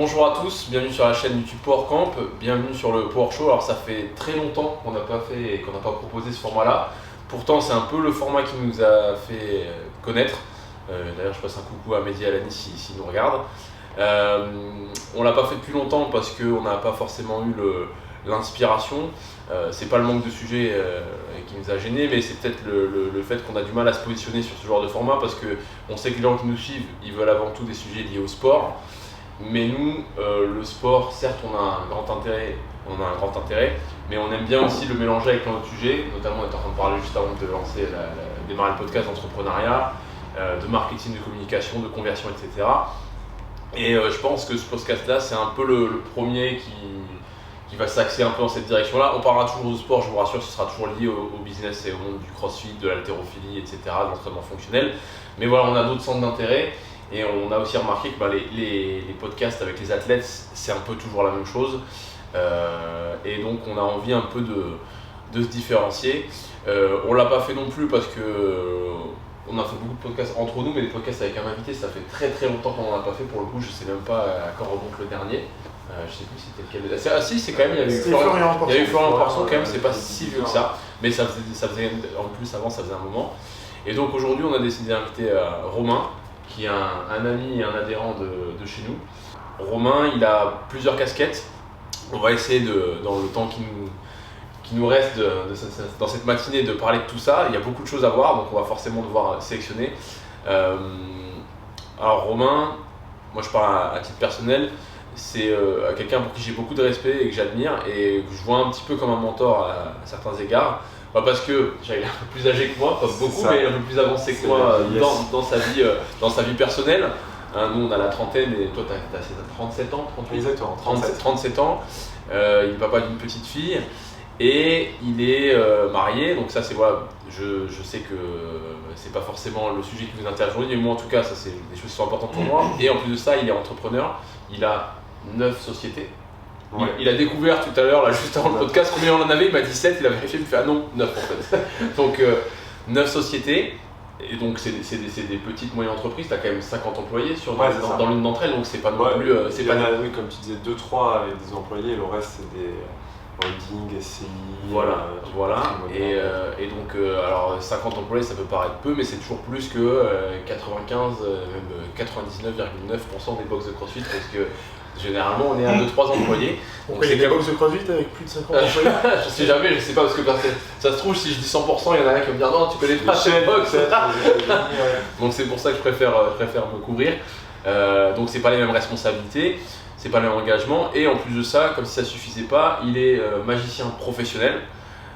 Bonjour à tous, bienvenue sur la chaîne YouTube PowerCamp, bienvenue sur le Power Show. Alors ça fait très longtemps qu'on n'a pas fait et qu'on n'a pas proposé ce format-là. Pourtant c'est un peu le format qui nous a fait connaître. D'ailleurs je passe un coucou à Mehdi Alani s'il nous regarde. On l'a pas fait depuis longtemps parce qu'on n'a pas forcément eu l'inspiration. C'est pas le manque de sujets qui nous a gênés, mais c'est peut-être le fait qu'on a du mal à se positionner sur ce genre de format parce qu'on sait que les gens qui nous suivent, ils veulent avant tout des sujets liés au sport. Mais nous, le sport, certes, on a un grand intérêt, mais on aime bien aussi le mélanger avec plein d'autres sujets. Notamment, on était en train de parler juste avant de lancer, démarrer le podcast d'entrepreneuriat, de marketing, de communication, de conversion, etc. Et je pense que ce podcast-là, c'est un peu le premier qui va s'axer un peu dans cette direction-là. On parlera toujours de sport, je vous rassure, ce sera toujours lié au business et au monde du crossfit, de l'haltérophilie, etc., de l'entraînement fonctionnel. Mais voilà, on a d'autres centres d'intérêt. Et on a aussi remarqué que les podcasts avec les athlètes, c'est un peu toujours la même chose. Et donc on a envie un peu de se différencier. On ne l'a pas fait non plus parce que on a fait beaucoup de podcasts entre nous, mais des podcasts avec un invité, ça fait très très longtemps qu'on n'en a pas fait. Pour le coup, je ne sais même pas à quand remonte le dernier. Je ne sais plus c'était lequel. Ah si, c'est quand même, il y avait eu Florian Poisson quand même, c'est pas si vieux que ça. Mais ça faisait en plus avant, ça faisait un moment. Et donc aujourd'hui, on a décidé d'inviter Romain, qui est un ami et un adhérent de chez nous. Romain, il a plusieurs casquettes. On va essayer, dans le temps qui nous reste dans cette matinée, de parler de tout ça. Il y a beaucoup de choses à voir, donc on va forcément devoir sélectionner. Alors Romain, moi je parle à titre personnel, c'est quelqu'un pour qui j'ai beaucoup de respect et que j'admire et que je vois un petit peu comme un mentor à certains égards. Parce que il est un peu plus âgé que moi, pas beaucoup, mais un peu plus avancé que moi dans sa vie personnelle. Nous on a la trentaine et toi tu as 37 ans, 38 Exactement, 37 ans. Il est papa d'une petite fille et il est marié, donc ça c'est voilà, je sais que c'est pas forcément le sujet qui vous intéresse aujourd'hui, mais moi en tout cas ça c'est des choses qui sont importantes pour moi. Et en plus de ça il est entrepreneur, il a 9 sociétés. Ouais. Il a découvert tout à l'heure, là, juste avant le podcast, combien on en avait. Il m'a dit 7, il a vérifié, il me fait ah non, 9 en fait. Donc 9 sociétés, et donc c'est des petites moyennes entreprises, tu as quand même 50 employés dans l'une d'entre elles, donc c'est pas non plus. Oui, comme tu disais, 2-3 avec des employés, le reste c'est des holding, SCI. Voilà. Et donc, alors 50 employés ça peut paraître peu, mais c'est toujours plus que 95, même 99,9% des box de CrossFit parce que. Généralement, on est à 2-3 employés. Donc il y a des box de CrossFit avec plus de 50 employés. Je sais jamais, je sais pas parce que ça se trouve, si je dis 100%, il y en a un qui va me dire non, tu connais pas cette box. Donc c'est pour ça que je préfère me couvrir. Donc c'est pas les mêmes responsabilités, c'est pas le même engagement. Et en plus de ça, comme si ça suffisait pas, il est magicien professionnel.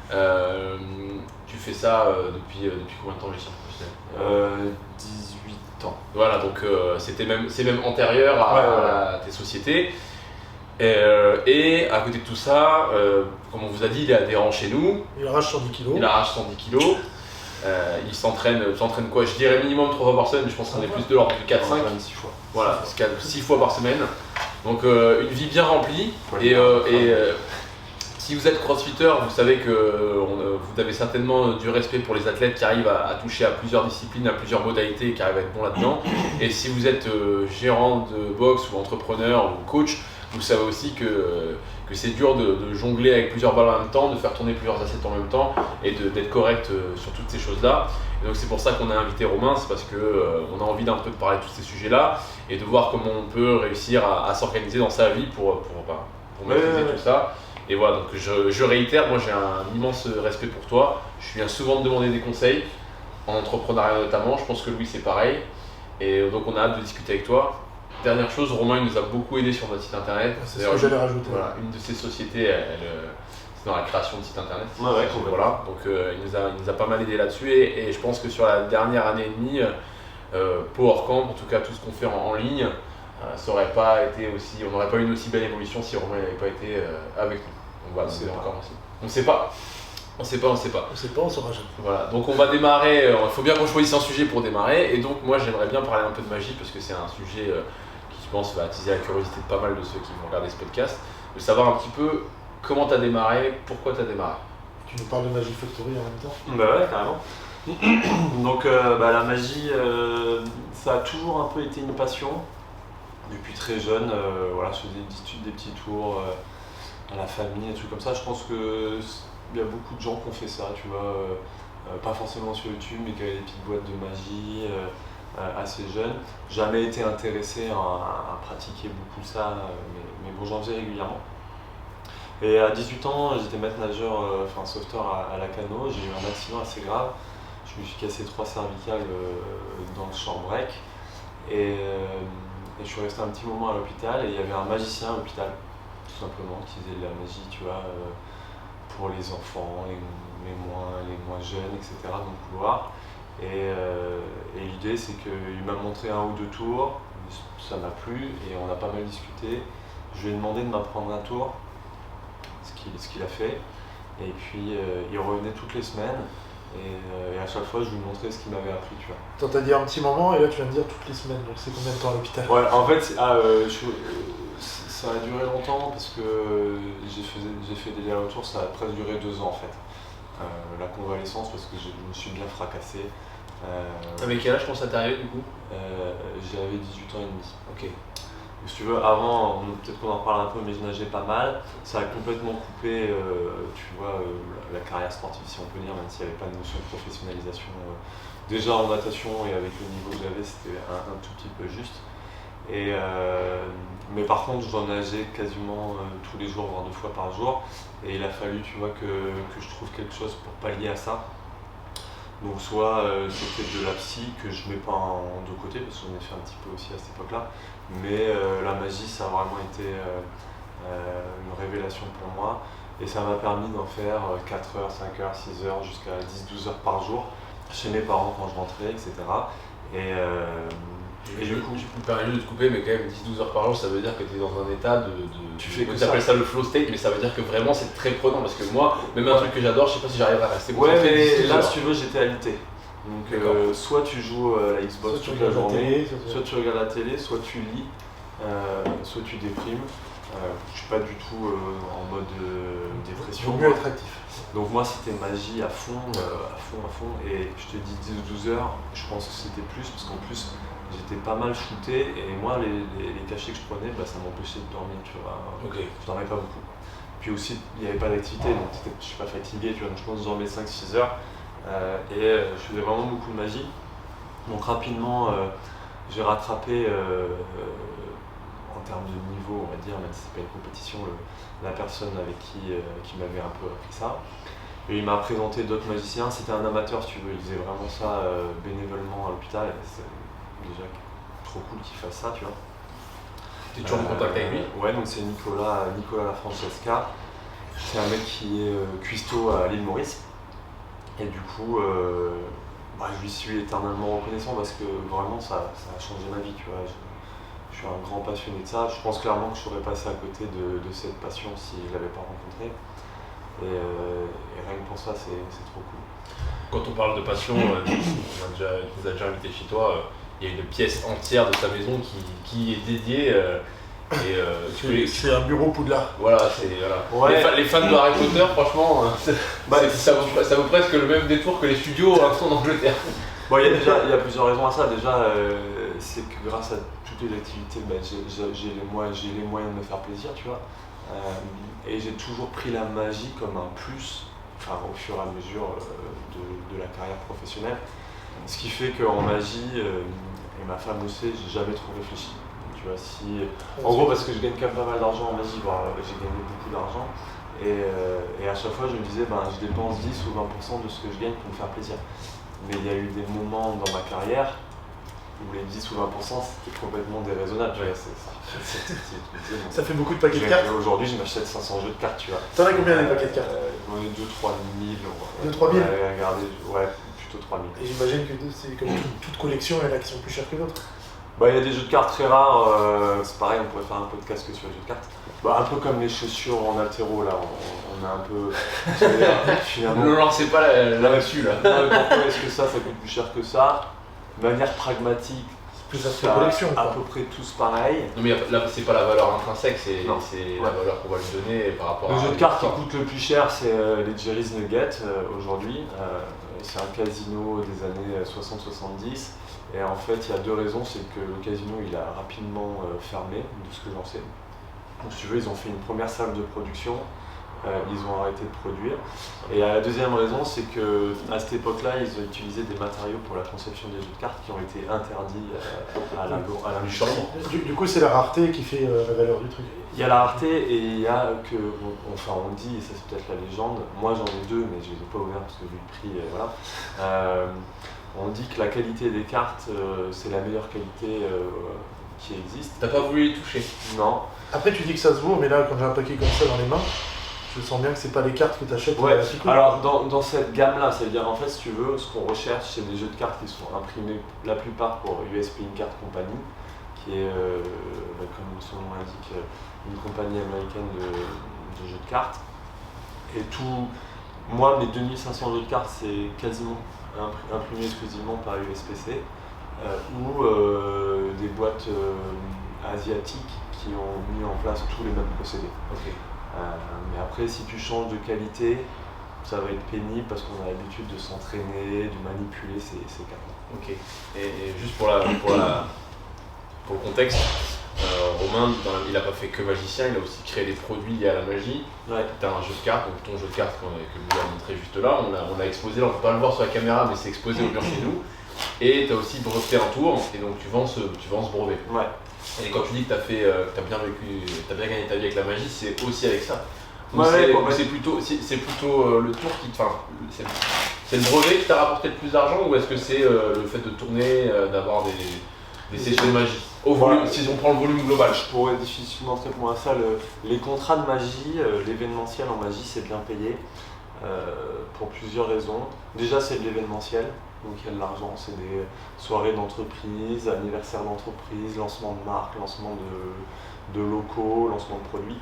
Tu fais ça depuis combien de temps, magicien professionnel 18 ans. Voilà, donc c'est même antérieur à tes sociétés. Et à côté de tout ça, comme on vous a dit, il est adhérent chez nous. Il arrache 110 kg. Il s'entraîne quoi? Je dirais minimum 3 fois par semaine, mais je pense qu'on est plus de l'ordre de 4-5. 6 fois. Voilà, 6 fois par semaine. Donc une vie bien remplie. Si vous êtes crossfitter, vous savez que vous avez certainement du respect pour les athlètes qui arrivent à toucher à plusieurs disciplines, à plusieurs modalités et qui arrivent à être bons là-dedans. Et si vous êtes gérant de boxe ou entrepreneur ou coach, vous savez aussi que c'est dur de jongler avec plusieurs balles en même temps, de faire tourner plusieurs assets en même temps et d'être correct sur toutes ces choses-là. Et donc c'est pour ça qu'on a invité Romain, c'est parce qu'on a envie d'un peu de parler de tous ces sujets-là et de voir comment on peut réussir à s'organiser dans sa vie pour maîtriser tout ça. Et voilà, donc je réitère, moi j'ai un immense respect pour toi. Je viens souvent te demander des conseils, en entrepreneuriat notamment. Je pense que Louis c'est pareil. Et donc on a hâte de discuter avec toi. Dernière chose, Romain il nous a beaucoup aidé sur notre site internet. C'est ce que j'allais rajouter. Voilà, une de ses sociétés, c'est dans la création de site internet. Voilà. Donc il nous a pas mal aidé là-dessus. Et je pense que sur la dernière année et demie, PowerCamp, en tout cas tout ce qu'on fait en ligne, ça aurait pas été aussi, on n'aurait pas eu une aussi belle évolution si Romain n'avait pas été avec nous. Donc voilà, on sait pas. On saura jamais. Voilà, donc on va démarrer, il faut bien qu'on choisisse un sujet pour démarrer. Et donc moi j'aimerais bien parler un peu de magie parce que c'est un sujet qui je pense va attiser la curiosité de pas mal de ceux qui vont regarder ce podcast. De savoir un petit peu comment tu as démarré, pourquoi tu as démarré. Tu nous parles de Magie Factory en même temps? Bah ouais, carrément. Donc la magie, ça a toujours un peu été une passion. depuis très jeune, voilà, je faisais des petits tours à la famille, des trucs comme ça. Je pense qu'il y a beaucoup de gens qui ont fait ça, tu vois, pas forcément sur YouTube, mais qui avaient des petites boîtes de magie assez jeunes. Jamais été intéressé à pratiquer beaucoup ça, mais bon, j'en faisais régulièrement. Et à 18 ans, j'étais maître nageur, sauveteur à Lacanau. J'ai eu un accident assez grave. Je me suis cassé 3 cervicales dans le short-break. Et je suis resté un petit moment à l'hôpital et il y avait un magicien à l'hôpital, tout simplement, qui faisait de la magie, tu vois, pour les enfants, les moins jeunes, etc. dans le couloir. Et l'idée, c'est qu'il m'a montré 1 ou 2 tours, ça m'a plu et on a pas mal discuté. Je lui ai demandé de m'apprendre un tour, ce qu'il a fait. Et puis il revenait toutes les semaines et à chaque fois je lui montrais ce qu'il m'avait appris, tu vois. Attends, t'as dit un petit moment et là tu viens de dire toutes les semaines, donc c'est combien de temps à l'hôpital? Ouais, en fait, ça a duré longtemps parce que j'ai fait des allers-retours, ça a presque duré 2 ans en fait. La convalescence parce que je me suis bien fracassé. Avec quel âge quand ça t'est arrivé du coup? J'avais 18 ans et demi. Ok. Si tu veux, avant, peut-être qu'on en parle un peu, mais je nageais pas mal. Ça a complètement coupé, tu vois, la carrière sportive, si on peut dire, même s'il n'y avait pas de notion de professionnalisation. Déjà en natation et avec le niveau que j'avais, c'était un tout petit peu juste. Mais par contre, j'en nageais quasiment tous les jours, voire 2 fois par jour. Et il a fallu, tu vois, que je trouve quelque chose pour pallier à ça. Donc soit c'était de la psy que je mets pas de côté, parce que j'en ai fait un petit peu aussi à cette époque-là. Mais la magie, ça a vraiment été une révélation pour moi. Et ça m'a permis d'en faire 4 heures, 5 heures, 6 heures, jusqu'à 10-12 heures par jour, chez mes parents quand je rentrais, etc. Et du coup, je me permets de te couper, mais quand même 10-12 heures par jour, ça veut dire que tu es dans un état de tu fais que tu appelles ça le flow state, mais ça veut dire que vraiment c'est très prenant parce que moi, même un truc que j'adore, je sais pas si j'arrive à rester ouais, concentré mais 10 là, heures. si tu veux, j'étais alité. Donc, soit tu joues à la Xbox Soit tu toute la regardes la journée, télé, soit tu regardes la télé, soit tu lis, soit tu déprimes. Je suis pas du tout en mode dépression. Vaut mieux être actif. Donc moi c'était magie à fond, et je te dis 10-12 heures, je pense que c'était plus, parce qu'en plus j'étais pas mal shooté, et moi les cachets que je prenais, ça m'empêchait de dormir, tu vois. Ok. Je dormais pas beaucoup. Puis aussi, il n'y avait pas d'activité, donc je suis pas fatigué, tu vois, donc je pense que je dormais 5-6 heures, je faisais vraiment beaucoup de magie. Donc rapidement, j'ai rattrapé en termes de niveau, on va dire, même si c'est pas une compétition, la personne avec qui m'avait un peu appris ça. Et il m'a présenté d'autres magiciens, c'était un amateur si tu veux, il faisait vraiment ça bénévolement à l'hôpital, et c'est déjà trop cool qu'il fasse ça, tu vois. Tu es toujours en contact avec lui? Ouais, donc c'est Nicolas Lafrancesca, c'est un mec qui est cuistot à l'île Maurice, et du coup, je lui suis éternellement reconnaissant parce que vraiment ça a changé ma vie, tu vois. Je suis un grand passionné de ça. Je pense clairement que je serais passé à côté de cette passion si je ne l'avais pas rencontré. Et rien que pour ça, c'est trop cool. Quand on parle de passion, on nous a déjà invité chez toi, il y a une pièce entière de ta maison qui est dédiée. C'est un bureau Poudlard. Voilà, c'est. Voilà. Ouais. Les fans de Harry Potter, franchement, ça vaut presque le même détour que les studios en Angleterre. Bon, il y a plusieurs raisons à ça. Déjà, c'est que grâce à toutes les activités, j'ai les moyens de me faire plaisir, tu vois. Et j'ai toujours pris la magie comme un plus, au fur et à mesure de la carrière professionnelle. Ce qui fait qu'en magie, et ma femme le sait, j'ai jamais trop réfléchi. Tu vois, en gros, parce que je gagne quand même pas mal d'argent en magie, j'ai gagné beaucoup d'argent. Et à chaque fois, je me disais, je dépense 10 ou 20% de ce que je gagne pour me faire plaisir. Mais il y a eu des moments dans ma carrière où les 10 ou 20% c'était complètement déraisonnable. Ouais. Ça fait beaucoup de paquets de cartes. Aujourd'hui, je m'achète 500 jeux de cartes, tu vois. T'en as combien des paquets de cartes? J'en ai 2-3 000. 2-3 000? Regardez, ouais, plutôt 3 000. Et j'imagine que c'est comme toute collection, il y en a qui sont plus chères que d'autres. Il y a des jeux de cartes très rares, c'est pareil, on pourrait faire un podcast que sur les jeux de cartes. Un peu comme les chaussures en altéro, là, on a un peu. Finalement. Ne lancez pas là-dessus, là. Non, mais pourquoi est-ce que ça coûte plus cher que ça? De manière pragmatique, C'est plus aspect collection. à peu près tous pareil. Non, mais là, c'est pas la valeur intrinsèque, c'est Non. la valeur qu'on va lui donner par rapport à. Le jeu de cartes qui coûte le plus cher, c'est les Jerry's Nuggets aujourd'hui. c'est un casino des années 60-70. Et en fait, il y a deux raisons. C'est que le casino, il a rapidement fermé, de ce que j'en sais. Donc, si tu veux, ils ont fait une première salle de production. Ils ont arrêté de produire. Et la deuxième raison, c'est qu'à cette époque-là, ils ont utilisé des matériaux pour la conception des jeux de cartes qui ont été interdits à l'industrie. Du coup, c'est la rareté qui fait la valeur du truc. Il y a la rareté et il y a que, enfin on dit, et ça c'est peut-être la légende, moi j'en ai deux mais je les ai pas ouverts parce que vu le prix, voilà. On dit que la qualité des cartes, c'est la meilleure qualité qui existe. T'as pas voulu les toucher? Non. Après, tu dis que ça se vaut, mais là, quand j'ai un paquet comme ça dans les mains, je sens bien que c'est pas les cartes que tu achètes. Ouais, alors dans cette gamme-là, c'est-à-dire en fait, si tu veux, ce qu'on recherche, c'est des jeux de cartes qui sont imprimés la plupart pour US Playing Card Company, qui est, comme son nom l'indique, une compagnie américaine de jeux de cartes. Et tout, moi, mes 2500 jeux de cartes, c'est quasiment imprimé exclusivement par USPC, ou des boîtes asiatiques qui ont mis en place tous les mêmes procédés. Ok. Mais après, si tu changes de qualité, ça va être pénible parce qu'on a l'habitude de s'entraîner, de manipuler ces cartes. Ok. Et juste pour le contexte, Romain, il a pas fait que magicien, il a aussi créé des produits liés à la magie. Ouais. Tu as un jeu de cartes, donc ton jeu de cartes que vous avez montré juste là, on l'a exposé, là on peut pas le voir sur la caméra, mais c'est exposé au mur chez nous. Et tu as aussi breveté un tour, et donc tu vends ce brevet. Ouais. Et quand tu dis que t'as bien gagné ta vie avec la magie, c'est aussi avec ça. Ou Ouais, c'est plutôt le tour qui te. Enfin, c'est le brevet qui t'a rapporté le plus d'argent, ou est-ce que c'est le fait de tourner, d'avoir des sessions de magie au volume, si on prend le volume global? Je pourrais difficilement te répondre à ça. Les contrats de magie, l'événementiel en magie, c'est bien payé pour plusieurs raisons. Déjà, c'est de l'événementiel. Donc il y a de l'argent, c'est des soirées d'entreprise, anniversaires d'entreprise, lancement de marques, lancement de locaux, lancement de produits.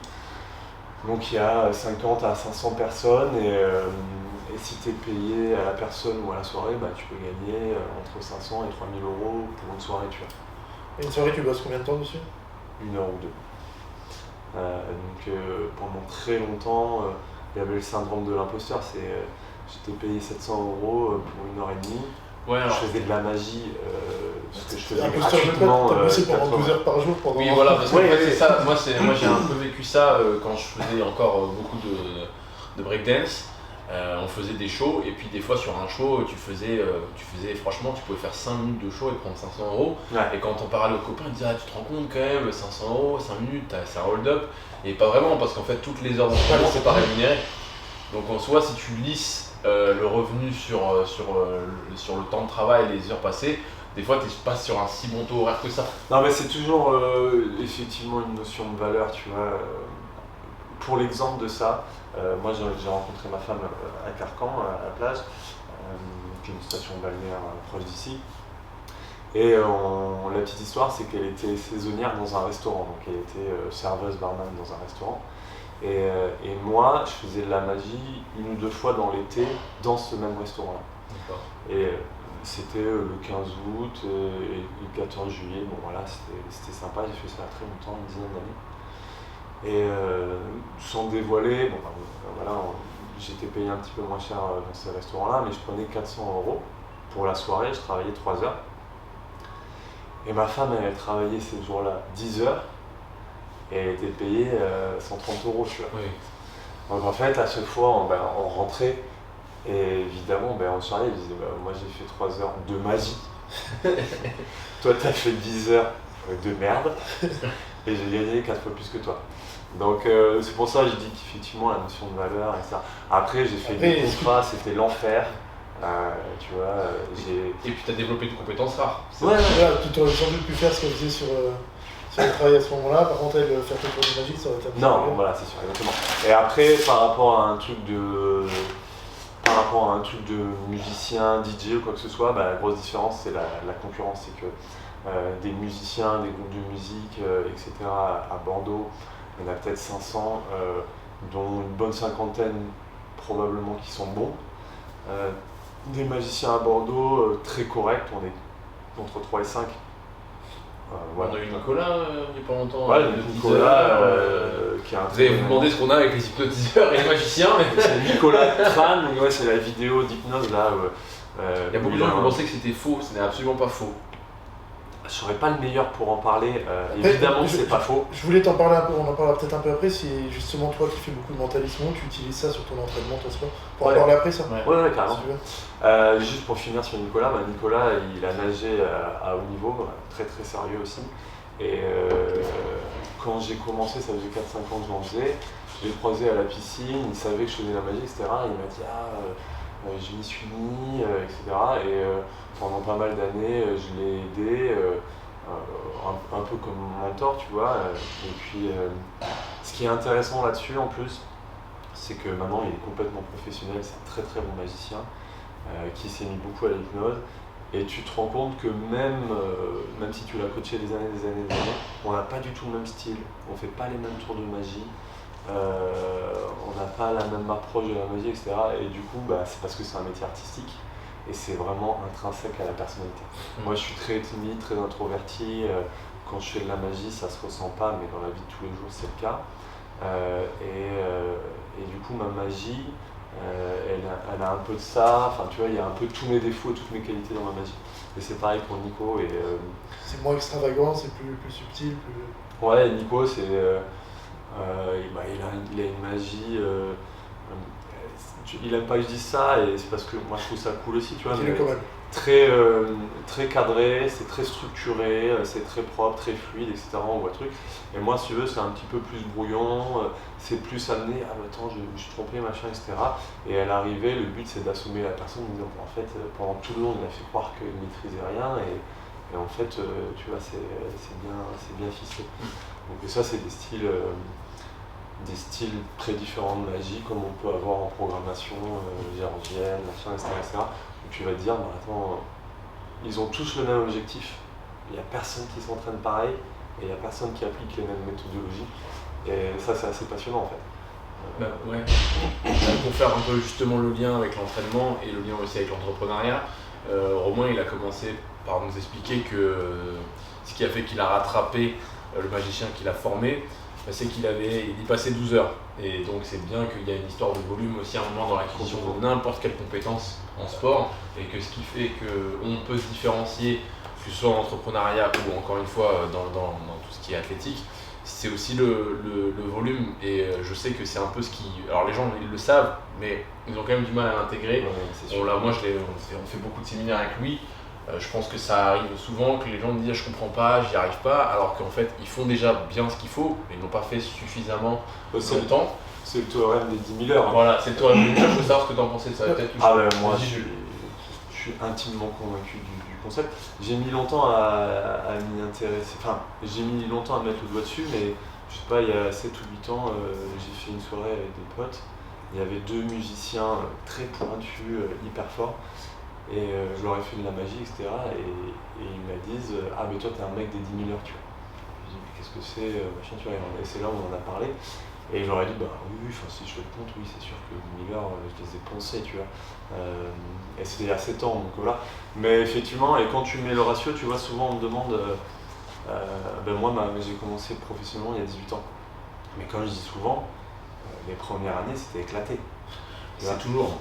Donc il y a 50 à 500 personnes et si tu es payé à la personne ou à la soirée, bah, tu peux gagner entre 500 et 3000 euros pour une soirée. Tu vois. Et une soirée, tu bosses combien de temps dessus? 1 heure ou 2. Donc pendant très longtemps, il y avait le syndrome de l'imposteur. J'étais payé 700 euros pour 1h30. Ouais, alors, je faisais de la magie, ce que je faisais Imposteur de gratuitement. quoi? T'as bossé pendant 12 heures par jour pendant... oui, voilà, parce que Ouais, en fait, ouais. c'est ça. Moi, j'ai un peu vécu ça quand je faisais encore beaucoup de breakdance. On faisait des shows, et puis des fois sur un show, tu faisais franchement, tu pouvais faire 5 minutes de show et prendre 500 euros. Ouais. Et quand on parlait aux copains, ils disaient ah, tu te rends compte quand même, 500 euros, 5 minutes, c'est un hold-up. Et pas vraiment, parce qu'en fait, toutes les heures d'entraînement, c'est pas rémunéré. Donc en soi, si tu lisses le revenu sur le temps de travail, les heures passées, des fois tu passes sur un si bon taux horaire que ça. Non mais c'est toujours effectivement une notion de valeur, tu vois. Pour l'exemple de ça, moi j'ai rencontré ma femme à Carcan, à la plage, qui est une station balnéaire proche d'ici. Et la petite histoire, c'est qu'elle était saisonnière dans un restaurant, donc elle était serveuse barman dans un restaurant. Et moi, je faisais de la magie 1 ou 2 fois dans l'été dans ce même restaurant-là. Et c'était le 15 août et le 14 juillet, bon voilà, c'était sympa, j'ai fait ça très longtemps, une dizaine d'années. Et sans dévoiler, bon, voilà, j'étais payé un petit peu moins cher dans ces restaurants-là, mais je prenais 400 euros pour la soirée, je travaillais 3 heures. Et ma femme, elle travaillait ces jours-là 10 heures. Et elle était payée 130 euros, tu vois. Oui. Donc en fait, à chaque fois, on rentrait, et évidemment, en soirée, elle disait moi j'ai fait 3 heures de magie. Toi, t'as fait 10 heures de merde, et j'ai gagné 4 fois plus que toi. Donc c'est pour ça que je dis qu'effectivement, la notion de valeur et ça. Après, j'ai fait des contrats, c'était l'enfer. Tu vois, Et puis tu as développé des compétences rares. Ouais, tu aurais sans doute pu faire ce qu'elle faisait sur le travail à ce moment-là. Par contre, elle, faire quelque chose de magique, ça aurait été un peu non, plus voilà, c'est sûr, exactement. Et après, par rapport à un truc de musicien, DJ ou quoi que ce soit, la grosse différence, c'est la concurrence. C'est que des musiciens, des groupes de musique, etc., à Bordeaux, il y en a peut-être 500, dont une bonne cinquantaine probablement qui sont bons. Des magiciens à Bordeaux très corrects, on est entre 3 et 5 Ouais. On a eu Nicolas il n'y a pas longtemps. Ouais, Nicolas, qui a un vous allez vous demander ce qu'on a avec les hypnotiseurs et les magiciens. Mais... c'est Nicolas Tran, ouais, c'est la vidéo d'hypnose là. Il y a beaucoup de gens qui pensaient que c'était faux, ce n'est absolument pas faux. Je serais pas le meilleur pour en parler, Après, évidemment c'est pas faux. Je voulais t'en parler un peu, on en parlera peut-être un peu après, c'est justement toi qui fais beaucoup de mentalisme, tu utilises ça sur ton entraînement, ton sport. Pour en parler après ça. Ouais, carrément. Si tu veux. Juste pour finir sur Nicolas, Nicolas il a nagé à haut niveau, très très sérieux aussi. Et quand j'ai commencé, ça faisait 4-5 ans que j'en faisais, je l'ai croisé à la piscine, il savait que je faisais la magie, etc. Il m'a dit je m'y suis mis, etc. Et pendant pas mal d'années, je l'ai aidé, un peu comme mentor, tu vois. Et puis, ce qui est intéressant là-dessus, en plus, c'est que maintenant, il est complètement professionnel, c'est un très très bon magicien, qui s'est mis beaucoup à l'hypnose. Et tu te rends compte que même si tu l'as coaché des années, on n'a pas du tout le même style, on fait pas les mêmes tours de magie. On n'a pas la même approche de la magie, etc. Et du coup, c'est parce que c'est un métier artistique et c'est vraiment intrinsèque à la personnalité. Moi, je suis très timide, très introverti. Quand je fais de la magie, ça se ressent pas, mais dans la vie de tous les jours, c'est le cas. Et du coup, ma magie, elle a un peu de ça. Enfin, tu vois, il y a un peu tous mes défauts, toutes mes qualités dans ma magie. Et c'est pareil pour Nico. C'est moins extravagant, c'est plus subtil. Ouais, Nico, c'est. Il a une magie. Il aime pas que je dise ça et c'est parce que moi je trouve ça cool aussi, tu vois. Mais très cadré, c'est très structuré, c'est très propre, très fluide, etc. On voit le truc. Et moi, si tu veux, c'est un petit peu plus brouillon, c'est plus amené. Attends, je me suis trompé, machin, etc. Et à l'arrivée, le but c'est d'assommer la personne en disant en fait, pendant tout le long, il a fait croire qu'il ne maîtrisait rien et en fait, tu vois, c'est bien ficelé. Donc ça, c'est des styles très différents de magie, comme on peut avoir en programmation géorgienne, machin, etc. Où tu vas te dire, attends, ils ont tous le même objectif, il n'y a personne qui s'entraîne pareil, et il n'y a personne qui applique les mêmes méthodologies. Et ça, c'est assez passionnant en fait. Ouais. Pour faire un peu justement le lien avec l'entraînement et le lien aussi avec l'entrepreneuriat, Romain il a commencé par nous expliquer que ce qui a fait qu'il a rattrapé le magicien qu'il a formé, c'est qu'il y passait 12 heures. Et donc c'est bien qu'il y a une histoire de volume aussi à un moment dans l'acquisition de n'importe quelle compétence en sport, et que ce qui fait qu'on peut se différencier, que ce soit en entrepreneuriat ou encore une fois dans tout ce qui est athlétique, c'est aussi le volume. Et je sais que c'est un peu ce qui... Alors les gens ils le savent, mais ils ont quand même du mal à l'intégrer. Moi on fait beaucoup de séminaires avec lui. Je pense que ça arrive souvent que les gens me disent je comprends pas, j'y arrive pas, alors qu'en fait ils font déjà bien ce qu'il faut, mais ils n'ont pas fait suffisamment longtemps. C'est le théorème des 10 000 heures. Voilà, c'est le théorème des 10 000 heures. Je veux savoir ce que tu en pensais de ça. Moi je suis intimement convaincu du concept. J'ai mis longtemps à m'y intéresser, j'ai mis longtemps à mettre le doigt dessus, mais je sais pas, il y a 7 ou 8 ans, j'ai fait une soirée avec des potes. Il y avait 2 musiciens très pointus, hyper forts. Et je leur ai fait de la magie, etc. Et ils me disent mais toi t'es un mec des 10 000 heures, tu vois. Je dis mais qu'est-ce que c'est, machin, tu vois. Et c'est là où on en a parlé. Et je leur ai dit oui, si je fais le compte, oui, c'est sûr que 10 000 heures, je les ai poncés, tu vois. Et c'était il y a 7 ans, donc voilà. Mais effectivement, et quand tu mets le ratio, tu vois, souvent on me demande moi j'ai commencé professionnellement il y a 18 ans. Mais comme je dis souvent, les premières années c'était éclaté. C'est toujours.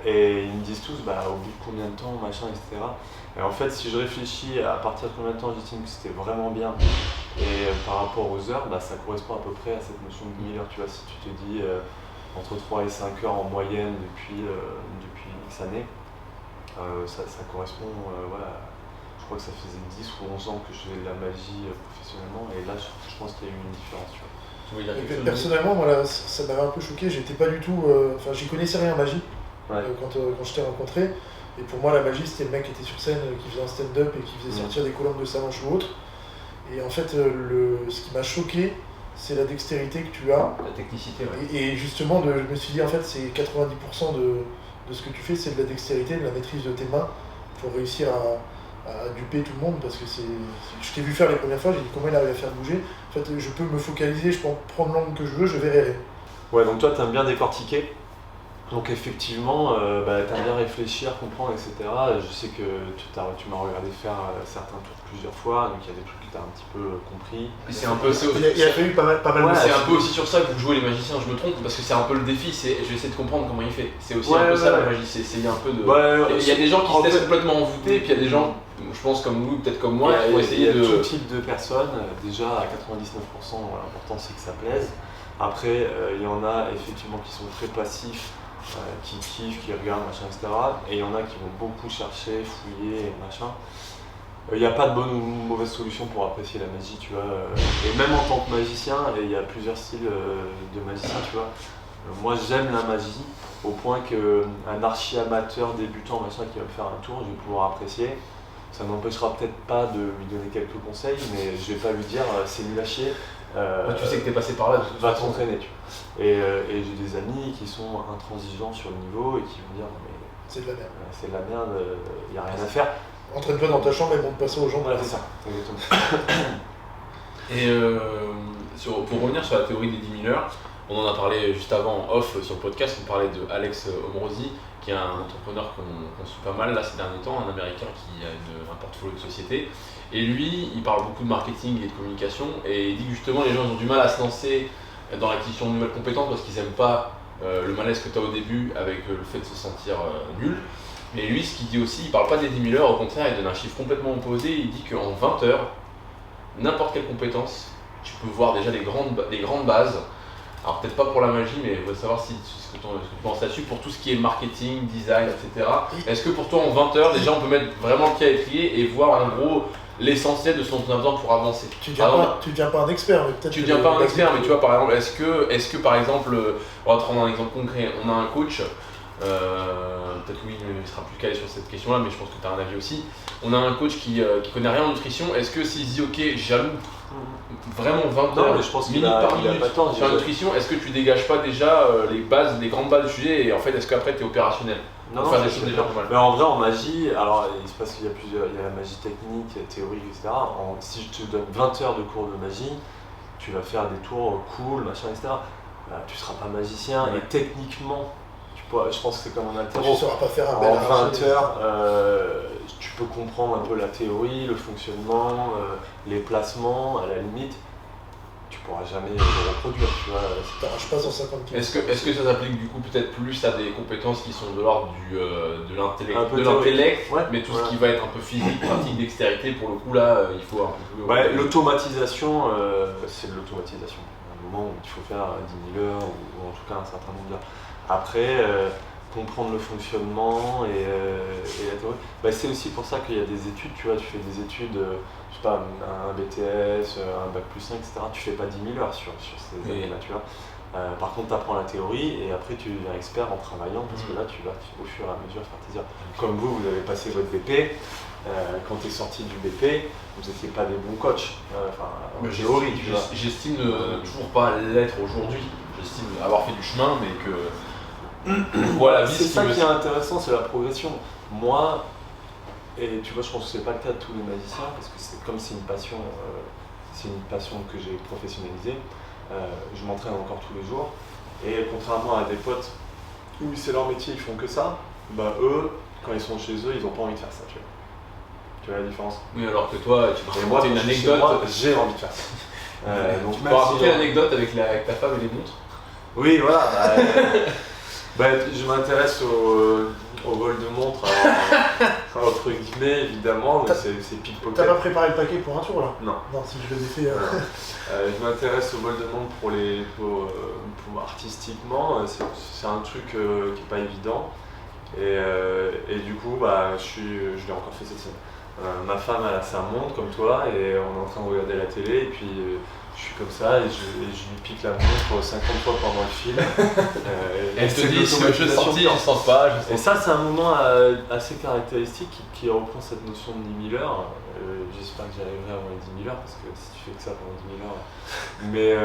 Et ils me disent tous, au bout de combien de temps, machin, etc. Et en fait, si je réfléchis à partir de combien de temps j'estime que c'était vraiment bien, et par rapport aux heures, ça correspond à peu près à cette notion de 1000 heures. Tu vois, si tu te dis entre 3 et 5 heures en moyenne depuis X années, ça correspond, je crois que ça faisait 10 ou 11 ans que je faisais de la magie professionnellement, et là, je pense qu'il y a eu une différence, tu vois. Personnellement, moi, ça m'avait un peu choqué, j'étais pas du tout... j'y connaissais rien en magie quand je t'ai rencontré. Et pour moi, la magie, c'était le mec qui était sur scène, qui faisait un stand-up et qui faisait sortir des colombes de sa manche ou autre. Et en fait, ce qui m'a choqué, c'est la dextérité que tu as. La technicité, ouais. Et justement, je me suis dit, en fait, c'est 90% de ce que tu fais, c'est de la dextérité, de la maîtrise de tes mains pour réussir à duper tout le monde, parce que je t'ai vu faire les premières fois, j'ai dit comment il arrive à faire bouger. En fait, je peux me focaliser, je peux prendre l'angle que je veux, je verrai. Ouais, donc toi, t'aimes bien décortiquer. Donc effectivement, t'as bien réfléchir, comprendre, etc. Je sais que tu m'as regardé faire certains tours plusieurs fois, donc il y a des trucs que tu as un petit peu compris. Et c'est un peu ça aussi. Il y a fallu pas mal Ouais, c'est un peu aussi sur ça que vous jouez les magiciens, je me trompe, parce que c'est un peu le défi, je vais essayer de comprendre comment il fait. C'est aussi un peu ça la magie, c'est essayer un peu de... Il y a des gens qui se laissent complètement envoûter, puis il y a des gens, je pense comme nous, peut-être comme moi, qui vont essayer de... Il y a tout type de personnes, déjà à 99%, l'important c'est que ça plaise. Après, il y en a effectivement qui sont très passifs, qui kiffent, qui regardent, machin, etc. Et il y en a qui vont beaucoup chercher, fouiller, machin. Il n'y a pas de bonne ou mauvaise solution pour apprécier la magie, tu vois. Et même en tant que magicien, il y a plusieurs styles de magicien, tu vois. Moi, j'aime la magie au point qu'un archi-amateur débutant, machin, qui va me faire un tour, je vais pouvoir apprécier. Ça n'empêchera peut-être pas de lui donner quelques conseils, mais je vais pas lui dire c'est nul à chier. tu sais que t'es passé par là, va t'entraîner, tu vois. Et j'ai des amis qui sont intransigeants sur le niveau et qui vont dire mais c'est de la merde. C'est de la merde, il n'y a rien à faire. Entraîne-toi dans ta chambre et montre pas ça aux gens. Voilà, c'est ça, exactement. Et pour revenir sur la théorie des 10 000 heures, on en a parlé juste avant en off sur le podcast, on parlait de Alex Homrosi, qui est un entrepreneur qu'on suit pas mal là ces derniers temps, un américain qui a un portfolio de société. Et lui, il parle beaucoup de marketing et de communication, et il dit que justement les gens ils ont du mal à se lancer dans l'acquisition de nouvelles compétences parce qu'ils n'aiment pas le malaise que tu as au début avec le fait de se sentir nul. Mais lui, ce qu'il dit aussi, il parle pas des 10 000 heures, au contraire, il donne un chiffre complètement opposé, il dit qu'en 20 heures, n'importe quelle compétence, tu peux voir déjà des grandes bases. Alors peut-être pas pour la magie, mais il faut savoir ce que tu penses là-dessus, pour tout ce qui est marketing, design, etc. Est-ce que pour toi en 20 heures, déjà on peut mettre vraiment le pied à l'étrier et voir en gros l'essentiel de ce dont on a besoin pour avancer? Tu deviens pas un expert, mais peut-être... Tu deviens pas un expert, mais tu vois par exemple, est-ce que par exemple, on va te prendre un exemple concret, on a un coach, peut-être oui, il sera plus calé sur cette question-là, mais je pense que tu as un avis aussi. On a un coach qui connaît rien en nutrition, est-ce que s'il se dit ok, j'alloue vraiment 20 heures, mais je pense minutes par minute sur la nutrition, est-ce que tu dégages pas déjà les grandes bases du sujet et en fait est-ce qu'après tu es opérationnel? Non, faire des choses déjà pas mal. Mais en vrai, en magie, alors il se passe qu'il y a la magie technique, il y a la théorie, etc. Si je te donne 20 heures de cours de magie, tu vas faire des tours cool, machin, etc. Tu seras pas magicien et techniquement, je pense que c'est comme en altéro. Tu sauras pas faire un bel en 20 heures, tu peux comprendre un peu la théorie, le fonctionnement, les placements, à la limite. Tu pourras jamais le reproduire, tu vois. T'arraches pas 150 kg. Est-ce que ça s'applique du coup peut-être plus à des compétences qui sont de l'ordre de l'intellect, ouais, mais tout ce qui va être un peu physique, pratique, dextérité, pour le coup là, il faut un peu plus... Ouais, l'automatisation, c'est de l'automatisation. À un moment où il faut faire 10 000 heures, ou en tout cas un certain nombre d'heures. Après, comprendre le fonctionnement et la théorie, c'est aussi pour ça qu'il y a des études, tu vois, tu fais des études, je sais pas, un BTS, un bac plus 5, etc. Tu fais pas 10 000 heures sur ces années-là, tu vois. Par contre, tu apprends la théorie et après tu deviens expert en travaillant parce que là, tu vas au fur et à mesure faire tes heures. Comme vous avez passé votre BP, quand tu es sorti du BP, vous n'étiez pas des bons coachs. En théorie, tu vois. J'estime ne toujours pas l'être aujourd'hui. J'estime avoir fait du chemin, mais que... voilà, c'est ça qui est intéressant, c'est la progression. Moi, et tu vois, je pense que c'est pas le cas de tous les magiciens, parce que c'est une passion que j'ai professionnalisée. Je m'entraîne encore tous les jours, et contrairement à des potes où c'est leur métier, ils font que ça, eux, quand ils sont chez eux, ils ont pas envie de faire ça, tu vois. Tu vois la différence? Oui, alors que toi, tu peux raconter une anecdote. Moi, j'ai envie de faire ça. Donc tu peux raconter une anecdote avec ta femme et les montres? Oui, voilà. Je m'intéresse au vol de montre, entre guillemets, évidemment, mais c'est pickpocket. T'as pas préparé le paquet pour un tour là? Non. Non, si je le défais. Je m'intéresse au vol de montre pour artistiquement, c'est un truc qui est pas évident. Et du coup, je l'ai encore fait cette semaine. Ma femme elle a sa montre comme toi et on est en train de regarder la télé et puis je suis comme ça et je lui pique la montre 50 fois pendant le film. Elle te dit si je suis sorti, je sens pas. Et ça c'est un moment assez caractéristique qui reprend cette notion de 10 000 heures. J'espère que j'arriverai avant les 10 000 heures parce que si tu fais que ça pendant 10 000 heures. Mais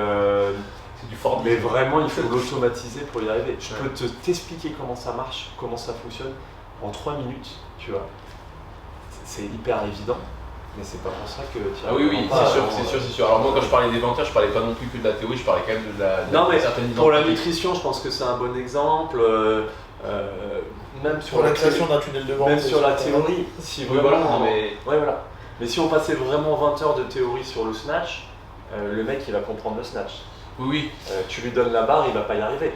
c'est du fort. Mais vraiment il faut l'automatiser pour y arriver. Je peux t'expliquer comment ça marche, comment ça fonctionne en 3 minutes, tu vois. C'est hyper évident, Mais c'est pas pour ça que tu Ah oui, c'est sûr. Alors moi quand je parlais des venteurs, je parlais pas non plus que de la théorie, je parlais quand même de certaines pour la nutrition, je pense que c'est un bon exemple. Même sur la création d'un tunnel de vente. Même sur la théorie, si vraiment, mais si on passait vraiment 20 heures de théorie sur le snatch, le mec il va comprendre le snatch. Oui. Tu lui donnes la barre, il va pas y arriver.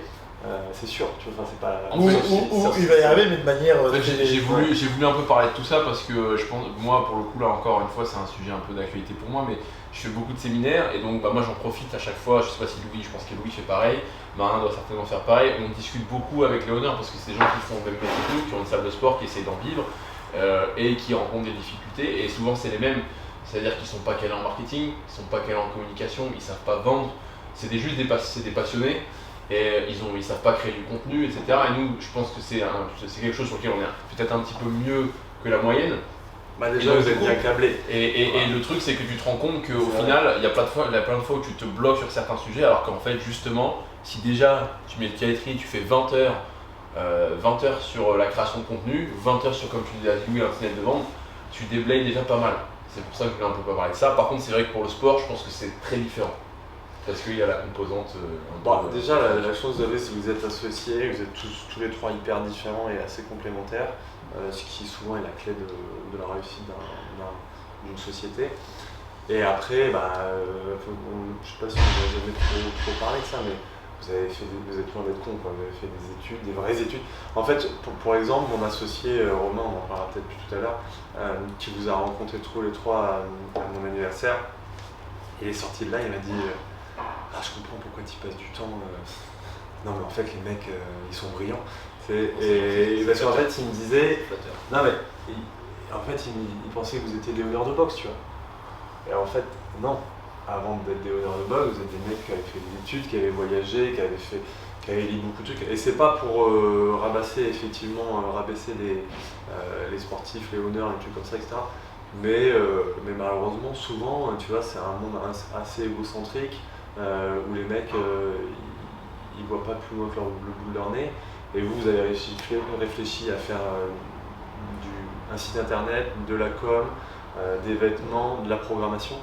C'est sûr, c'est pas. Ou il va y arriver, mais de manière. En fait, j'ai voulu un peu parler de tout ça parce que je pense, moi pour le coup là encore une fois, c'est un sujet un peu d'actualité pour moi, mais je fais beaucoup de séminaires et donc moi j'en profite à chaque fois. Je sais pas si Louis, je pense que Louis fait pareil, Marin doit certainement faire pareil. On discute beaucoup avec les honneurs parce que c'est des gens qui font le même métier que nous, qui ont une salle de sport, qui essaient d'en vivre et qui rencontrent des difficultés. Et souvent c'est les mêmes, c'est-à-dire qu'ils sont pas calés en marketing, ils sont pas calés en communication, ils savent pas vendre. C'est des passionnés. Et ils savent pas créer du contenu, etc. Et nous, je pense que c'est quelque chose sur lequel on est peut-être un petit peu mieux que la moyenne. Déjà, vous êtes bien câblés. Et le truc, c'est que tu te rends compte qu'au final, il y a plein de fois où tu te bloques sur certains sujets, alors qu'en fait, justement, si déjà tu mets le calorie, tu fais 20 heures sur la création de contenu, 20 heures sur, comme tu disais, un tunnel de vente, tu déblayes déjà pas mal. C'est pour ça que je voulais un peu pas parler de ça. Par contre, c'est vrai que pour le sport, je pense que c'est très différent. Parce qu'il y a la composante. Déjà, la chose vous avez, c'est que vous êtes associés, vous êtes tous les trois hyper différents et assez complémentaires, ce qui souvent est la clé de la réussite d'une société. Et après, je sais pas si vous n'avez jamais trop parlé de ça, mais vous êtes loin d'être con, quoi. Vous avez fait des études, des vraies études. En fait, pour exemple, mon associé Romain, on en parlera peut-être plus tout à l'heure, qui vous a rencontré tous les trois à mon anniversaire, il est sorti de là, il m'a dit. Je comprends pourquoi tu passes du temps. Non, mais en fait, les mecs, ils sont brillants. Et parce qu'en fait, il me disait. Non, mais en fait, il pensait que vous étiez des honneurs de boxe, tu vois. Et en fait, non. Avant d'être des honneurs de boxe, vous êtes des mecs qui avaient fait des études, qui avaient voyagé, qui avaient lu beaucoup de trucs. Et c'est pas pour rabaisser les sportifs, les honneurs, les trucs comme ça, etc. Mais malheureusement, souvent, tu vois, c'est un monde assez égocentrique. Où les mecs ils voient pas plus loin que le bout de leur nez, et vous avez réfléchi à faire un site internet, de la com, des vêtements, de la programmation.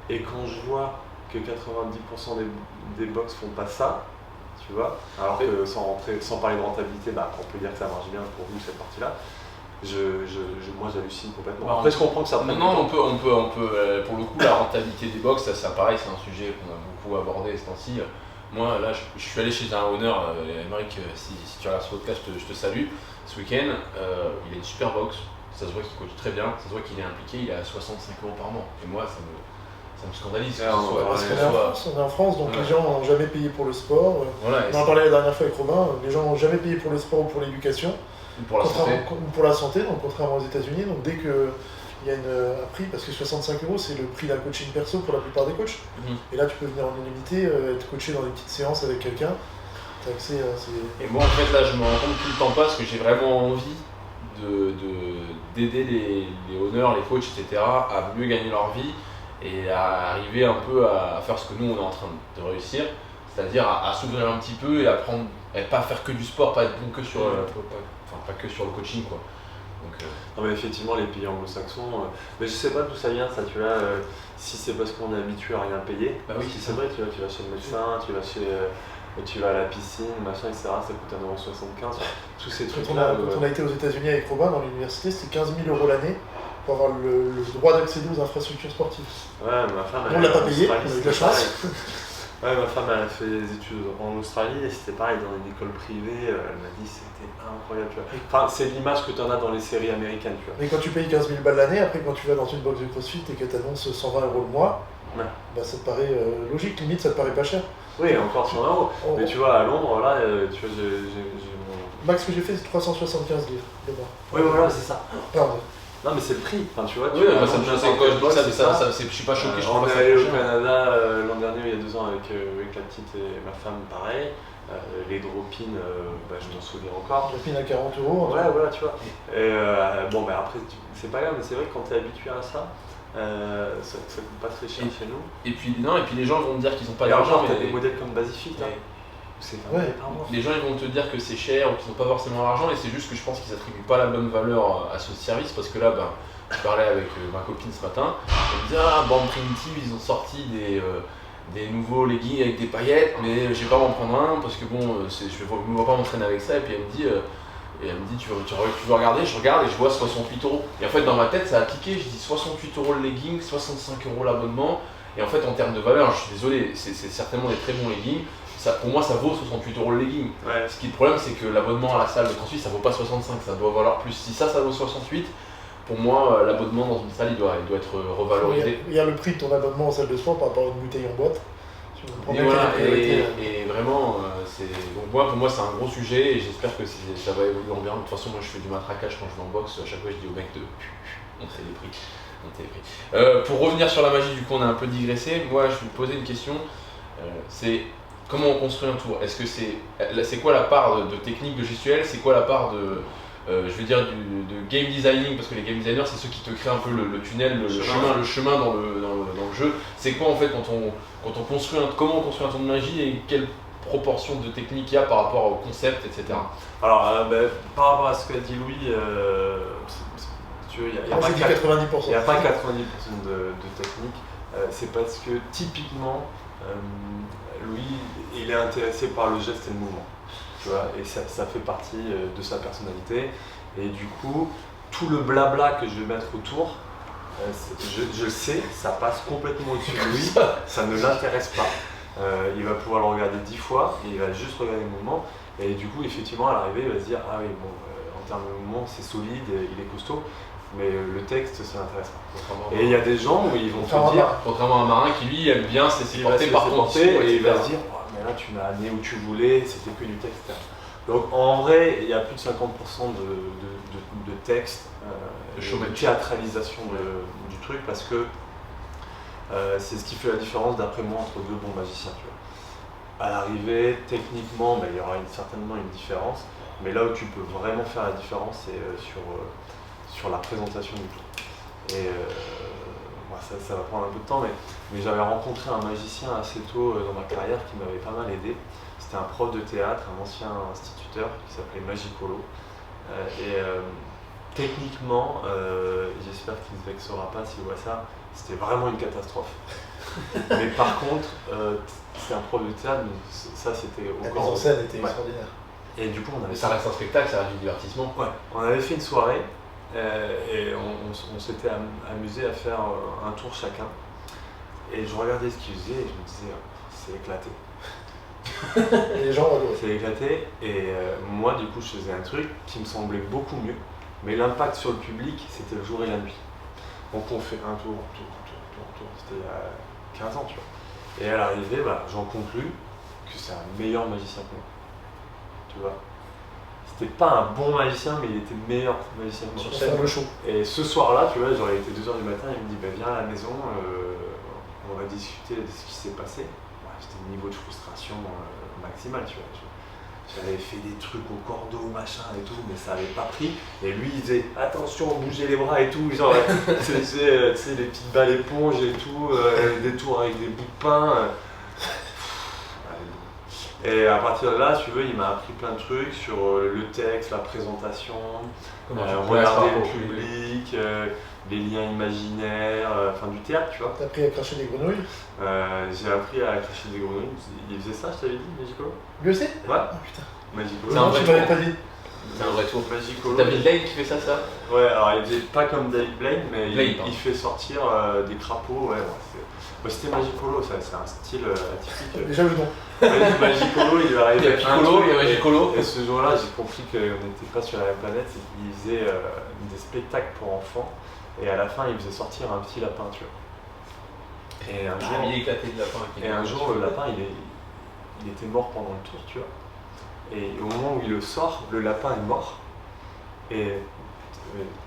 Et quand je vois que 90% des box font pas ça, tu vois, alors que sans parler de rentabilité, on peut dire que ça marche bien pour vous cette partie-là. Moi j'hallucine complètement. Après je comprends que ça prenne. Non, on peut pour le coup la rentabilité des box, ça pareil, c'est un sujet qu'on a beaucoup abordé ce temps-ci. Moi là je suis allé chez un honneur, Émeric, si tu regardes ce podcast, je te salue. Ce week-end, il a une super box, ça se voit qu'il coach très bien, ça se voit qu'il est impliqué, il est à 65 € par mois. Et moi ça me scandalise. Parce qu'on est en France, donc les gens n'ont jamais payé pour le sport. On en parlait la dernière fois avec Robin, les gens n'ont jamais payé pour le sport ou pour l'éducation. Pour la santé, donc contrairement aux États-Unis, donc dès qu'il y a un prix, parce que 65 € c'est le prix d'un coaching perso pour la plupart des coachs, et là tu peux venir en illimité, être coaché dans des petites séances avec quelqu'un, tu as accès à ces... Et moi en fait là je me rends compte plus le temps passe que j'ai vraiment envie d'aider les honneurs, les coachs, etc. à mieux gagner leur vie et à arriver un peu à faire ce que nous on est en train de réussir, c'est-à-dire à s'ouvrir un petit peu et apprendre, et pas faire que du sport, pas être bon que sur pas que sur le coaching, quoi. Donc, Non mais effectivement les pays anglo-saxons, mais je sais pas d'où ça vient ça, tu vois, si c'est parce qu'on est habitué à rien payer, oui, c'est vrai, tu vas chez le médecin, tu vas à la piscine, machin, etc. Ça coûte 1,75 €. Tous ces trucs-là. Quand on a été aux États-Unis avec Robin dans l'université, c'était 15 000 € l'année pour avoir le droit d'accéder aux infrastructures sportives. Ouais, ma femme. On l'a pas payé, on a eu de la chance. Ouais, ma femme elle a fait des études en Australie et c'était pareil dans une école privée, elle m'a dit c'était incroyable, tu vois. Enfin, c'est l'image que tu en as dans les séries américaines, tu vois. Mais quand tu payes 15 000 balles l'année, après quand tu vas dans une box de CrossFit et que tu annonces 120 € le mois, ça te paraît logique, limite ça te paraît pas cher. Oui, encore 100 €. Mais tu vois, à Londres, là, tu vois, j'ai mon... Max que j'ai fait c'est 375 livres le mois. Oui, voilà, c'est ça. Pardon. Non mais c'est le prix, enfin tu vois. Oui, moi ça me choque quand je dis ça, je suis pas choqué. On est allé au Canada l'an dernier, il y a 2 ans, avec la petite et ma femme, pareil. Les drop-in, je m'en souviens encore. Drop-in à 40 €. Ouais, voilà, tu vois. Et après, c'est pas grave, mais c'est vrai que quand t'es habitué à ça, ça coûte pas très cher chez nous. Et puis les gens vont me dire qu'ils ont pas d'argent. T'as des modèles comme Basifit, c'est par mois. Les gens ils vont te dire que c'est cher ou qu'ils n'ont pas forcément l'argent, et c'est juste que je pense qu'ils attribuent pas la bonne valeur à ce service, parce que là je parlais avec ma copine ce matin, elle me dit ah Born Primitive ils ont sorti des nouveaux leggings avec des paillettes, mais je vais pas m'en prendre un parce que bon, je me vois pas m'entraîner avec ça. Et puis elle me dit tu veux regarder, je regarde et je vois 68 €. Et en fait dans ma tête ça a piqué, je dis 68 € le legging, 65 € l'abonnement. Et en fait en termes de valeur, je suis désolé, c'est certainement des très bons leggings. Pour moi ça vaut 68 € le legging. Ouais. Ce qui est le problème c'est que l'abonnement à la salle de CrossFit ça vaut pas 65, ça doit valoir plus. Si ça vaut 68, pour moi l'abonnement dans une salle il doit être revalorisé. Il y a le prix de ton abonnement en salle de sport par rapport à une bouteille en boîte. Et, voilà, et vraiment, pour moi c'est un gros sujet et j'espère que ça va évoluer en bien. De toute façon, moi je fais du matraquage quand je vais en boxe. À chaque fois, je dis aux mecs de monter les prix. Pour revenir sur la magie, du coup, on a un peu digressé. Moi, je vais me poser une question. C'est comment on construit un tour. Est-ce que c'est quoi la part de technique, de gestuelle? C'est quoi la part de game designing, parce que les game designers c'est ceux qui te créent un peu le tunnel, le chemin dans le jeu. C'est quoi en fait quand on construit comment on construit un tour de magie et quelle proportion de technique il y a par rapport au concept, etc. Alors par rapport à ce qu'a dit Louis, il n'y a, pas 90% de technique. C'est parce que typiquement Louis il est intéressé par le geste et le mouvement. Tu vois, et ça fait partie de sa personnalité. Et du coup, tout le blabla que je vais mettre autour, je sais, ça passe complètement au-dessus de lui, ça ne l'intéresse pas. Il va pouvoir le regarder 10 fois et il va juste regarder le mouvement. Et du coup, effectivement, à l'arrivée, il va se dire ah oui, bon, en termes de mouvement, c'est solide, il est costaud. Mais le texte, ça l'intéresse pas. Et il y a des gens où ils vont se dire. Contrairement à un marin qui lui aime bien s'est porté par condition, et il va se dire mais là tu m'as amené où tu voulais, c'était que du texte. Donc en vrai, il y a plus de 50% de texte, de théâtralisation du truc, parce que c'est ce qui fait la différence d'après moi entre deux bons magiciens. Tu vois. À l'arrivée, techniquement, il y aura certainement une différence, mais là où tu peux vraiment faire la différence, c'est sur la présentation du tour. Et ça va prendre un peu de temps, mais j'avais rencontré un magicien assez tôt dans ma carrière qui m'avait pas mal aidé. C'était un prof de théâtre, un ancien instituteur qui s'appelait Magicolo. Techniquement, j'espère qu'il ne se vexera pas s'il voit ça, c'était vraiment une catastrophe. Mais par contre, c'est un prof de théâtre, ça c'était au La mise en scène était extraordinaire. Et du coup, ça reste un spectacle, ça reste du divertissement. Ouais, on avait fait une soirée. Et on s'était amusé à faire un tour chacun. Et je regardais ce qu'il faisait et je me disais, c'est éclaté. Et les gens adoraient. C'est éclaté. Et moi, du coup, je faisais un truc qui me semblait beaucoup mieux. Mais l'impact sur le public, c'était le jour et la nuit. Donc on fait un tour. C'était il y a 15 ans, tu vois. Et à l'arrivée, j'en conclus que c'est un meilleur magicien que moi. Tu vois. C'était pas un bon magicien, mais il était meilleur magicien que moi. Sur scène, le show. Et ce soir-là, tu vois, j'aurais été 2h du matin, il me dit viens à la maison, on va discuter de ce qui s'est passé. C'était un niveau de frustration maximal, tu vois. J'avais fait des trucs au cordeau, machin et tout, mais ça avait pas pris. Et lui, il disait attention, bougez les bras et tout. Genre, tu sais, les petites balles éponges et tout, des tours avec des bouts de pain. Et à partir de là, si tu veux, il m'a appris plein de trucs sur le texte, la présentation, regarder le public, les liens imaginaires, enfin du théâtre, tu vois. T'as appris à cracher des grenouilles? J'ai appris à cracher des grenouilles. Il faisait ça, je t'avais dit, Magicolo? Lui aussi? Ouais. Ah putain. Magicolo. Non, tu m'avais pas dit. C'est un vrai tour. Magicolo. David Blaine qui fait ça? Ouais, alors il faisait pas comme David Blaine, mais Blaine, il fait sortir des crapauds, c'était Magicolo, c'est un style atypique. Déjà le nom. Magicolo, il va arriver. Il y a Piccolo, il y a Magicolo. Et ce jour-là, j'ai compris qu'on n'était pas sur la même planète. Il faisait des spectacles pour enfants, et à la fin, il faisait sortir un petit lapin, tu vois. Et un jour, il est éclaté de lapin. Et un jour, le lapin, il était mort pendant le tour, tu vois. Et au moment où il le sort, le lapin est mort. Et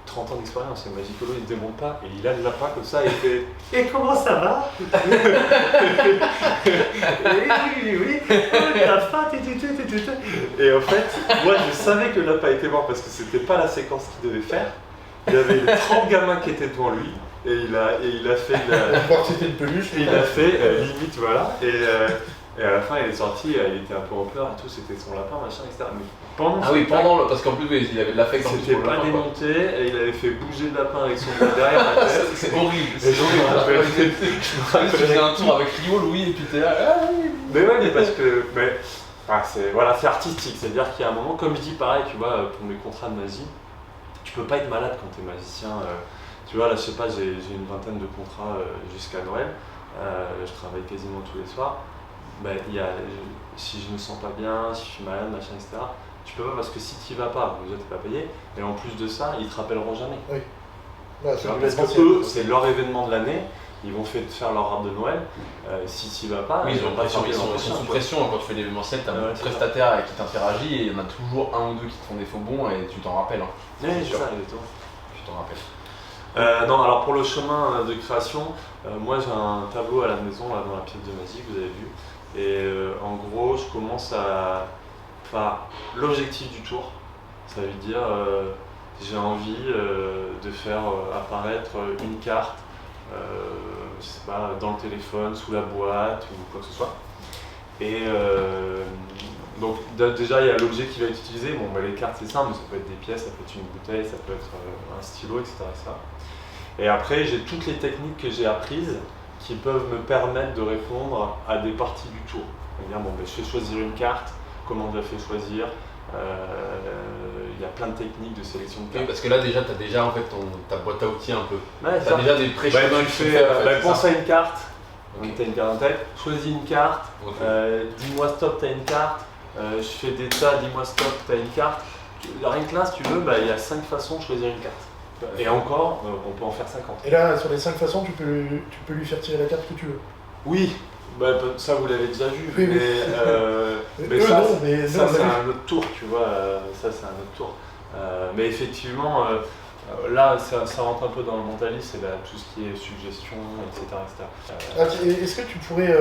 30 ans d'expérience, et Magicolo il ne démonte pas, et il a le lapin comme ça, et il fait et comment ça va? Oui, la faim, et en fait, moi je savais que le lapin était mort parce que c'était pas la séquence qu'il devait faire. Il y avait 30 gamins qui étaient devant lui, et il a fait Voir que c'était une peluche. il a fait limite, voilà. Et Et à la fin, il est sorti, il était un peu en pleurs et tout, c'était son lapin, machin, etc. Mais pendant parce qu'en plus, il avait de l'affect en plus c'était pour le pas lapin, quoi. démonté, et il avait fait bouger le lapin avec son doigt derrière la tête. C'est horrible. Et je me rappelle. Tu faisais un tour avec Rio, Louis, et puis t'es là. Ah, oui. Mais ouais, mais parce que. C'est artistique, c'est-à-dire qu'il y a un moment, comme je dis pareil, tu vois, pour mes contrats de magie, tu peux pas être malade quand t'es magicien. Tu vois, là, je sais pas, j'ai une vingtaine de contrats jusqu'à Noël. Je travaille quasiment tous les soirs. Si je me sens pas bien, si je suis malade, machin, etc., tu peux pas parce que si tu y vas pas, déjà t'es pas payé, et en plus de ça, ils te rappelleront jamais. Oui. Ouais, Parce que eux, c'est leur événement de l'année, ils vont faire leur arbre de Noël. Si tu y vas pas, Oui, ils vont pas ils sont sous pression quand tu fais l'événementiel, t'as un prestataire avec qui t'interagit et il y en a toujours un ou deux qui te font des faux bons et tu t'en rappelles. Hein. Oui, c'est ça, exactement. Tu t'en rappelles. Non, alors pour le chemin de création, moi j'ai un tableau à la maison là, dans la pièce de magie que vous avez vu. Et en gros, je commence par l'objectif du tour. Ça veut dire, j'ai envie de faire apparaître une carte, je sais pas, dans le téléphone, sous la boîte ou quoi que ce soit. Et donc déjà, il y a l'objet qui va être utilisé. Bon, les cartes c'est simple, mais ça peut être des pièces, ça peut être une bouteille, ça peut être un stylo, etc. Et après, j'ai toutes les techniques que j'ai apprises qui peuvent me permettre de répondre à des parties du tour. C'est-à-dire, je fais choisir une carte, comment je la fais choisir. Il y a plein de techniques de sélection de cartes. Oui, parce que là déjà, tu as déjà en fait ta boîte à outils un peu. Ouais, tu as déjà des pré-chemins tu fais, pense à une carte, okay. Tu as une carte en tête, choisis une carte, okay. Dis-moi stop, tu as une carte, je fais des tas, dis-moi stop, tu as une carte. Rien que là, si tu veux, il y a 5 façons de choisir une carte. Et encore, on peut en faire 50. Et là, sur les 5 façons, tu peux lui faire tirer la carte que tu veux. Oui, ça vous l'avez déjà vu, oui, mais ça c'est un autre tour, tu vois, ça c'est un autre tour. Mais effectivement, là ça rentre un peu dans le mentalisme, c'est tout ce qui est suggestion, etc. Est-ce que tu pourrais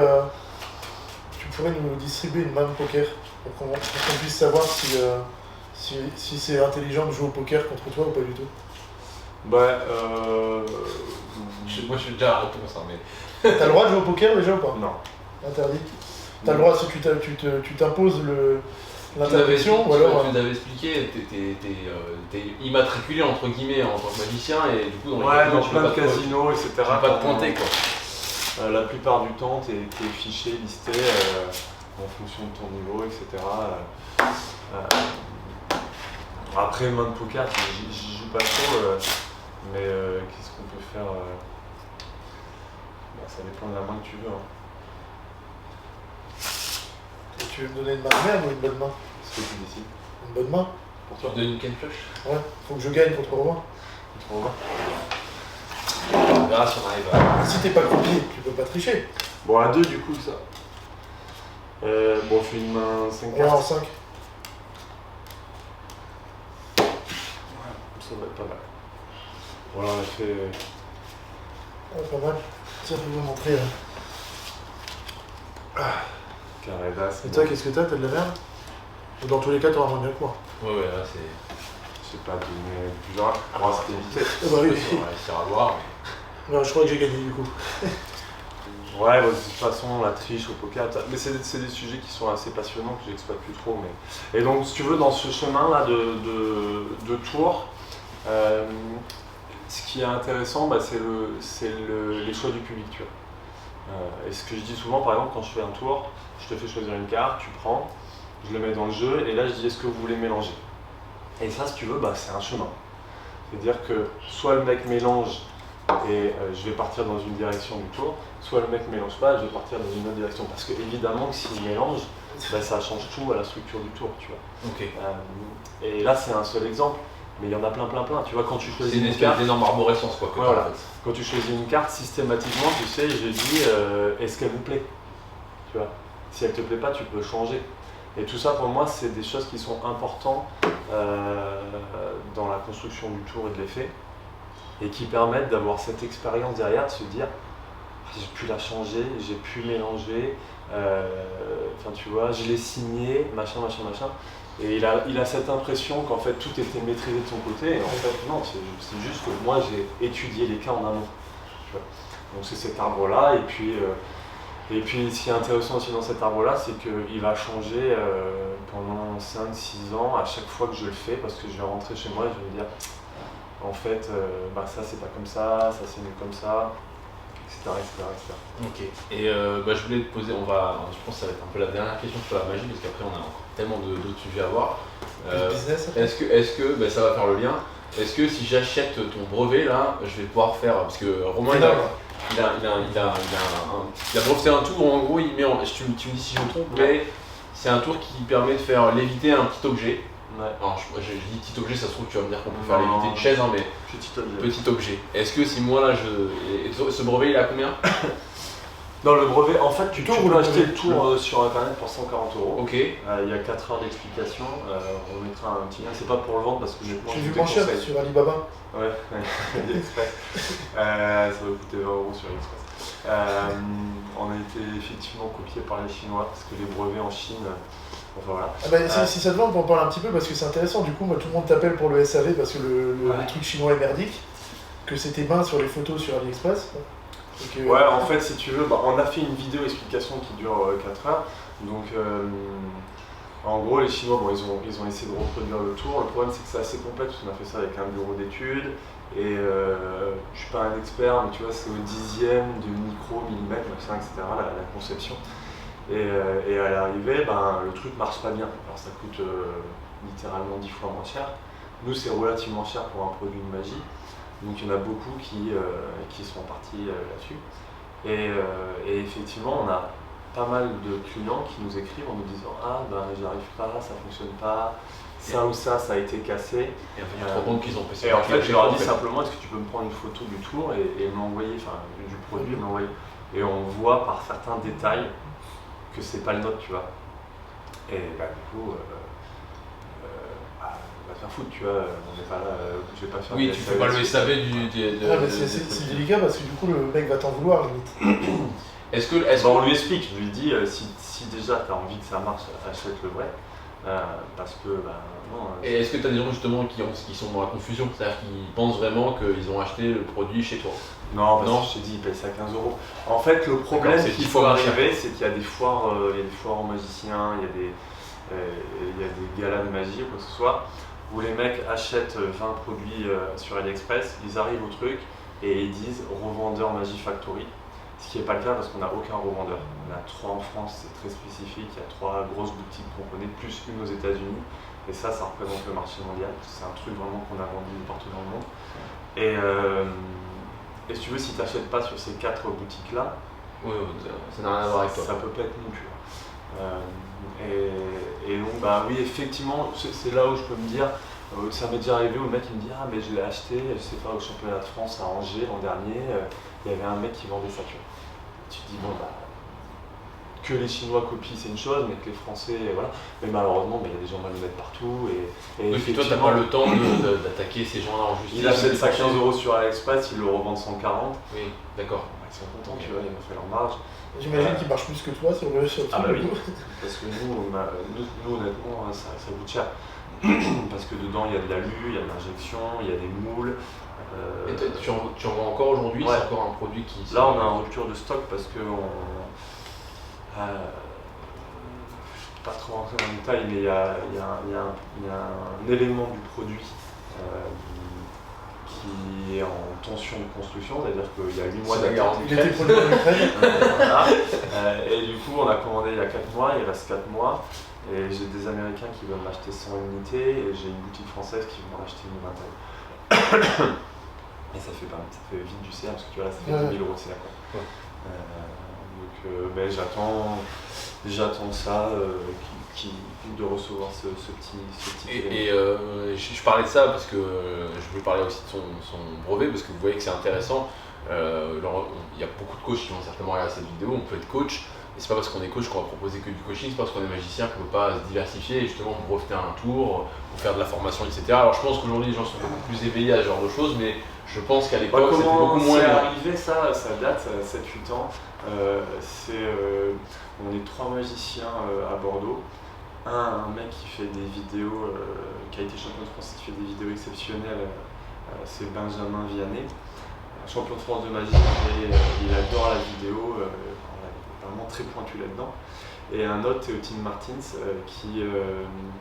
nous distribuer une main de poker pour qu'on puisse savoir si c'est intelligent de jouer au poker contre toi ou pas du tout? Moi je suis déjà à la réponse, hein, mais... T'as le droit de jouer au poker déjà ou pas? Non. Interdit. T'as le droit si tu t'imposes l'interdiction ou alors... Tu nous avais expliqué, t'es immatriculé entre guillemets en tant que magicien et du coup dans dans plein de casinos, etc. Tu peux pas te pointer quoi. La plupart du temps, t'es fiché, listé en fonction de ton niveau, etc. Après, main de poker, j'y joue pas trop, mais qu'est-ce qu'on peut faire ça dépend de la main que tu veux. Hein. Et tu veux me donner une main de merde ou une bonne main? C'est ce que tu décides. Une bonne main? Pour toi? Tu donnes une canne flush? Ouais, faut que je gagne contre Romain. On verra si on arrive à... Si t'es pas croupier, tu peux pas tricher. Bon, à 2 du coup, ça. On fait une main 5 cartes. Ouais, en 5. Ça va être pas mal. Voilà, on a fait... Ouais, pas mal. Tiens, je vais vous montrer. Carré d'as. Et toi, qu'est-ce que t'as? T'as de la merde? Dans tous les cas, t'auras moins bien que moi. Ouais, là c'est... Je sais pas, donner du genre. Moi, c'était vite. Bah oui. On va essayer à voir. Mais... Non, je crois que j'ai gagné du coup. Ouais, de toute façon, la triche au poker, mais c'est des sujets qui sont assez passionnants que j'exploite plus trop. Et donc, si tu veux, dans ce chemin-là de tour, ce qui est intéressant, c'est les choix du public, tu vois. Et ce que je dis souvent, par exemple, quand je fais un tour, je te fais choisir une carte, tu prends, je le mets dans le jeu, et là je dis est-ce que vous voulez mélanger? Et ça, si tu veux, c'est un chemin. C'est-à-dire que soit le mec mélange et je vais partir dans une direction du tour, soit le mec ne mélange pas, je vais partir dans une autre direction. Parce que évidemment que s'il mélange, ça change tout à la structure du tour, tu vois. Okay. Et là, c'est un seul exemple. Mais il y en a plein. Tu vois, quand tu choisis une carte, c'est une énorme arborescence quoi. Ouais, voilà. Quand tu choisis une carte, systématiquement, tu sais, je dis est-ce qu'elle vous plaît? Tu vois. Si elle te plaît pas, tu peux changer. Et tout ça, pour moi, c'est des choses qui sont importantes dans la construction du tour et de l'effet, et qui permettent d'avoir cette expérience derrière, de se dire j'ai pu la changer, j'ai pu mélanger, tu vois, je l'ai signé, machin. Et il a cette impression qu'en fait tout était maîtrisé de son côté, et en fait non, c'est juste que moi j'ai étudié les cas en amont. Tu vois. Donc c'est cet arbre-là, et puis Et puis ce qui est intéressant aussi dans cet arbre-là, c'est qu'il va changer pendant 5-6 ans à chaque fois que je le fais, parce que je vais rentrer chez moi et je vais me dire, en fait, ça c'est pas comme ça c'est mieux comme ça, etc. Ok. Et je voulais te poser, je pense que ça va être un peu la dernière question sur la magie, parce qu'après on a encore tellement d'autres sujets à voir. Business. Est-ce que ça va faire le lien. Est-ce que si j'achète ton brevet là, je vais pouvoir faire, parce que Romain il a breveté un tour, en gros il met tu me dis si je me trompe, mais c'est un tour qui permet de faire léviter un petit objet. Ouais. Alors je dis petit objet, ça se trouve tu vas me dire qu'on peut faire léviter une chaise, mais petit objet. Est-ce que si moi là ce brevet il est à combien? Non, le brevet, en fait, tu peux acheter le tour sur internet pour 140 €. Ok. Il y a 4 heures d'explication. On mettra un petit lien. C'est pas pour le vendre parce que j'ai vu moins cher sur Alibaba. Ouais, AliExpress. Ça va coûter 20 € sur AliExpress. On a été effectivement copié par les Chinois parce que les brevets en Chine. Enfin voilà. Si ça te va, on peut en parler un petit peu parce que c'est intéressant. Du coup, moi, tout le monde t'appelle pour le SAV parce que le truc chinois est merdique. Que c'était bain sur les photos sur AliExpress. Ouais, en fait, si tu veux, on a fait une vidéo explication qui dure 4 heures. Donc, en gros, les Chinois, ils ont essayé de reproduire le tour. Le problème, c'est que c'est assez complexe. On a fait ça avec un bureau d'études. Et je suis pas un expert, mais tu vois, c'est au dixième de micro, millimètre, machin, etc., la conception. Et à l'arrivée, le truc marche pas bien. Alors, ça coûte littéralement 10 fois moins cher. Nous, c'est relativement cher pour un produit de magie. Donc il y en a beaucoup qui sont partis là-dessus. Et effectivement, on a pas mal de clients qui nous écrivent en nous disant « Ah, j'y arrive pas, ça fonctionne pas, ça ou ça a été cassé. » Et en fait, tu te rends compte qu'ils ont passé. Et en fait, je leur dis simplement « Est-ce que tu peux me prendre une photo du tour et me l'envoyer, du produit, me l'envoyer ?» Et on voit par certains détails que c'est pas le nôtre, tu vois. Et du coup... faire foutre, tu vois, on n'est pas là, je vais pas faire. Oui, tu fais pas le SAV c'est délicat parce que du coup le mec va t'en vouloir limite. On lui explique, je lui dis si déjà tu as envie que ça marche, achète le vrai. Parce que non. Et est-ce que tu as des gens justement qui sont dans la confusion, c'est-à-dire qu'ils pensent vraiment qu'ils ont acheté le produit chez toi? Non, parce que je t'ai dit, ils payent ça 15 €. En fait, le problème qui faut arriver, c'est qu'il y a des foires, aux magiciens, il y a des galas de magie, quoi que ce soit, où les mecs achètent 20 produits sur AliExpress, ils arrivent au truc et ils disent revendeur Magie Factory, ce qui n'est pas le cas parce qu'on n'a aucun revendeur. On a 3 en France, c'est très spécifique, il y a 3 grosses boutiques qu'on connaît, plus une aux États-Unis, et ça représente le marché mondial, c'est un truc vraiment qu'on a vendu partout dans le monde. Et si tu veux, si tu n'achètes pas sur ces 4 boutiques-là, ça n'a rien à voir avec toi. Ça peut pas être non plus. Et donc oui, effectivement, c'est là où je peux me dire, ça m'est déjà arrivé où le mec il me dit mais je l'ai acheté, je sais pas, au championnat de France à Angers l'an dernier, il y avait un mec qui vendait ça. Tu te dis que les Chinois copient c'est une chose, mais que les Français, voilà. Mais malheureusement, il y a des gens malhonnêtes partout. Et puis toi, t'as pas le temps d'attaquer ces gens-là en justice. Il achète ça 15 € sur AliExpress, ils le revendent 140. Oui, d'accord. Ils sont contents, tu vois, ils ont fait leur marge. J'imagine qu'ils marchent plus que toi sur le truc. Oui, parce que nous honnêtement, ça coûte cher. Parce que dedans, il y a de l'alu, il y a de l'injection, il y a des moules. Et tu en vends encore aujourd'hui? C'est encore un produit qui... Là, on a une rupture de stock parce que je ne vais pas trop rentrer dans le détail, mais il y a un élément du produit qui est en tension de construction, c'est-à-dire qu'il y a 8 mois de garantie. Il était produit en Ukraine. Voilà. Et du coup, on a commandé il y a 4 mois, il reste 4 mois. Et j'ai des Américains qui veulent m'acheter 100 unités et j'ai une boutique française qui veut m'en acheter une vingtaine. Et ça fait vite du CA parce que tu vois là, ça fait 10 000 € de CA, quoi. Donc j'attends ça, de recevoir ce petit Et je parlais de ça parce que je voulais parler aussi de son brevet parce que vous voyez que c'est intéressant. Il y a beaucoup de coachs qui vont certainement regarder cette vidéo, on peut être coach. Et c'est pas parce qu'on est coach qu'on va proposer que du coaching, c'est pas parce qu'on est magicien qu'on ne peut pas se diversifier et justement breveter un tour, pour faire de la formation, etc. Alors je pense qu'aujourd'hui les gens sont beaucoup plus éveillés à ce genre de choses, mais je pense qu'à l'époque c'était beaucoup moins. C'est arrivé ça date, 7-8 ans. On est 3 magiciens à Bordeaux. Un mec qui fait des vidéos, qui a été champion de France, qui fait des vidéos exceptionnelles, c'est Benjamin Vianney, champion de France de magie, et il adore la vidéo. vraiment très pointu là-dedans. Et un autre, Tim Martins, qui est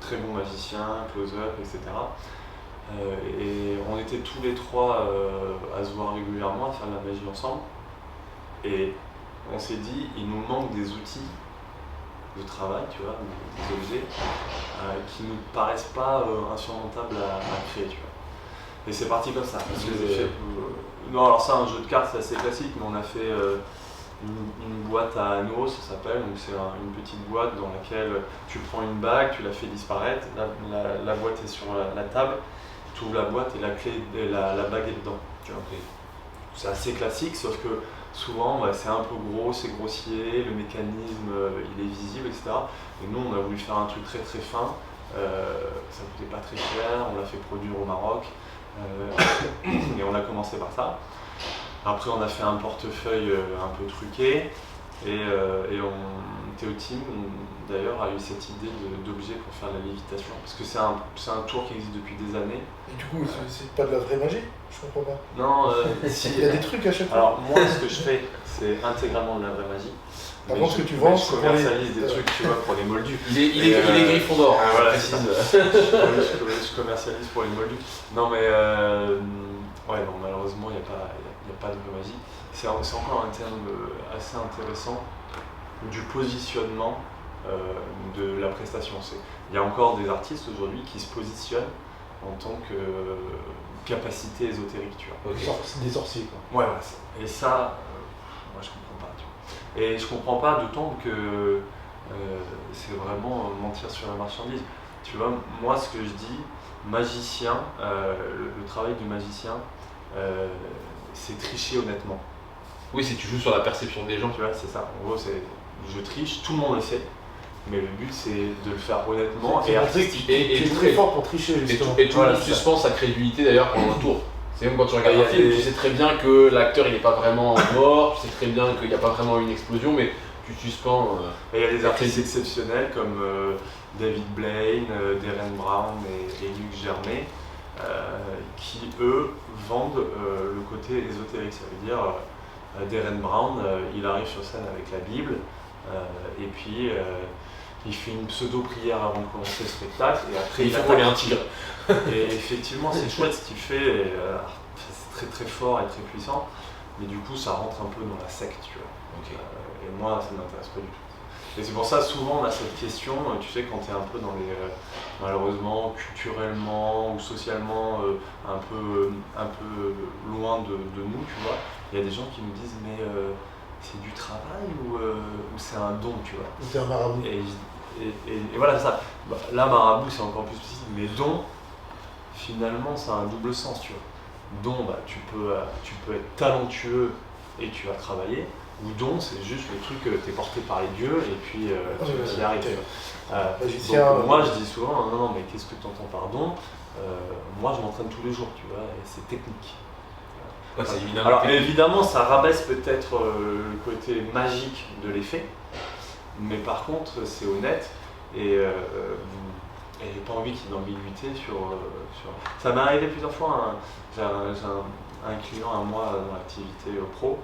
très bon magicien, close-up, etc. Et on était tous les trois à se voir régulièrement, à faire de la magie ensemble. Et on s'est dit, il nous manque des outils de travail, tu vois, des objets qui nous paraissent pas insurmontables à créer, tu vois. Et c'est parti comme ça. Non, alors ça, un jeu de cartes, c'est assez classique, mais on a fait une boîte à anneaux, ça s'appelle. Donc c'est une petite boîte dans laquelle tu prends une bague, tu la fais disparaître, la boîte est sur la table, tu ouvres la boîte et la clé, la bague est dedans. Tu vois. Ok. C'est assez classique, sauf que souvent c'est un peu gros, c'est grossier, le mécanisme il est visible, etc. Et nous on a voulu faire un truc très très fin, ça coûtait pas très cher, on l'a fait produire au Maroc, et on a commencé par ça. Après on a fait un portefeuille un peu truqué, et Théo Tim d'ailleurs a eu cette idée d'objet pour faire la lévitation, parce que c'est un tour qui existe depuis des années. Et du coup, c'est pas de la vraie magie? Je comprends pas. Non, Il y a des trucs à chaque fois. Alors moi ce que je fais c'est intégralement de la vraie magie. Par contre, ce que tu vends, je commercialise des trucs, tu vois, pour les moldus. Il est Gryffondor, voilà, précise. je commercialise pour les moldus. Non mais ouais, non, malheureusement il n'y a pas de vraie magie. C'est encore un terme assez intéressant du positionnement de la prestation. Il y a encore des artistes aujourd'hui qui se positionnent en tant que capacité ésotérique, tu vois. Okay. Des sorciers, quoi. Ouais, et ça, moi je comprends pas, tu vois. Et je comprends pas d'autant que c'est vraiment mentir sur la marchandise. Tu vois, moi ce que je dis, magicien, le travail du magicien, c'est tricher honnêtement. Oui, c'est tu joues sur la perception des gens. Tu vois, c'est ça. En gros, je triche, tout le monde le sait. Mais le but c'est de le faire honnêtement et artistique. Tu es très fort pour tricher, justement. Et tout le monde suspend sa crédibilité d'ailleurs pendant le tour. C'est même quand tu regardes un film, tu sais très bien que l'acteur il n'est pas vraiment mort, tu sais très bien qu'il n'y a pas vraiment une explosion, mais tu suspends. Il y a des artistes exceptionnels comme David Blaine, Darren Brown et Luc Germain qui eux vendent le côté ésotérique. Ça veut dire Darren Brown, il arrive sur scène avec la Bible et puis il fait une pseudo-prière avant de commencer le spectacle et après il faut voler un tigre. Et effectivement c'est chouette ce qu'il fait, c'est très très fort et très puissant, mais du coup ça rentre un peu dans la secte, tu vois. Okay. Et moi ça ne m'intéresse pas du tout. Et c'est pour ça souvent on a cette question, tu sais, quand tu es un peu dans les malheureusement culturellement ou socialement un peu loin de nous, tu vois, il y a des gens qui nous disent mais c'est du travail ou c'est un don, tu vois. Ou c'est un marabout. Et voilà, ça. Là, marabout, c'est encore plus spécifique, mais don, finalement, ça a un double sens, tu vois. Don, tu peux être talentueux et tu vas travailler, ou don, c'est juste le truc que tu es porté par les dieux et puis tu y arrives. Donc, moi, je dis souvent, non, mais qu'est-ce que tu entends par don? Moi, je m'entraîne tous les jours, tu vois, et c'est technique. Ouais, c'est évidemment. Alors évidemment, ça rabaisse peut-être le côté magique de l'effet, mais par contre, c'est honnête et j'ai pas envie qu'il y ait d'ambiguïté sur. Ça m'est arrivé plusieurs fois. J'ai un client à moi dans l'activité pro,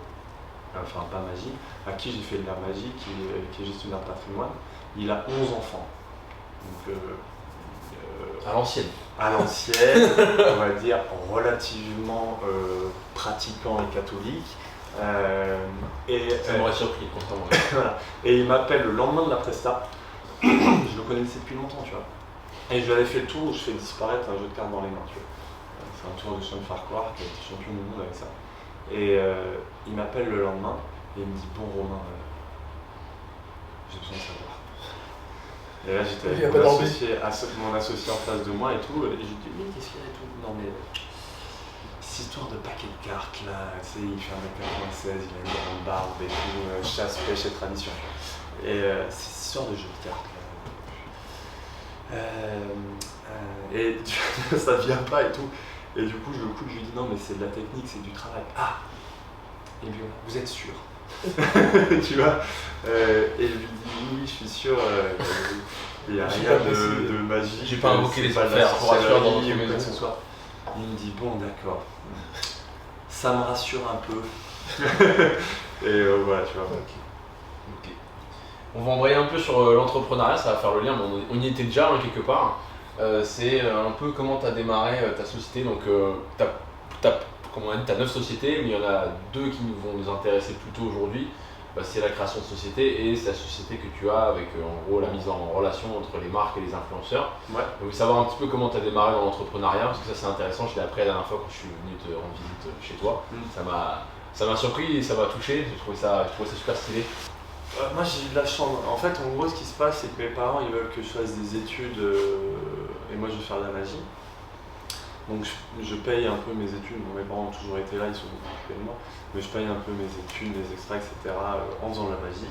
enfin pas magie, à qui j'ai fait de la magie, qui est gestionnaire de patrimoine. Il a 11 enfants. Donc, à l'ancienne. À l'ancienne, on va dire relativement pratiquant et catholique. Ça m'aurait surpris, contrairement. Voilà. Et il m'appelle le lendemain de la presta. Je le connaissais depuis longtemps, tu vois. Et je lui avais fait le tour où je fais disparaître un jeu de cartes dans les mains, tu vois. C'est un tour de Sean Farquhar qui a été champion du monde avec ça. Et il m'appelle le lendemain et il me dit bon Romain, j'ai besoin de savoir. Et là j'étais avec mon associé en face de moi et tout, et je lui dis mais qu'est-ce qu'il y a et tout? Non mais cette histoire de paquet de cartes là, tu sais, il fait 1m96, il a une grande barbe et tout, chasse, pêche et tradition. Et cette histoire de jeu de cartes là, et ça vient pas et tout. Et du coup je le coupe, je lui dis non mais c'est de la technique, c'est du travail. Ah! Et lui vous êtes sûr? Tu vois, et je lui dis oui, je suis sûr, il n'y a rien de magique. J'ai pas invoqué les affaires pour assurer dans notre maison. Que ce soit. Il me dit bon d'accord, ça me rassure un peu. Et voilà, tu vois. Okay. Ok. On va embrayer un peu sur l'entrepreneuriat, ça va faire le lien, mais on y était déjà quelque part. C'est un peu comment tu as démarré ta société. Donc, comme on a dit, tu as 9 sociétés, mais il y en a 2 qui vont nous intéresser plutôt aujourd'hui. C'est la création de société et c'est la société que tu as avec en gros la mise en relation entre les marques et les influenceurs. Ouais. Donc, savoir un petit peu comment tu as démarré dans l'entrepreneuriat, parce que ça c'est intéressant. Je l'ai appris la dernière fois quand je suis venu te rendre visite chez toi. Ça m'a surpris et ça m'a touché. Je trouvais ça super stylé. Moi j'ai eu de la chance. En fait, en gros, ce qui se passe, c'est que mes parents ils veulent que je fasse des études et moi je veux faire de la magie. Donc je paye un peu mes études. Bon, mes parents ont toujours été là, ils sont beaucoup occupés de moi. Mais je paye un peu mes études, les extras, etc. En faisant de la magie.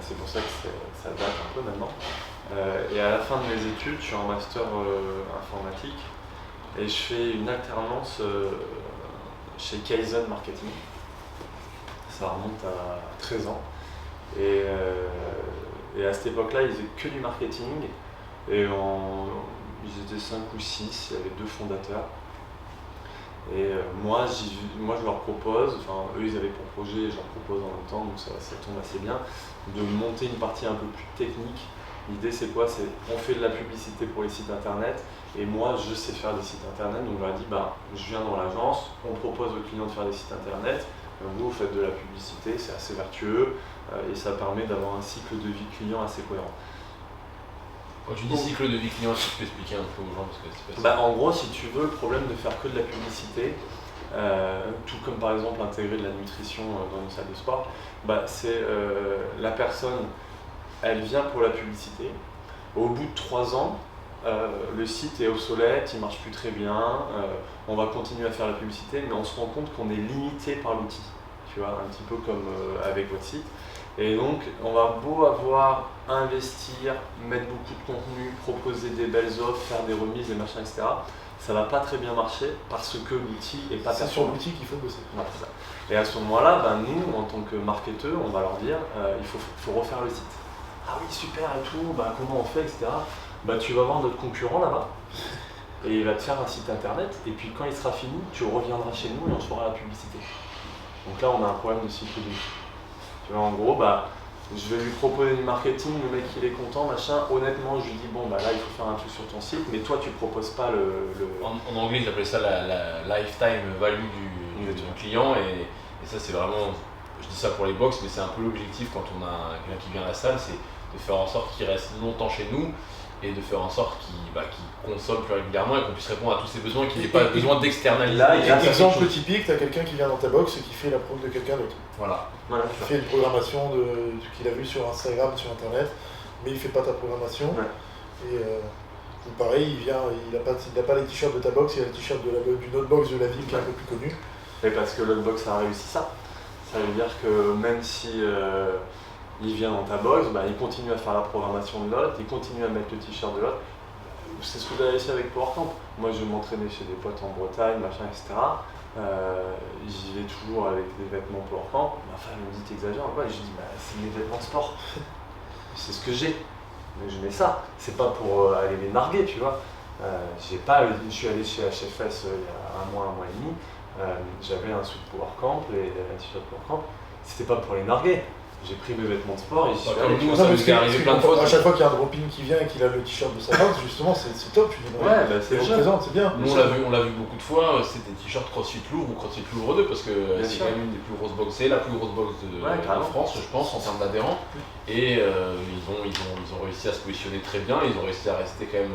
C'est pour ça que ça date un peu maintenant. Et à la fin de mes études, je suis en master informatique et je fais une alternance chez Kaizen Marketing. Ça remonte à 13 ans. Et à cette époque-là, ils faisaient que du marketing. Et ils étaient 5 ou 6, il y avait 2 fondateurs. Et moi, je leur propose, enfin eux ils avaient pour projet, je leur propose en même temps, donc ça tombe assez bien, de monter une partie un peu plus technique. L'idée c'est quoi? C'est on fait de la publicité pour les sites internet et moi je sais faire des sites internet, donc je leur dis je viens dans l'agence, on propose aux clients de faire des sites internet, vous faites de la publicité, c'est assez vertueux et ça permet d'avoir un cycle de vie client assez cohérent. Quand tu dis cycle de vie client, tu peux expliquer un peu aux gens parce que c'est pas en gros, si tu veux, le problème de faire que de la publicité, tout comme par exemple intégrer de la nutrition dans une salle de sport, c'est la personne, elle vient pour la publicité. Au bout de 3 ans, le site est obsolète, il marche plus très bien, on va continuer à faire la publicité, mais on se rend compte qu'on est limité par l'outil, tu vois, un petit peu comme avec votre site. Et donc, on va beau avoir investir, mettre beaucoup de contenu, proposer des belles offres, faire des remises, des machins, etc. Ça va pas très bien marcher parce que l'outil est pas performant. C'est sur l'outil qu'il faut bosser. Ouais, c'est ça. Et à ce moment-là, nous, en tant que marketeurs, on va leur dire il faut refaire le site. Ah oui, super et tout, comment on fait, etc. Tu vas voir notre concurrent là-bas et il va te faire un site internet. Et puis quand il sera fini, tu reviendras chez nous et on se fera la publicité. Donc là, on a un problème de cycle de vie. Tu vois, en gros, je vais lui proposer du marketing, le mec il est content, machin. Honnêtement, je lui dis là il faut faire un truc sur ton site, mais toi tu proposes pas le... En anglais, ils appellent ça la lifetime value du client et ça c'est vraiment, je dis ça pour les box, mais c'est un peu l'objectif quand on a quelqu'un qui vient à la salle, c'est de faire en sorte qu'il reste longtemps chez nous et de faire en sorte qu'il consomme plus régulièrement et qu'on puisse répondre à tous ses besoins, qu'il n'ait pas besoin d'externaliser. Exemple typique, tu as quelqu'un qui vient dans ta box et qui fait la preuve de quelqu'un d'autre. Voilà. Il fait une programmation qu'il a vu sur Instagram, sur internet, mais il fait pas ta programmation. Ouais. Et pareil, il n'a pas les t-shirts de ta box, il a les t-shirts d'une autre box de la ville qui est un peu plus connue. Et parce que l'autre box a réussi ça. Ça veut dire que même si il vient dans ta box, il continue à faire la programmation de l'autre, il continue à mettre le t-shirt de l'autre. C'est ce que j'ai réussi avec PowerCamp. Moi je m'entraînais chez des potes en Bretagne, machin, etc. J'y vais toujours avec des vêtements PowerCamp. Ma femme me dit t'exagères un peu, et je dis c'est mes vêtements de sport. C'est ce que j'ai. Mais je mets ça. C'est pas pour aller les narguer, tu vois. Je suis allé chez HFS il y a un mois et demi. J'avais un suit PowerCamp et un t-shirt PowerCamp. C'était pas pour les narguer. J'ai pris mes vêtements de sport et j'y suis allé. Ça nous est arrivé plein de fois. À chaque fois qu'il y a un drop-in qui vient et qu'il a le t-shirt de sa box, justement, c'est top. Tu dis, c'est représente, c'est bien. Nous, on l'a vu beaucoup de fois, c'est des t-shirts CrossFit Louvre ou CrossFit Louvre 2 parce que c'est quand même une des plus grosses boxes. C'est la plus grosse box de France, je pense, en termes d'adhérents. Et ils ont réussi à se positionner très bien, ils ont réussi à rester quand même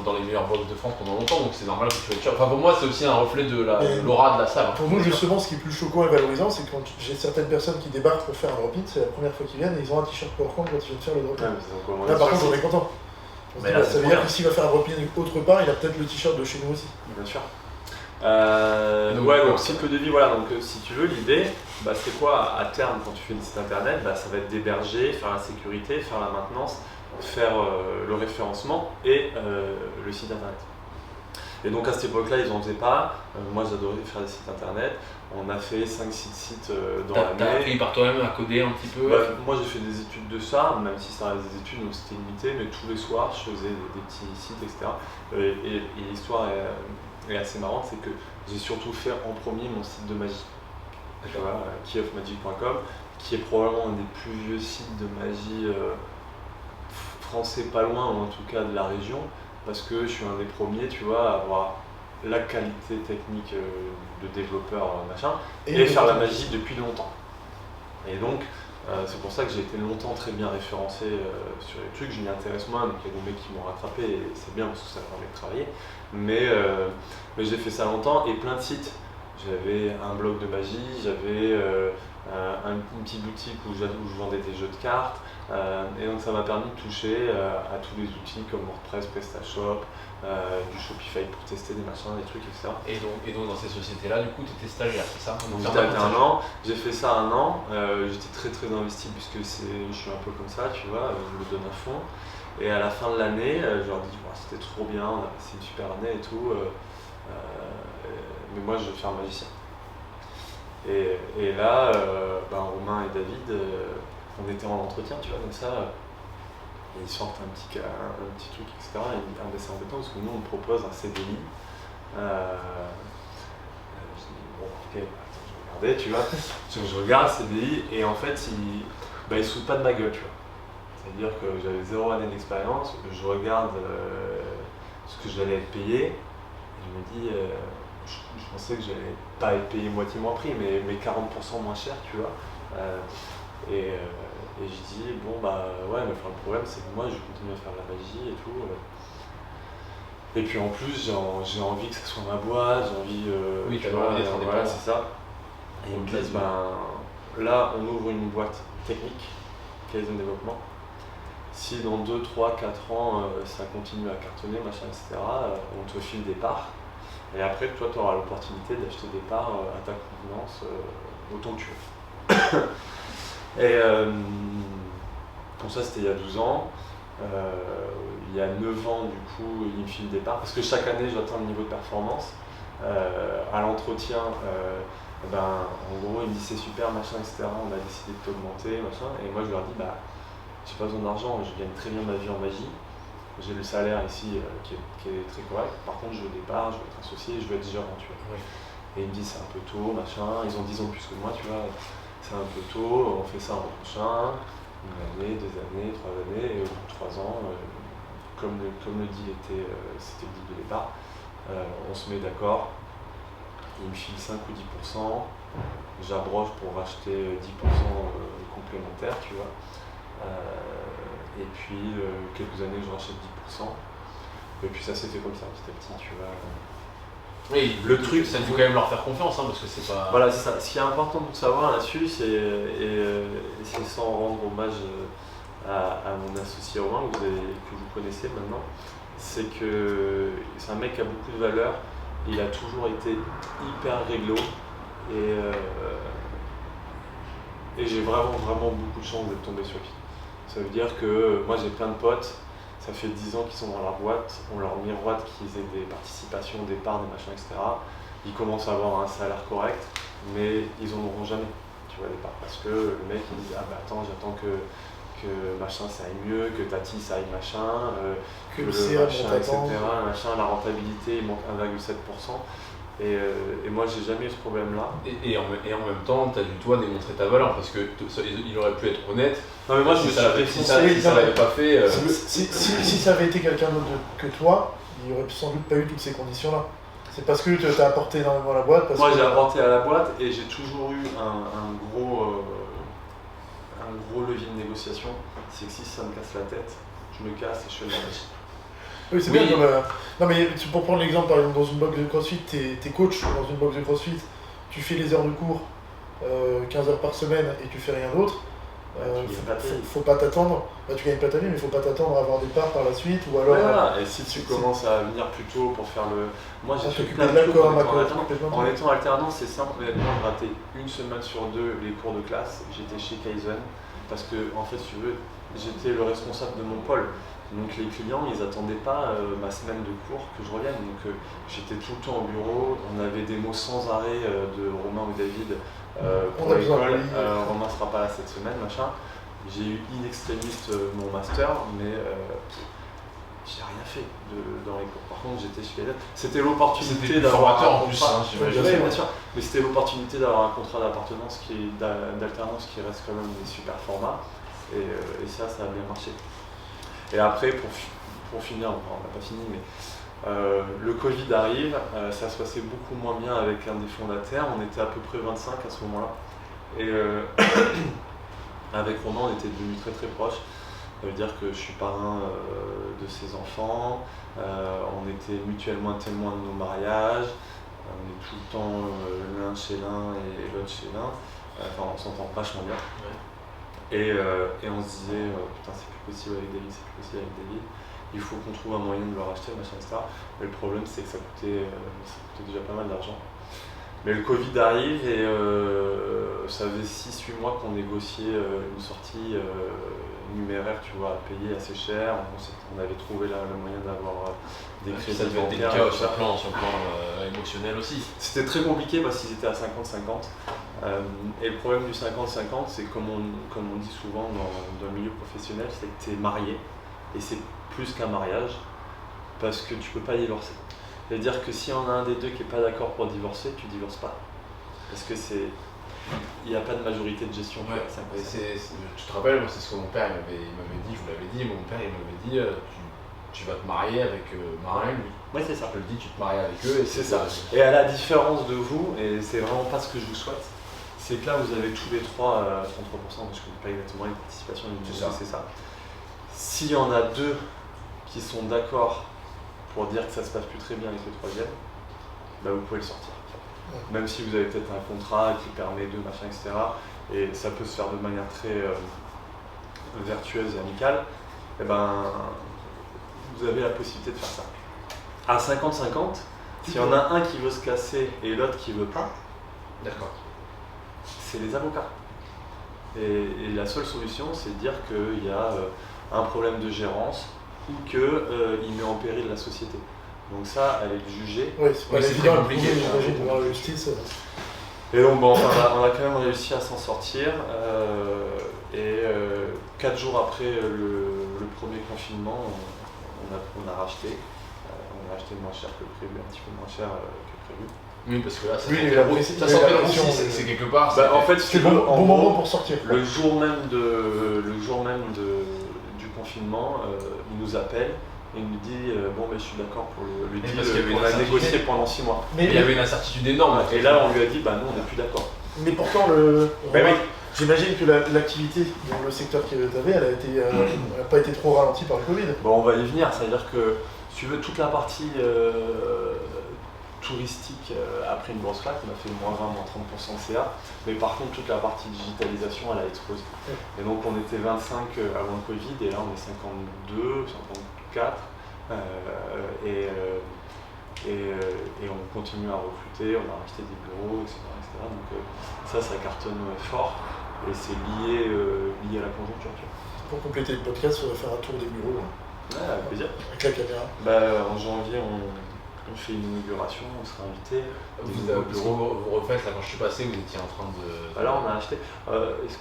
dans les meilleures boxes de France pendant longtemps, donc c'est normal que tu aies le t-shirt. Enfin, pour moi, c'est aussi un reflet de l'aura de la salle. Pour nous, justement, ce qui est plus choquant et valorisant, c'est quand j'ai certaines personnes qui débarquent pour faire un drop-in, c'est la première fois qu'ils viennent et ils ont un t-shirt PowerCamp quand ils viennent faire le drop-in. Là, par contre, on est content. Ça veut dire que s'il va faire un drop-in autre part, il a peut-être le t-shirt de chez nous aussi. Bien sûr. Donc cycle de vie, voilà. Donc si tu veux, l'idée, c'est quoi à terme quand tu fais des sites internet, ça va être d'héberger, faire la sécurité, faire la maintenance, faire le référencement et le site internet. Et donc à cette époque-là, ils n'en faisaient pas. Moi, j'adorais faire des sites internet. On a fait 5-6 sites dans l'année. T'as appris par toi-même à coder un petit peu Moi, j'ai fait des études de ça, même si ça reste des études, donc c'était limité, mais tous les soirs, je faisais des petits sites, etc. Et l'histoire est assez marrante, c'est que j'ai surtout fait en premier mon site de magie. tu vois, keyofmagic.com, qui est probablement un des plus vieux sites de magie français pas loin, ou en tout cas de la région, parce que je suis un des premiers, tu vois, à avoir la qualité technique de développeur, machin, et faire la magie depuis longtemps. Et donc, c'est pour ça que j'ai été longtemps très bien référencé sur les trucs, je m'y intéresse moins, donc il y a des mecs qui m'ont rattrapé, et c'est bien parce que ça permet de travailler. Mais j'ai fait ça longtemps, et plein de sites. J'avais un blog de magie, j'avais une petite boutique où je vendais des jeux de cartes, et donc ça m'a permis de toucher à tous les outils comme WordPress, PrestaShop, du Shopify pour tester des machins, des trucs, etc. Et donc dans ces sociétés-là, du coup, tu étais stagiaire, c'est ça? Donc j'étais alternant, j'ai fait ça 1 an, j'étais très investi puisque je suis un peu comme ça, tu vois, je me donne à fond. Et à la fin de l'année, je leur dis c'était trop bien, on a passé une super année et tout, mais moi je veux faire magicien. Et là, Romain et David, on était en entretien, tu vois, donc ça, ils sortent un petit truc, etc. Et c'est embêtant parce que nous on propose un CDI. Je dis ok, attends, je regardais, tu vois, je regarde le CDI et en fait ils se foutent pas de ma gueule, tu vois. C'est-à-dire que j'avais 0 année d'expérience, je regarde ce que j'allais être payé, et je me dis, je pensais que j'allais pas être payé moitié moins prix, mais 40% moins cher, tu vois. Et je dis, ouais, mais le problème c'est que moi je continue à faire de la magie et tout. Et puis en plus, j'ai envie que ce soit ma boîte, j'ai envie. Oui, tu as envie d'être indépendant. Voilà, c'est ça. Et ils me disent, là on ouvre une boîte technique, Kaizen Développement. Si dans 2, 3, 4 ans ça continue à cartonner, machin, etc., on te file des parts. Et après, toi, tu auras l'opportunité d'acheter des parts à ta convenance autant que tu veux. Et pour ça, c'était il y a 12 ans. Il y a 9 ans, du coup, il me file des parts. Parce que chaque année, j'atteins le niveau de performance. À l'entretien, en gros, il me dit c'est super, machin, etc. On a décidé de t'augmenter, machin. Et moi, je leur dis, j'ai pas besoin d'argent, je gagne très bien ma vie en magie. J'ai le salaire ici qui est très correct. Par contre, je veux des parts, je veux être associé, je veux être gérant, tu vois. Oui. Et ils me disent c'est un peu tôt, machin. Ils ont 10 ans de plus que moi, tu vois. C'est un peu tôt, on fait ça l'an prochain. 1 année, 2 années, 3 années. Et au bout de 3 ans, comme le deal c'était le deal de départ, on se met d'accord. Ils me filent 5 ou 10%. J'abroge pour racheter 10% complémentaires, tu vois. Et puis quelques années je rachète 10%. Et puis ça s'est fait comme ça petit à petit, tu vois. Oui, le truc, ça il faut quand même leur faire confiance, parce que c'est pas. Voilà, c'est ça. Ce qui est important de savoir là-dessus, c'est sans rendre hommage à mon associé Romain, que vous connaissez maintenant, c'est que c'est un mec qui a beaucoup de valeur. Il a toujours été hyper réglo et j'ai vraiment beaucoup de chance d'être tombé sur lui. Ça veut dire que moi j'ai plein de potes, ça fait 10 ans qu'ils sont dans la boîte, on leur miroite qu'ils aient des participations, des parts, des machins, etc. Ils commencent à avoir un salaire correct, mais ils en auront jamais, tu vois, les parts. Parce que le mec il dit attends, j'attends que machin ça aille mieux, que Tati ça aille machin, que le machin, etc. Machin, la rentabilité il manque 1,7%. Et moi j'ai jamais eu ce problème là. Et en même temps, tu as dû toi démontrer ta valeur parce que il aurait pu être honnête. Non mais moi si ça l'avait pas fait. Si ça avait été quelqu'un d'autre que toi, il n'y aurait sans doute pas eu toutes ces conditions là. C'est parce que tu as apporté énormément à la boîte. Moi j'ai apporté à la boîte et j'ai toujours eu un gros levier de négociation. C'est que si ça me casse la tête, je me casse et je fais de la magie. Oui, c'est bien comme. Non, mais pour prendre l'exemple, par exemple, dans une box de crossfit, t'es coach dans une box de crossfit, tu fais les heures de cours 15 heures par semaine et tu fais rien d'autre. Faut pas t'attendre. Tu gagnes pas ta vie, mais faut pas t'attendre à avoir des parts par la suite. Ou alors. Voilà, et si tu commences à venir plus tôt pour faire le. Moi j'ai fait plein de trucs en étant alternant, c'est simple, honnêtement, je ratais 1 semaine sur 2 les cours de classe. J'étais chez Kaizen parce que, en fait, si tu veux, j'étais le responsable de mon pôle. Donc les clients, ils n'attendaient pas ma semaine de cours que je revienne. Donc j'étais tout le temps au bureau, on avait des mots sans arrêt de Romain ou David pour l'école. Romain ne sera pas là cette semaine, machin. J'ai eu in extremis mon master, mais j'ai rien fait dans les cours. Par contre, j'étais chez Cadette. C'était l'opportunité d'avoir d'avoir un en plus, hein, j'imagine. bien sûr. Mais c'était l'opportunité d'avoir un contrat d'alternance qui reste quand même des super formats. Et ça a bien marché. Et après, pour finir, on n'a pas fini, mais le Covid arrive, ça se passait beaucoup moins bien avec un des fondataires. On était à peu près 25 à ce moment-là. Et avec Romain, on était devenus très très proches. Ça veut dire que je suis parrain de ses enfants, on était mutuellement témoins de nos mariages, on est tout le temps l'un chez l'un et l'autre chez l'un, enfin on s'entend vachement bien. Ouais. Et on se disait, putain c'est plus possible avec David, il faut qu'on trouve un moyen de le racheter, machin, etc. Mais le problème c'est que ça coûtait déjà pas mal d'argent. Mais le Covid arrive et ça faisait 6-8 mois qu'on négociait une sortie numéraire, tu vois, à payer assez cher. On avait trouvé le moyen d'avoir des crédits. Ça devait être délicat sur le plan émotionnel aussi. C'était très compliqué parce qu'ils étaient à 50-50. Et le problème du 50-50, c'est comme on dit souvent dans le milieu professionnel, c'est que tu es marié. Et c'est plus qu'un mariage parce que tu peux pas divorcer. C'est-à-dire que si on a un des deux qui n'est pas d'accord pour divorcer, tu divorces pas. Parce que il n'y a pas de majorité de gestion. Ouais, tu te rappelles, moi c'est ce que mon père il m'avait dit, je vous l'avais dit, mon père il m'avait dit tu vas te marier avec Marin, lui. Ouais, c'est ça. Je te le dis, tu te maries avec eux et c'est ça. Et à la différence de vous, et c'est vraiment pas ce que je vous souhaite, c'est que là vous avez tous les trois 33%, je ne connais pas exactement les participations, c'est ça. S'il y en a deux qui sont d'accord pour dire que ça se passe plus très bien avec le troisième, bah vous pouvez le sortir. Même si vous avez peut-être un contrat qui permet de machin, etc. Et ça peut se faire de manière très vertueuse et amicale, et ben vous avez la possibilité de faire ça. À 50-50, s'il y en a un qui veut se casser et l'autre qui veut pas, d'accord, c'est les avocats. Et la seule solution, c'est de dire qu'il y a un problème de gérance ou qu'il met en péril la société. Donc ça, elle est jugée. Oui, c'est pas évident, compliqué, j'imagine, de voir la justice. Et donc bon, on a quand même réussi à s'en sortir. 4 jours après le premier confinement, on a racheté. On a acheté moins cher que prévu, un petit peu moins cher que prévu. Oui, parce que là, ça sentait le aussi, c'est quelque part. En fait, c'est le bon moment pour sortir. Le jour même du confinement, il nous appelle et il nous dit bon, mais je suis d'accord pour le deal qu'on a négocié pendant 6 mois. Mais il y avait une incertitude énorme. Et là, on lui a dit bah non, on n'est plus d'accord. Mais pourtant, j'imagine que l'activité dans le secteur que tu avais, elle n'a pas été trop ralentie par le Covid. Bon, on va y venir, c'est-à-dire que si tu veux, toute la partie touristique a pris une grosse claque, on a fait moins 20, moins 30% de CA, mais par contre toute la partie digitalisation elle a explosé. Et donc on était 25 avant le Covid et là on est 52, 54 et on continue à recruter, on a racheté des bureaux, etc. Donc ça cartonne fort et c'est lié à la conjoncture. Pour compléter le podcast, on va faire un tour des bureaux. Ouais, avec plaisir. Avec la caméra. En janvier, on fait une inauguration, on sera invité. Vous refaites, là quand je suis passé, vous étiez en train de. Là, on a acheté.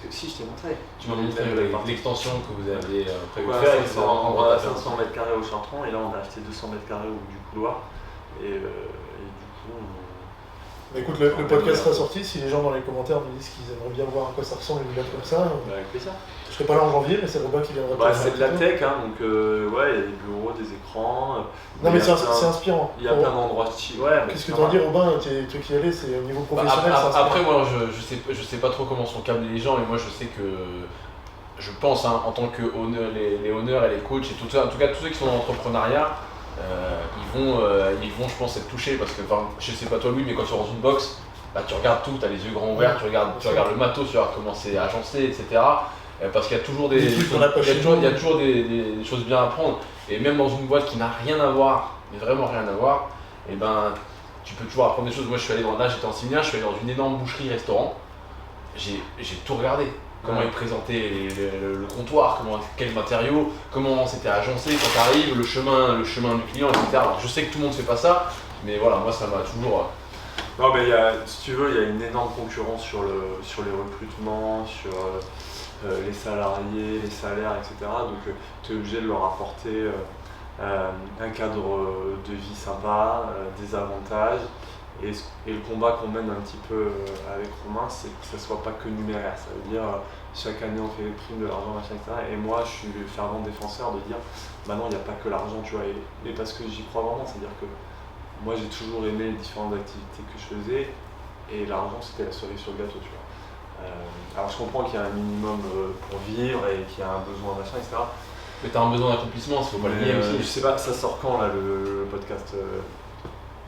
Si, je t'ai montré. Tu m'as montré l'extension que vous aviez prévu de faire. On a 500 mètres carrés au Chartron et là, on a acheté 200 mètres carrés au bout du couloir. Et du coup, écoute, le podcast sera sorti. Si les gens dans les commentaires me disent qu'ils aimeraient bien voir à quoi ça ressemble une boîte comme ça. Avec plaisir. Je serai pas là en janvier, mais c'est Robin qui viendra. C'est de la tech, donc il y a des bureaux, des écrans. Non, mais c'est inspirant. Il y a plein d'endroits stylés. Qu'est-ce que tu en dis, Robin? Toi qui y allais, c'est au niveau professionnel. Après, moi, je sais pas trop comment sont câblés les gens, mais moi, je sais que. Je pense, en tant que les owners et les coachs, et en tout cas tous ceux qui sont dans l'entrepreneuriat, ils vont, je pense, être touchés parce que, je sais pas toi, Louis, mais quand tu rentres dans une box, tu regardes tout, tu as les yeux grands ouverts, tu regardes le matos, tu regardes comment c'est agencé, etc. Parce qu'il y a toujours des choses bien à prendre. Et même dans une boîte qui n'a rien à voir, mais vraiment rien à voir, tu peux toujours apprendre des choses. Moi, j'étais en séminaire, je suis allé dans une énorme boucherie-restaurant. J'ai tout regardé. Comment ils présentaient le comptoir, quels matériaux, comment c'était agencé quand tu arrives, le chemin du client, etc. Alors, je sais que tout le monde ne fait pas ça, mais voilà, moi ça m'a toujours. Non, mais si tu veux, il y a une énorme concurrence sur les recrutements, sur les salariés, les salaires, etc. Donc tu es obligé de leur apporter un cadre de vie sympa, des avantages. Et le combat qu'on mène un petit peu avec Romain, c'est que ça ne soit pas que numéraire. Ça veut dire chaque année on fait les primes de l'argent, machin, etc. Et moi je suis le fervent défenseur de dire bah non, il n'y a pas que l'argent, tu vois. Et parce que j'y crois vraiment, c'est-à-dire que moi j'ai toujours aimé les différentes activités que je faisais et l'argent c'était la cerise sur le gâteau, tu vois. Alors je comprends qu'il y a un minimum pour vivre et qu'il y a un besoin, machin, etc. Mais t'as un besoin d'accomplissement, il faut pas le nier aussi. Je sais pas, ça sort quand là le podcast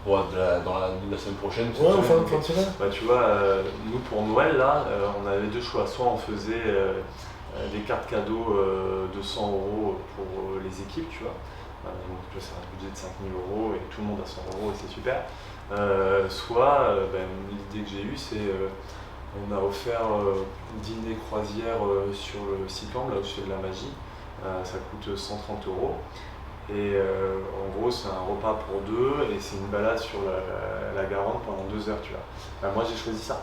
Ouais, dans la semaine prochaine. Ouais, au fin de semaine. Bah, tu vois, nous pour Noël, là, on avait deux choix. Soit on faisait des cartes cadeaux de 100 € pour les équipes, tu vois. Donc tu vois, c'est un budget de 5 000 € et tout le monde a 100 € et c'est super. Soit, l'idée que j'ai eue, c'est on a offert dîner croisière sur le Cyclamp, là où je fais de la magie. Ça coûte 130 €. Et en gros, c'est un repas pour deux et c'est une balade sur la Garonne pendant 2 heures, tu vois. Moi, j'ai choisi ça.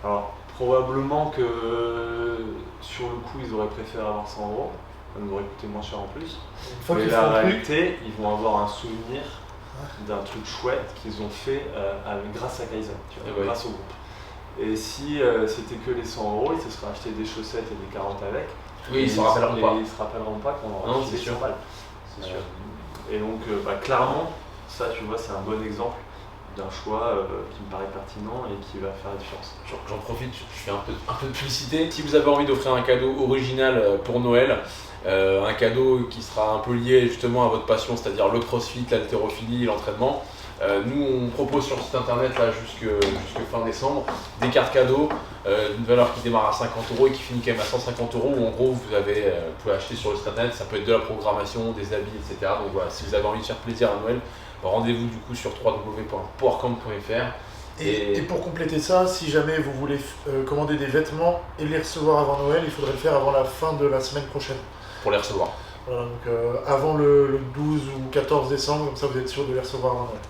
Alors, probablement que sur le coup, ils auraient préféré avoir 100 €. Ça nous aurait coûté moins cher en plus. Mais la réalité, ils vont avoir un souvenir d'un truc chouette qu'ils ont fait grâce à Kaizen, tu vois, grâce au groupe. Et si c'était que les 100 €, ils se seraient acheté des chaussettes et des carottes avec. Oui, ils se rappelleront pas. Ils se rappelleront pas qu'on aura Non, acheté c'est sûr. 100 balles. C'est sûr. Et donc, clairement, ça, tu vois, c'est un bon exemple d'un choix qui me paraît pertinent et qui va faire la différence. J'en profite, je fais un peu de publicité. Si vous avez envie d'offrir un cadeau original pour Noël, un cadeau qui sera un peu lié justement à votre passion, c'est-à-dire le crossfit, l'haltérophilie, l'entraînement, nous on propose sur le site internet là jusque fin décembre des cartes cadeaux d'une valeur qui démarre à 50 € et qui finit quand même à 150 €, où en gros vous pouvez acheter sur le site internet, ça peut être de la programmation, des habits, etc. Donc voilà, si vous avez envie de faire plaisir à Noël, rendez-vous du coup sur www.powercamp.fr. Et pour compléter ça, si jamais vous voulez commander des vêtements et les recevoir avant Noël, il faudrait le faire avant la fin de la semaine prochaine. Pour les recevoir. Voilà, donc avant le 12 ou 14 décembre, comme ça vous êtes sûr de les recevoir avant Noël.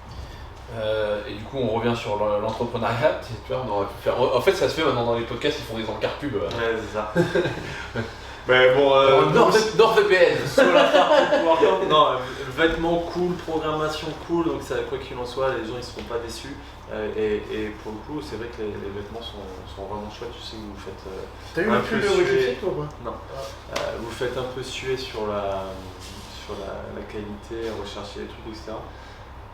Et du coup, on revient sur l'entrepreneuriat. Tu vois, on aurait pu faire... En fait, ça se fait maintenant dans les podcasts, ils font des encarts pub. Ouais, c'est ça. Mais bon, NordVPN. Sur la partie non, vêtements cool, programmation cool, donc ça, quoi qu'il en soit, les gens ils seront pas déçus. Et pour le coup, c'est vrai que les vêtements sont vraiment chouettes. Je sais que vous faites. T'as eu le pull de Régis toi ou pas? Non. Vous faites un peu suer sur la qualité, rechercher les trucs, etc.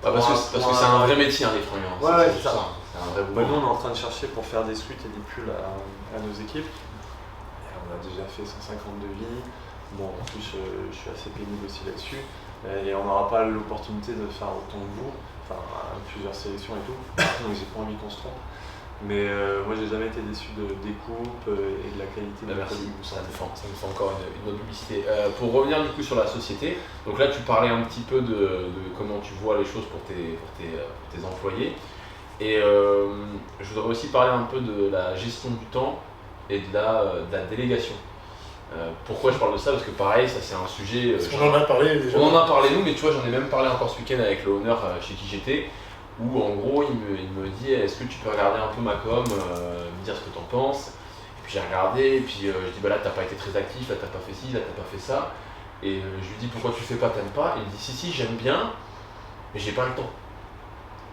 Parce que c'est un vrai métier, hein, les fringues. Ouais, c'est ça. C'est un vrai boulot. Nous, on est en train de chercher pour faire des suites et des pulls à nos équipes. Et on a déjà fait 150 devis. Bon, en plus, je suis assez pénible aussi là-dessus. Et on n'aura pas l'opportunité de faire autant que vous, enfin, plusieurs sélections et tout. Donc, j'ai pas envie qu'on se trompe. Mais moi, j'ai jamais été déçu des coupes et de la qualité de la merci, ça me fait encore une bonne publicité. Pour revenir du coup sur la société, donc là tu parlais un petit peu de comment tu vois les choses pour tes employés. Et je voudrais aussi parler un peu de la gestion du temps et de la délégation. Pourquoi je parle de ça? Parce que pareil, ça c'est un sujet... on en a parlé déjà. On en a parlé nous, mais tu vois, j'en ai même parlé encore ce week-end avec le owner chez qui j'étais. Où en gros il me dit est-ce que tu peux regarder un peu ma com, me dire ce que t'en penses. Et puis j'ai regardé et puis je dis bah là t'as pas été très actif, là t'as pas fait ci, là t'as pas fait ça. Et je lui dis pourquoi tu fais pas, t'aimes pas? Et il me dit si j'aime bien, mais j'ai pas le temps.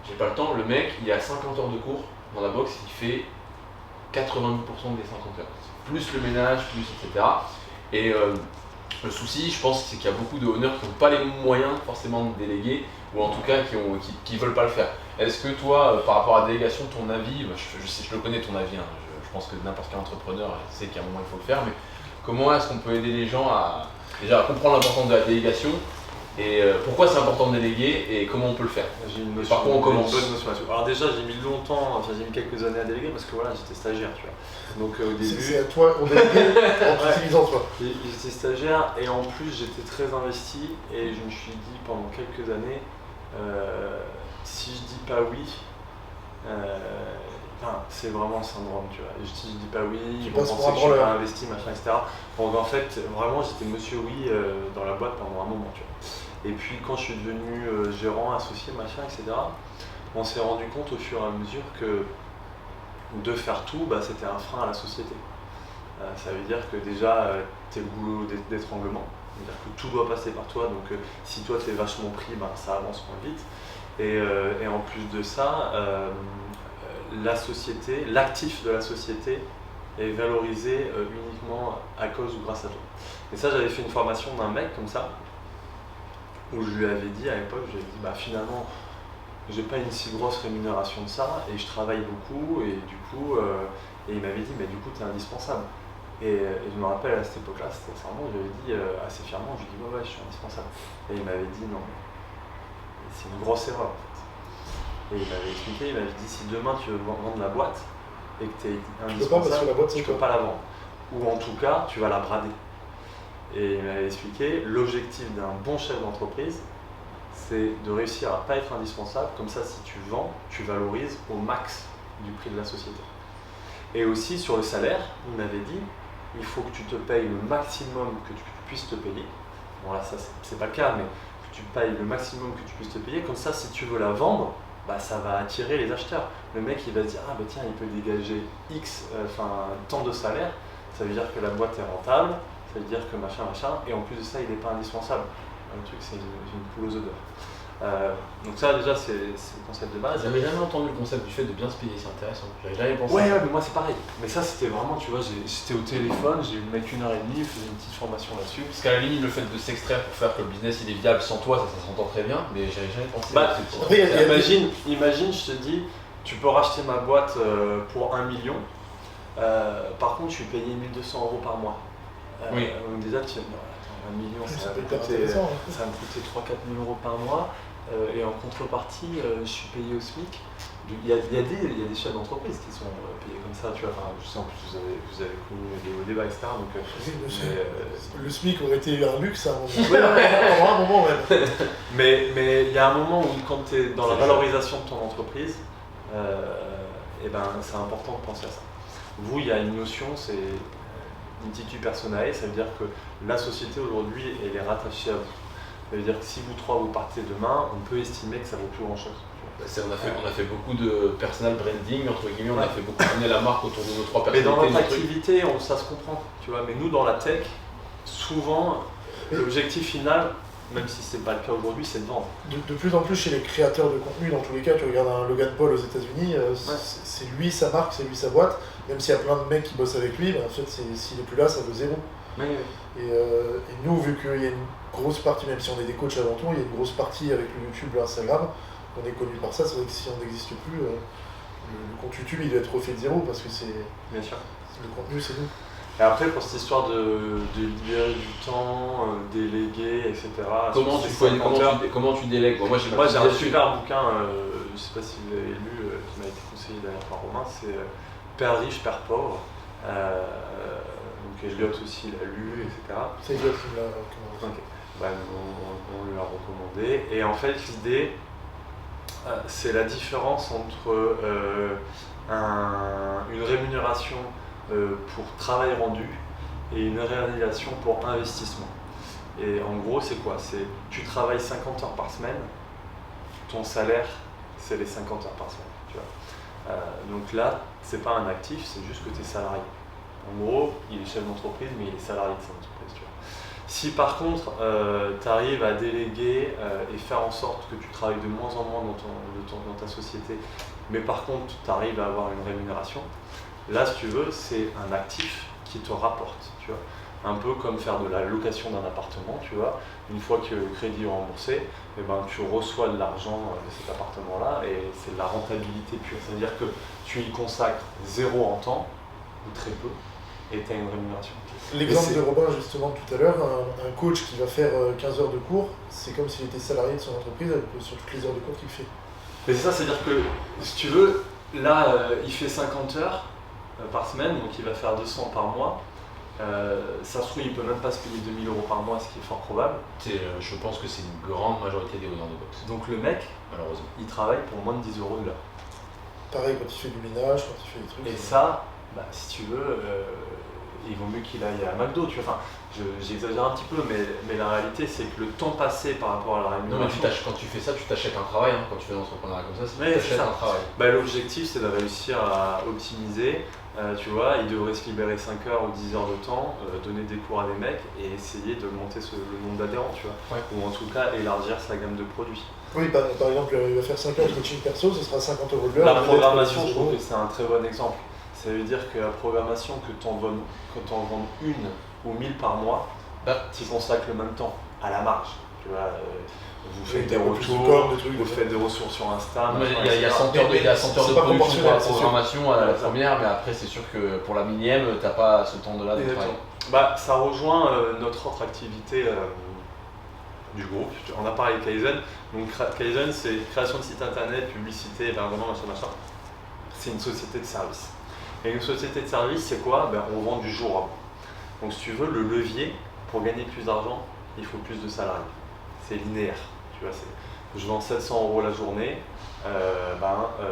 J'ai pas le temps, le mec il a 50 heures de cours dans la boxe, il fait 90% des 50 heures. Plus le ménage, plus etc. Et le souci je pense c'est qu'il y a beaucoup de owners qui n'ont pas les moyens forcément de déléguer, ou en tout cas qui veulent pas le faire. Est-ce que toi, par rapport à la délégation, ton avis, je le connais ton avis, hein, je pense que n'importe quel entrepreneur sait qu'à un moment il faut le faire, mais comment est-ce qu'on peut aider les gens à comprendre l'importance de la délégation et pourquoi c'est important de déléguer et comment on peut le faire? Par contre, on commence. Une bonne notion là-dessus. Alors déjà, j'ai mis longtemps, j'ai mis quelques années à déléguer parce que voilà, j'étais stagiaire, tu vois. Donc au début. C'est à toi, on délégué en utilisant toi. J'étais stagiaire et en plus j'étais très investi et je me suis dit pendant quelques années, si je dis pas oui, c'est vraiment le syndrome, tu vois. Si je dis pas oui, ils vont penser que je suis pas investi, machin, etc. Donc en fait, vraiment, j'étais monsieur oui dans la boîte pendant un moment, tu vois. Et puis quand je suis devenu gérant, associé, machin, etc., on s'est rendu compte au fur et à mesure que de faire tout, c'était un frein à la société. Ça veut dire que déjà, t'es le goulot d'étranglement. C'est-à-dire que tout doit passer par toi, donc si toi tu es vachement pris, ça avance moins vite. Et en plus de ça, la société, l'actif de la société est valorisé uniquement à cause ou grâce à toi. Et ça, j'avais fait une formation d'un mec comme ça, où je lui avais dit à l'époque, je lui ai dit finalement, j'ai pas une si grosse rémunération de ça, et je travaille beaucoup, et du coup, et il m'avait dit, mais du coup, tu es indispensable. Et je me rappelle à cette époque-là, c'était sincèrement, je lui avais dit assez fièrement, je lui ai dit, ouais, je suis indispensable. Et il m'avait dit, non, c'est une grosse erreur en fait. Et il m'avait expliqué, il m'avait dit, si demain tu veux vendre la boîte, et que tu es indispensable, tu peux pas la vendre. Ou en tout cas, tu vas la brader. Et il m'avait expliqué, l'objectif d'un bon chef d'entreprise, c'est de réussir à ne pas être indispensable, comme ça si tu vends, tu valorises au max du prix de la société. Et aussi sur le salaire, il m'avait dit, il faut que tu te payes le maximum que tu puisses te payer. Bon là ça c'est pas le cas, mais que tu payes le maximum que tu puisses te payer, comme ça si tu veux la vendre, ça va attirer les acheteurs. Le mec il va se dire, ah tiens il peut dégager X, tant de salaire, ça veut dire que la boîte est rentable, ça veut dire que machin, et en plus de ça il n'est pas indispensable. Le truc c'est une poule aux odeurs. Donc ça déjà c'est le concept de base. J'avais jamais entendu le concept du fait de bien se payer, c'est intéressant. J'avais jamais pensé. Ouais, mais moi c'est pareil. Mais ça c'était vraiment, tu vois, j'étais au téléphone, j'ai eu le mec 1h30, il faisait une petite formation là-dessus. Parce qu'à la limite le fait de s'extraire pour faire que le business il est viable sans toi, ça s'entend très bien, mais j'avais jamais pensé. Imagine, je te dis, tu peux racheter ma boîte pour 1 million, par contre je suis payé 1 200 € par mois. Oui. Donc déjà tu dis, 1 million ça va me coûter 3 4 000 € par mois. Et en contrepartie, je suis payé au SMIC. Il y a des chefs d'entreprise qui sont payés comme ça, tu vois. Enfin, je sais, en plus, vous avez connu des hauts débats, etc. Donc, le SMIC aurait été un luxe à un moment. Mais il y a un moment où, quand tu es dans la valorisation de ton entreprise, c'est important de penser à ça. Vous, il y a une notion, c'est Intitu Personae, ça veut dire que la société aujourd'hui, elle est rattachée à vous. Ça veut dire que si vous trois vous partez demain, on peut estimer que ça vaut plus grand chose. On a fait beaucoup de personal branding, entre guillemets, on a fait beaucoup tourner la marque autour de nos trois personnalités. Mais dans notre activité, ça se comprend, tu vois. Mais nous, dans la tech, souvent, l'objectif final, même si c'est pas le cas aujourd'hui, c'est de vendre. De plus en plus chez les créateurs de contenu, dans tous les cas, tu regardes un Logan Paul aux États-Unis, c'est lui sa marque, c'est lui sa boîte. Même s'il y a plein de mecs qui bossent avec lui, en fait, s'il n'est plus là, ça vaut zéro. Oui. Et nous, vu qu'il y a une grosse partie, même si on est des coachs avant tout, il y a une grosse partie avec le YouTube, l'Instagram, on est connu par ça. C'est vrai que si on n'existe plus, le compte YouTube il doit être refait de zéro parce que Bien sûr. Le contenu c'est nous. Et après, pour cette histoire de libérer du temps, déléguer, etc. Comment tu délègues? Moi j'ai un super bouquin, je ne sais pas si vous l'avez lu, qui m'a été conseillé d'ailleurs par Romain, c'est Père riche, Père pauvre. Donc Elliot aussi l'a lu, etc. C'est Elliot qui me l'a recommandé. On lui a recommandé. Et en fait, l'idée, c'est la différence entre une rémunération pour travail rendu et une rémunération pour investissement. Et en gros, c'est quoi? C'est tu travailles 50 heures par semaine, ton salaire, c'est les 50 heures par semaine. Tu vois. Donc là, c'est pas un actif, c'est juste que tu es salarié. En gros, il est chef d'entreprise, mais il est salarié de son entreprise. Tu vois. Si par contre, tu arrives à déléguer et faire en sorte que tu travailles de moins en moins dans ta société, mais par contre, tu arrives à avoir une rémunération, là, si tu veux, c'est un actif qui te rapporte. Tu vois. Un peu comme faire de la location d'un appartement, tu vois. Une fois que le crédit est remboursé, tu reçois de l'argent de cet appartement-là et c'est de la rentabilité pure. C'est-à-dire que tu y consacres 0 en temps, ou très peu, et tu as une rémunération. L'exemple de Robin justement tout à l'heure, un coach qui va faire 15 heures de cours, c'est comme s'il était salarié de son entreprise sur toutes les heures de cours qu'il fait. Mais c'est ça, c'est-à-dire que si tu veux, là il fait 50 heures par semaine, donc il va faire 200 par mois. Ça se trouve, il ne peut même pas se payer 2 000 € par mois, ce qui est fort probable. Je pense que c'est une grande majorité des honneurs de boxe. Donc le mec, malheureusement, il travaille pour moins de 10 € de l'heure. Pareil quand il fait du ménage, quand il fait des trucs. Et ça, si tu veux, il vaut mieux qu'il aille à McDo, tu vois. Enfin, j'exagère un petit peu, mais la réalité, c'est que le temps passé par rapport à la rémunération... Non, mais quand tu fais ça, tu t'achètes un travail. Quand tu fais un entrepreneuriat comme ça, tu t'achètes un travail. L'objectif, c'est de réussir à optimiser tu vois, ils devraient se libérer 5 heures ou 10 heures de temps, donner des cours à des mecs et essayer d'augmenter le nombre d'adhérents, tu vois. Ouais. Ou en tout cas élargir sa gamme de produits. Oui, par exemple, il va faire 5 heures de coaching perso, ce sera 50 € de l'heure. La programmation, je trouve que c'est un très bon exemple. Ça veut dire que la programmation, que tu en vendes une ou 1000 par mois, tu y consacres le même temps, à la marge. Tu vois, vous faites des retours, vous faites des ressources sur Insta. Il y a 100 heures de production pour la programmation à la première, mais après c'est sûr que pour la millième, t'as pas ce temps-là de travail. Ça rejoint notre autre activité du groupe. On a parlé de Kaizen. Donc Kaizen, c'est création de site internet, publicité, hébergement, machin. C'est une société de service. Et une société de service, c'est quoi? On vend du jour à jour. Donc si tu veux, le levier, pour gagner plus d'argent, il faut plus de salariés. C'est linéaire. Tu vois, je vends 700 € la journée.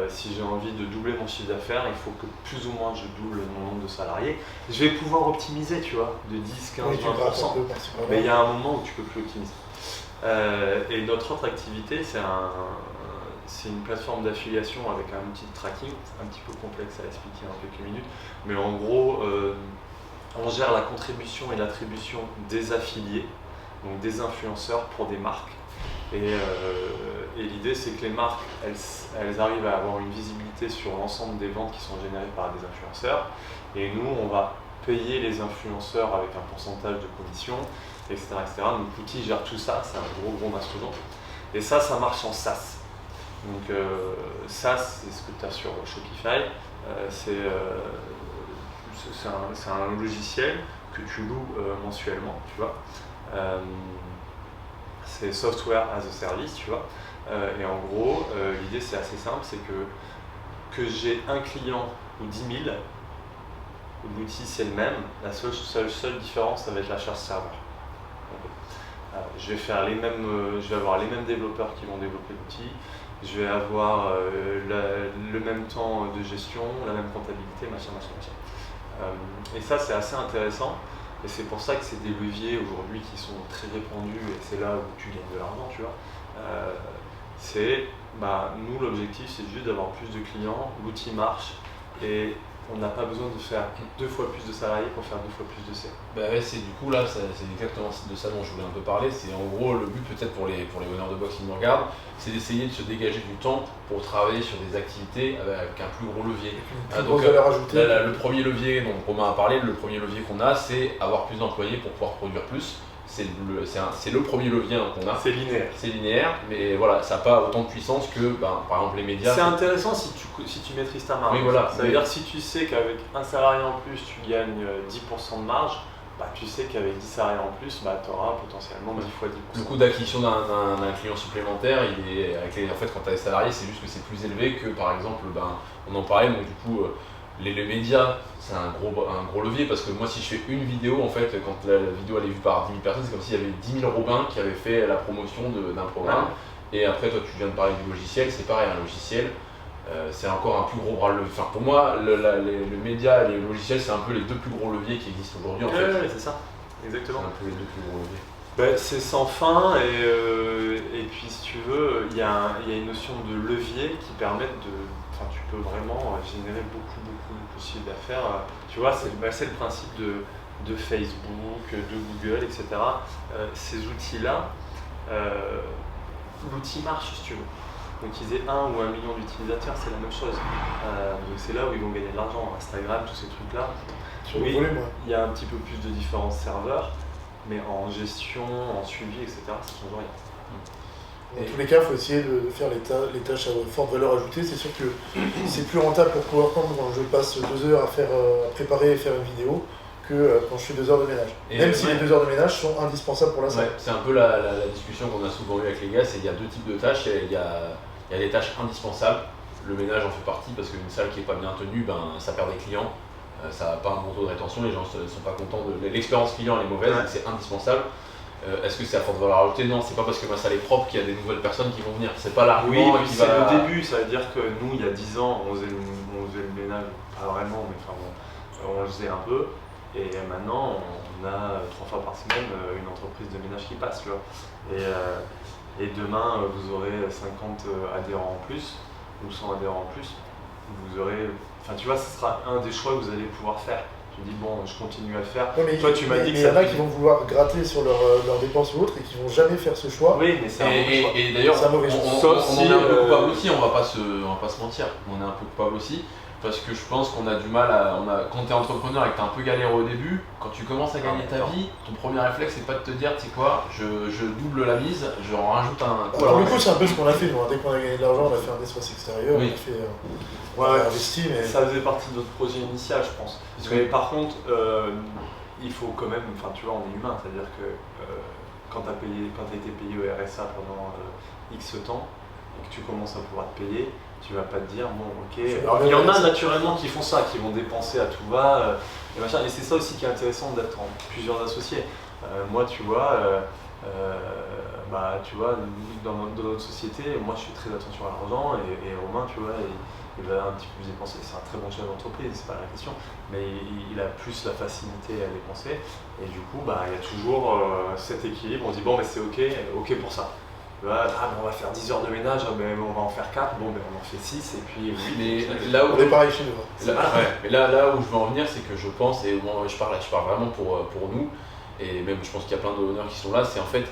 Si j'ai envie de doubler mon chiffre d'affaires, il faut que plus ou moins je double mon nombre de salariés. Je vais pouvoir optimiser, tu vois, de 10, 15, 20%. Mais il y a un moment où tu peux plus optimiser. Et notre autre activité, c'est une plateforme d'affiliation avec un outil de tracking. C'est un petit peu complexe à expliquer en quelques minutes. Mais en gros, on gère la contribution et l'attribution des affiliés, donc des influenceurs pour des marques. Et l'idée, c'est que les marques, elles arrivent à avoir une visibilité sur l'ensemble des ventes qui sont générées par des influenceurs. Et nous, on va payer les influenceurs avec un pourcentage de commission, etc. Donc l'outil gère tout ça, c'est un gros mastodonte. Et ça marche en SaaS. Donc SaaS, c'est ce que tu as sur Shopify. C'est un logiciel que tu loues mensuellement, tu vois. C'est software as a service, tu vois. Et en gros, l'idée c'est assez simple, c'est que j'ai un client ou 10 000, l'outil c'est le même, la seule différence ça va être la charge serveur. Je vais avoir les mêmes développeurs qui vont développer l'outil, je vais avoir le même temps de gestion, la même comptabilité, machin. Et ça c'est assez intéressant. Et c'est pour ça que c'est des leviers aujourd'hui qui sont très répandus et c'est là où tu gagnes de l'argent, tu vois. Nous, l'objectif, c'est juste d'avoir plus de clients, l'outil marche et on n'a pas besoin de faire 2 fois plus de salariés pour faire 2 fois plus de CA. C'est du coup là, c'est exactement de ça dont je voulais un peu parler. C'est en gros le but peut-être pour les meneurs de boxe qui nous regardent, c'est d'essayer de se dégager du temps pour travailler sur des activités avec un plus gros levier. Donc valeur ajoutée. Le premier levier dont Romain a parlé, le premier levier qu'on a, c'est avoir plus d'employés pour pouvoir produire plus. C'est le premier levier qu'on a. C'est linéaire. C'est linéaire, mais voilà, ça n'a pas autant de puissance que par exemple les médias. C'est intéressant si tu maîtrises ta marge. Oui, voilà. Ça veut dire que si tu sais qu'avec un salarié en plus, tu gagnes 10% de marge, tu sais qu'avec 10 salariés en plus, tu auras potentiellement 10 fois 10%. Le coût d'acquisition d'un client supplémentaire, en fait, quand tu as des salariés, c'est juste que c'est plus élevé que par exemple, on en parlait, donc du coup, les médias, c'est un gros levier parce que moi, si je fais une vidéo, en fait, quand la vidéo elle est vue par 10 000 personnes, c'est comme s'il y avait 10 000 Robins qui avaient fait la promotion d'un programme. Et après, toi, tu viens de parler du logiciel, c'est pareil, un logiciel. C'est encore un plus gros bras de levier. Enfin, pour moi, le média et le logiciel, c'est un peu les 2 plus gros leviers qui existent aujourd'hui. Ouais, c'est ça, exactement. C'est un peu les 2 plus gros leviers. C'est sans fin et puis si tu veux, il y a une notion de levier qui permet tu peux vraiment générer beaucoup de chiffre d'affaires. Tu vois, c'est le principe de Facebook, de Google, etc. Ces outils-là, l'outil marche si tu veux. Donc qu'ils aient 1 ou 1 million d'utilisateurs, c'est la même chose. Donc c'est là où ils vont gagner de l'argent. Instagram, tous ces trucs-là. Oui, il y a un petit peu plus de différents serveurs, mais en gestion, en suivi, etc., ça ne change rien. Dans tous les cas, il faut essayer de faire les tâches à forte valeur ajoutée. C'est sûr que c'est plus rentable pour PowerPoint quand je passe 2 heures à préparer et faire une vidéo que quand je fais 2 heures de ménage. Même si les 2 heures de ménage sont indispensables pour la salle. C'est un peu la discussion qu'on a souvent eue avec les gars, c'est qu'il y a 2 types de tâches. Il y a des tâches indispensables. Le ménage en fait partie parce qu'une salle qui n'est pas bien tenue, ça perd des clients. Ça n'a pas un bon taux de rétention, les gens ne sont pas contents de l'expérience client, elle est mauvaise, c'est indispensable. Est-ce que c'est à forte valeur ajoutée? Non, c'est pas parce que ma salle est propre qu'il y a des nouvelles personnes qui vont venir. C'est pas l'argument qui c'est le début, ça veut dire que nous, il y a 10 ans, on faisait le ménage, pas vraiment, mais on le faisait un peu. Et maintenant, on a 3 fois par semaine une entreprise de ménage qui passe, tu vois. Et demain, vous aurez 50 adhérents en plus, ou 100 adhérents en plus. vous aurez, enfin tu vois, ce sera un des choix que vous allez pouvoir faire. Tu dis bon, je continue à le faire. Ouais, Toi, tu m'as dit que il y en a qui vont vouloir gratter sur leurs dépenses ou autres et qui vont jamais faire ce choix. Oui, mais c'est un mauvais choix. Et d'ailleurs, C'est un mauvais choix. on en est un peu coupable aussi, on va pas se mentir, on est un peu coupable aussi. Parce que je pense qu'on a du mal à. Quand tu es entrepreneur et que tu es un peu galéré au début, quand tu commences à gagner ta vie, ton premier réflexe c'est pas de te dire, tu sais quoi, je double la mise, je en rajoute un. Pour le coup, c'est un peu ce qu'on a fait. Dès qu'on a gagné de l'argent, on a fait un espace extérieur, Oui. on a fait. Ouais, on a investi, mais. Ça faisait partie de notre projet initial, je pense. Mais par contre, il faut quand même. Enfin, tu vois, on est humain, c'est-à-dire que quand tu as été payé au RSA pendant X temps et que tu commences à pouvoir te payer, tu vas pas te dire bon ok. Alors, il y en a naturellement qui font ça, qui vont dépenser à tout va et machin. Et c'est ça aussi qui est intéressant d'être en plusieurs associés. Moi tu vois, dans notre société, moi je fais très attention à l'argent et Romain tu vois il va un petit peu plus dépenser. C'est un très bon chef d'entreprise, c'est pas la question, mais il a plus la facilité à dépenser et du coup il y a toujours cet équilibre. On se dit bon mais c'est ok pour ça. On va faire 10 heures de ménage, on va en faire 4, on en fait 6 et puis oui. Mais là où on est pareil chez nous. Mais là où je veux en venir, c'est que je pense, et moi je parle vraiment pour nous, et même je pense qu'il y a plein de honneurs qui sont là, c'est en fait,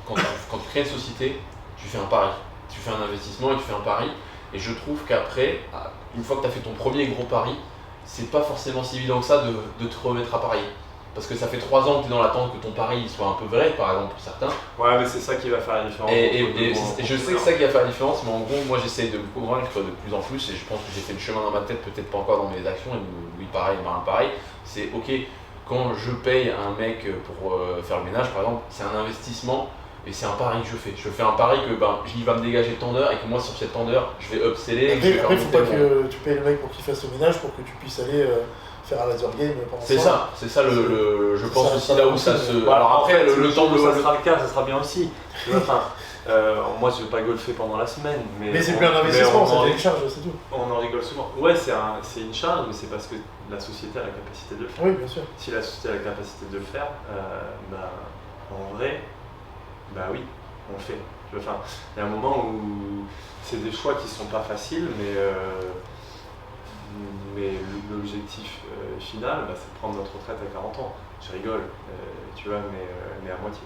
quand tu crées une société, tu fais un pari, tu fais un investissement et tu fais un pari, et je trouve qu'après, une fois que tu as fait ton premier gros pari, c'est pas forcément si évident que ça de te remettre à parier. Parce que ça fait 3 ans que tu es dans l'attente que ton pari soit un peu vrai, par exemple, pour certains. Ouais, mais c'est ça qui va faire la différence. Et je sais que c'est ça qui va faire la différence, mais en gros, moi j'essaie de me convaincre de plus en plus, et je pense que j'ai fait le chemin dans ma tête, peut-être pas encore dans mes actions, et Louis pareil, Marin pareil. C'est ok, quand je paye un mec pour faire le ménage, par exemple, c'est un investissement, et c'est un pari que je fais. Je fais un pari que il va me dégager tant d'heures, et que moi sur cette tant d'heures, je vais upseller. Après, il faut pas que tu payes le mec pour qu'il fasse le ménage pour que tu puisses aller. Faire un laser game pendant c'est ça, je pense aussi là où ça se. Alors après, le temps où ça sera le cas, ça sera bien aussi. Moi je vais pas golfer pendant la semaine. Mais c'est plus un investissement, c'est une charge, c'est tout. On en rigole souvent. Ouais, c'est une charge, mais c'est parce que la société a la capacité de le faire. Oui, bien sûr. Si la société a la capacité de le faire, en vrai, oui, on le fait. Il y a un moment où c'est des choix qui sont pas faciles, mais l'objectif final, c'est de prendre notre retraite à 40 ans. Je rigole, tu vois, mais à moitié.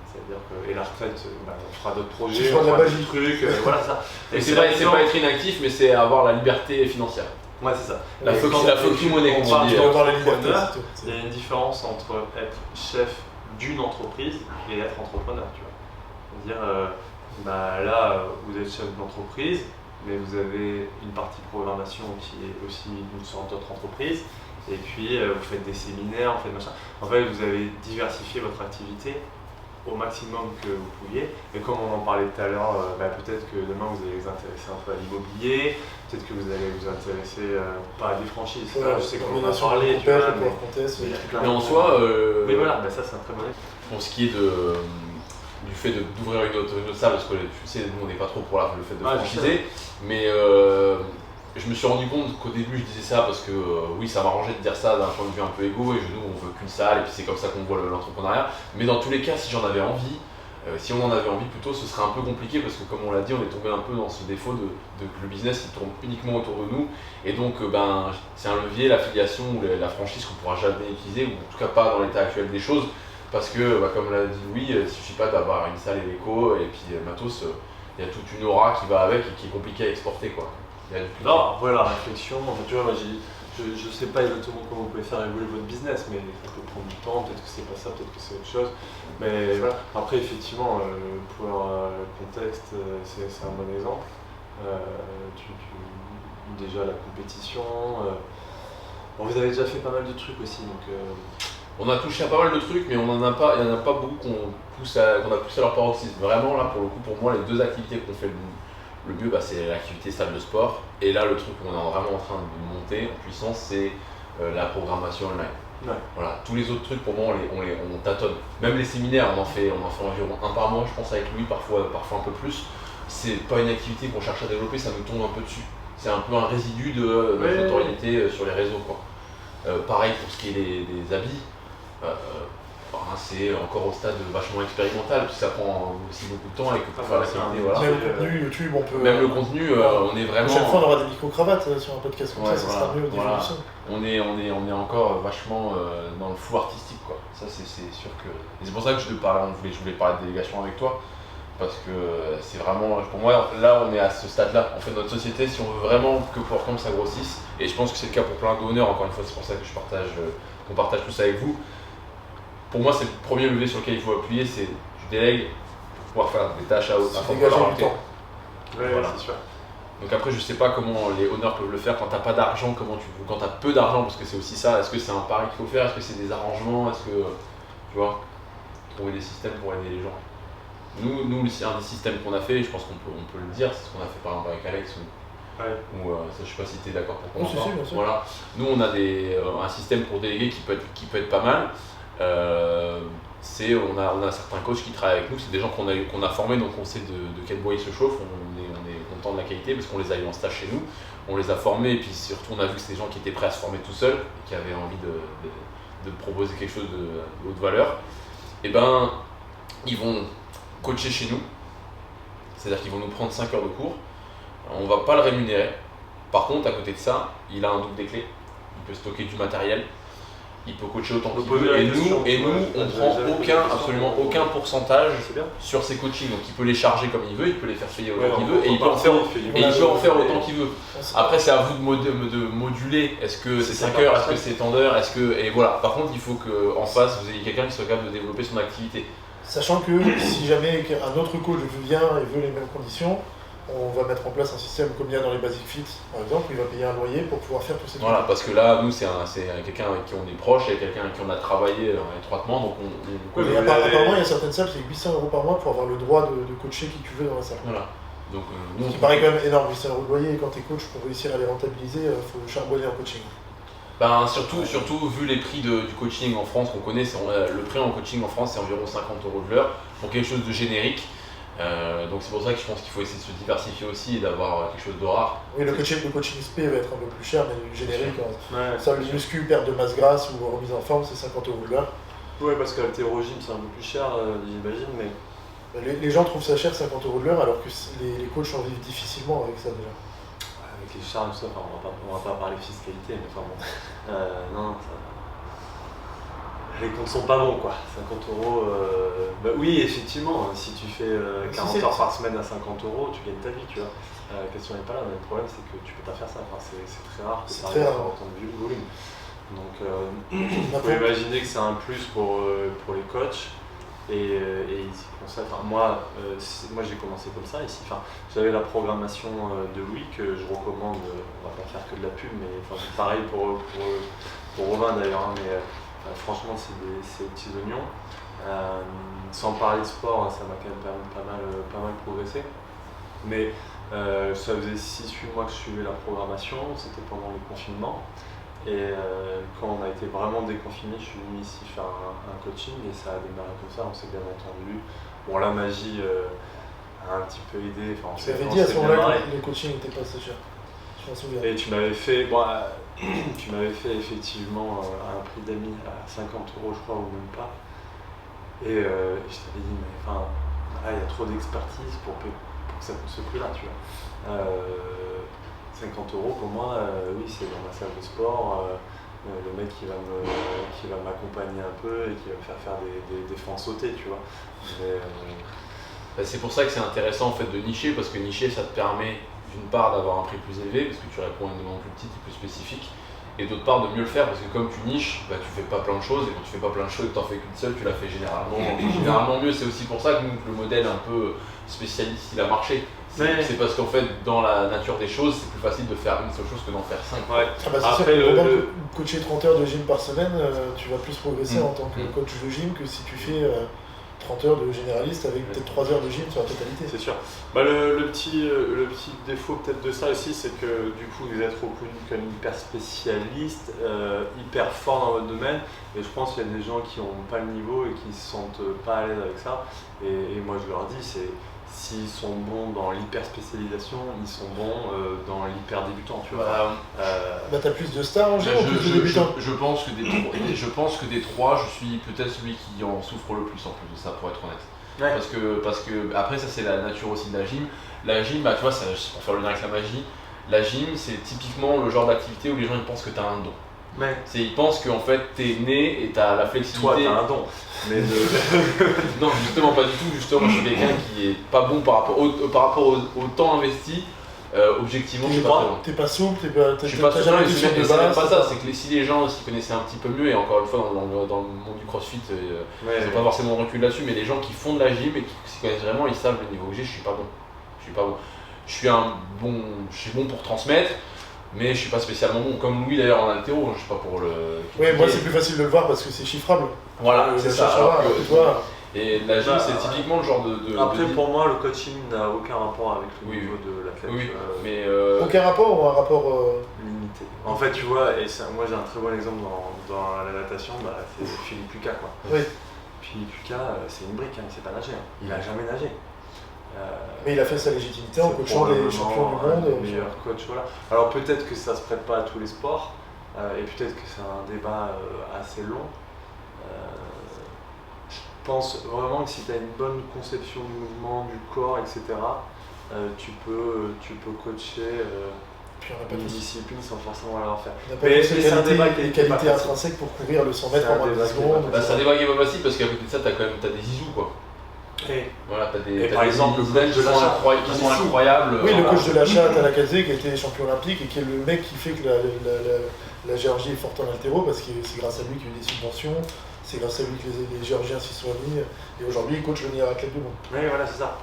C'est-à-dire que, et la retraite, on fera d'autres projets, on fera des trucs, voilà ça. Et c'est pas être inactif, mais c'est avoir la liberté financière. Ouais, c'est ça. La fucking monnaie, on dit. Il y a une différence entre être chef d'une entreprise et être entrepreneur, tu vois. C'est-à-dire, là, vous êtes chef d'entreprise, mais vous avez une partie programmation qui est aussi une sorte d'autre entreprise, et puis vous faites des séminaires, vous faites machin. En fait, vous avez diversifié votre activité au maximum que vous pouviez, et comme on en parlait tout à l'heure, peut-être que demain vous allez vous intéresser un peu à l'immobilier, peut-être que vous allez vous intéresser pas à des franchises, je sais qu'on en a parlé, tu vois, mais en soi, mais voilà, ça c'est un très bon exemple. Pour ce qui est du fait d'ouvrir une autre salle, parce que tu sais, nous on n'est pas trop pour le fait de franchiser, mais je me suis rendu compte qu'au début je disais ça parce que oui, ça m'arrangeait de dire ça d'un point de vue un peu égo, et nous on veut qu'une salle et puis c'est comme ça qu'on voit l'entrepreneuriat, mais dans tous les cas, si j'en avais envie, si on en avait envie plutôt, ce serait un peu compliqué parce que comme on l'a dit, on est tombé un peu dans ce défaut de que le business il tourne uniquement autour de nous, et donc c'est un levier, l'affiliation ou la franchise qu'on pourra jamais utiliser, ou en tout cas pas dans l'état actuel des choses. Parce que, comme l'a dit Louis, il ne suffit pas d'avoir une salle et l'éco, et puis matos, il y a toute une aura qui va avec et qui est compliquée à exporter, quoi. Non, après la réflexion, tu vois, je sais pas exactement comment vous pouvez faire évoluer votre business, mais ça peut prendre du temps, peut-être que c'est pas ça, peut-être que c'est autre chose. Mais voilà. Après, effectivement, pour le contexte, c'est un bon exemple. Déjà la compétition, vous avez déjà fait pas mal de trucs aussi, donc. On a touché à pas mal de trucs, mais il n'y en a pas beaucoup qu'on a poussé à leur paroxysme. Vraiment, là, pour le coup, pour moi, les deux activités qu'on fait le mieux, c'est l'activité salle de sport. Et là, le truc qu'on est vraiment en train de monter en puissance, c'est la programmation online. Ouais. Voilà. Tous les autres trucs, pour moi, on tâtonne. Même les séminaires, on en fait environ un par mois, je pense, avec Louis, parfois un peu plus. C'est pas une activité qu'on cherche à développer, ça nous tombe un peu dessus. C'est un peu un résidu de notre notoriété sur les réseaux, quoi. Pareil pour ce qui est des habits. c'est encore au stade vachement expérimental, puis ça prend aussi beaucoup de temps et que pour faire la qualité, voilà. Même le contenu YouTube, on peut. Même le contenu, on est vraiment. Chaque fois, on aura des micro-cravates sur un podcast comme ça sera mieux au niveau du son. On est encore vachement dans le flou artistique, quoi. Ça, c'est sûr que. Et c'est pour ça que je voulais parler de délégation avec toi, parce que c'est vraiment. Pour moi, là, on est à ce stade-là. En fait, notre société, si on veut vraiment que PowerCamp ça grossisse, et je pense que c'est le cas pour plein d'honneurs, encore une fois, c'est pour ça que qu'on partage tout ça avec vous. Pour moi, c'est le premier levier sur lequel il faut appuyer, c'est je délègue pour pouvoir faire des tâches à haute intensité. Voilà. C'est sûr. Donc après, je sais pas comment les honneurs peuvent le faire quand t'as pas d'argent, quand t'as peu d'argent, parce que c'est aussi ça. Est-ce que c'est un pari qu'il faut faire? Est-ce que c'est des arrangements? Est-ce que, tu vois, trouver des systèmes pour aider les gens. Nous, un des systèmes qu'on a fait, je pense qu'on peut le dire, c'est ce qu'on a fait par exemple avec Alex ou ça, je sais pas si tu es d'accord pour qu'on en parle. Voilà. Nous, on a un système pour déléguer qui peut être pas mal. On a certains coachs qui travaillent avec nous, c'est des gens qu'on a formés, donc on sait de quel bois ils se chauffent, on est content de la qualité parce qu'on les a eu en stage chez nous, on les a formés et puis surtout on a vu que c'est des gens qui étaient prêts à se former tout seuls et qui avaient envie de proposer quelque chose de haute valeur. Et ben ils vont coacher chez nous, c'est-à-dire qu'ils vont nous prendre 5 heures de cours, on va pas le rémunérer. Par contre, à côté de ça, il a un double des clés, il peut stocker du matériel, il peut coacher autant qu'il veut, et nous on prend absolument aucun pourcentage sur ses coachings, donc il peut les charger comme il veut, il peut les faire payer autant qu'il veut, et il peut en faire autant qu'il veut. Après c'est à vous de moduler, est-ce que c'est 5 heures, est-ce que c'est tant d'heures, et voilà. Par contre il faut qu'en face vous ayez quelqu'un qui soit capable de développer son activité. Sachant que si jamais un autre coach vient et veut les mêmes conditions, on va mettre en place un système comme il y a dans les Basic Fit, par exemple, où il va payer un loyer pour pouvoir faire tous ces trucs. Voilà, parce que là, nous, c'est quelqu'un avec qui on est proche, et quelqu'un avec qui on a travaillé étroitement, donc apparemment, il y a certaines salles, c'est 800 € par mois pour avoir le droit de coacher qui tu veux dans la salle. Voilà. Donc, ce qui paraît quand même énorme, 800 € de loyer, et quand tu es coach, pour réussir à les rentabiliser, il faut charbonner en coaching. Surtout vu les prix du coaching en France qu'on connaît, le prix en coaching en France c'est environ 50 € de l'heure pour quelque chose de générique. Donc c'est pour ça que je pense qu'il faut essayer de se diversifier aussi et d'avoir quelque chose de rare. Oui, le coaching SP va être un peu plus cher, mais le générique, ça, le muscu, perte de masse grasse ou remise en forme, c'est 50 € de l'heure. Oui, parce que l'haltérogym c'est un peu plus cher, j'imagine, mais... Les gens trouvent ça cher, 50 € de l'heure, alors que les coachs en vivent difficilement avec ça déjà. Avec les charges, tout ça, on va pas parler fiscalité, mais enfin bon. Non, ça... Les comptes sont pas bons, quoi. 50 €. Bah oui, effectivement, si tu fais 40 heures par semaine à 50 €, tu gagnes ta vie, tu vois. La question n'est pas là, mais le problème c'est que tu peux pas faire ça. Enfin, c'est très rare que ça arrive à autant de volume. Donc, il faut imaginer que c'est un plus pour les coachs. Et ici, moi j'ai commencé comme ça ici. Enfin, j'avais la programmation de Louis que je recommande. On va pas faire que de la pub, mais enfin, c'est pareil pour Romain d'ailleurs. Mais franchement, c'est des petits oignons. Sans parler de sport, ça m'a quand même permis pas mal progresser. Mais ça faisait 6-8 mois que je suivais la programmation. C'était pendant le confinement. Et quand on a été vraiment déconfiné, je suis venu ici faire un coaching et ça a démarré comme ça, on s'est bien entendu. Bon, la magie a un petit peu aidé. Tu avais dit à ce moment-là que le coaching n'était pas assez cher. Je m'en souviens. Et tu m'avais fait effectivement un prix d'amis à 50 € je crois, ou même pas. Et je t'avais dit, mais enfin, là il y a trop d'expertise pour que ça coûte ce prix-là, tu vois. 50 € pour moi, oui, c'est dans ma salle de sport, le mec qui va m'accompagner un peu et qui va me faire des fentes sautées, tu vois. C'est pour ça que c'est intéressant en fait de nicher, parce que nicher ça te permet d'une part d'avoir un prix plus élevé, parce que tu réponds à une demande plus petite et plus spécifique, et d'autre part de mieux le faire, parce que comme tu niches, tu fais pas plein de choses, et quand tu fais pas plein de choses et que tu en fais qu'une seule, tu la fais généralement mieux. C'est aussi pour ça que nous, le modèle un peu spécialiste, il a marché. C'est parce qu'en fait, dans la nature des choses, c'est plus facile de faire une seule chose que d'en faire 5. Ouais. Après, coacher 30 heures de gym par semaine, tu vas plus progresser en tant que coach de gym que si tu fais 30 heures de généraliste avec peut-être 3 heures de gym sur la totalité. C'est sûr. Le petit défaut peut-être de ça aussi, c'est que du coup vous êtes reconnu comme hyper spécialiste, hyper fort dans votre domaine, et je pense qu'il y a des gens qui n'ont pas le niveau et qui ne se sentent pas à l'aise avec ça. Et moi je leur dis, s'ils sont bons dans l'hyper spécialisation, ils sont bons dans l'hyper débutant, tu vois. T'as plus de stars en général ou plus de débutants? Je pense que des trois, je suis peut-être celui qui en souffre le plus en plus de ça, pour être honnête. Ouais. Parce que après ça c'est la nature aussi de la gym. La gym, tu vois, c'est pour faire le lien avec la magie, la gym c'est typiquement le genre d'activité où les gens ils pensent que tu as un don. Ouais. Ils pensent qu'en fait t'es né et t'as la flexibilité. Toi t'as un don. Mais non, justement pas du tout. Justement, je suis quelqu'un qui est pas bon par rapport au temps investi. Objectivement, je suis pas très bon. T'es pas souple, je suis pas souple, mais c'est même pas ça. C'est que si les gens s'y connaissaient un petit peu mieux, et encore une fois dans le monde du crossfit, ils n'ont pas forcément de recul là-dessus, mais les gens qui font de la gym et qui s'y connaissent vraiment, ils savent le niveau que j'ai. Je suis pas bon. Je suis bon pour transmettre. Mais je suis pas spécialement bon, comme Louis d'ailleurs en haltéro, je sais pas pour le... Oui, moi c'est plus facile de le voir parce que c'est chiffrable. Voilà, c'est ça. Toi, et la gym c'est typiquement le genre de... Après pour moi le coaching n'a aucun rapport avec le niveau de l'athlète. Oui, mais... Aucun rapport ou un rapport... limité. En fait tu vois, et moi j'ai un très bon exemple dans la natation, c'est Philippe Lucas quoi. Oui. Philippe Lucas c'est une brique, il sait pas nager, il a jamais nagé. Mais il a fait sa légitimité en coachant les champions du monde. Le meilleur coach, voilà. Alors peut-être que ça se prête pas à tous les sports, et peut-être que c'est un débat assez long. Je pense vraiment que si tu as une bonne conception du mouvement, du corps, etc., tu peux coacher une discipline sans forcément l'avoir fait. Mais c'est un débat qui est qualité intrinsèque pour courir le 100 mètres en moins de 10 secondes. C'est un débat qui est pas facile parce qu'à côté de ça, t'as des isous quoi. Voilà, par exemple, le coach de l'achat qui sont incroyables. Oui, le coach de l'achat à la Casé qui a été champion olympique et qui est le mec qui fait que la Géorgie est forte en haltéro parce que c'est grâce à lui qu'il y a eu des subventions, c'est grâce à lui que les Géorgiens s'y sont mis et aujourd'hui il coach le meilleur athlète du monde. Oui, voilà, c'est ça.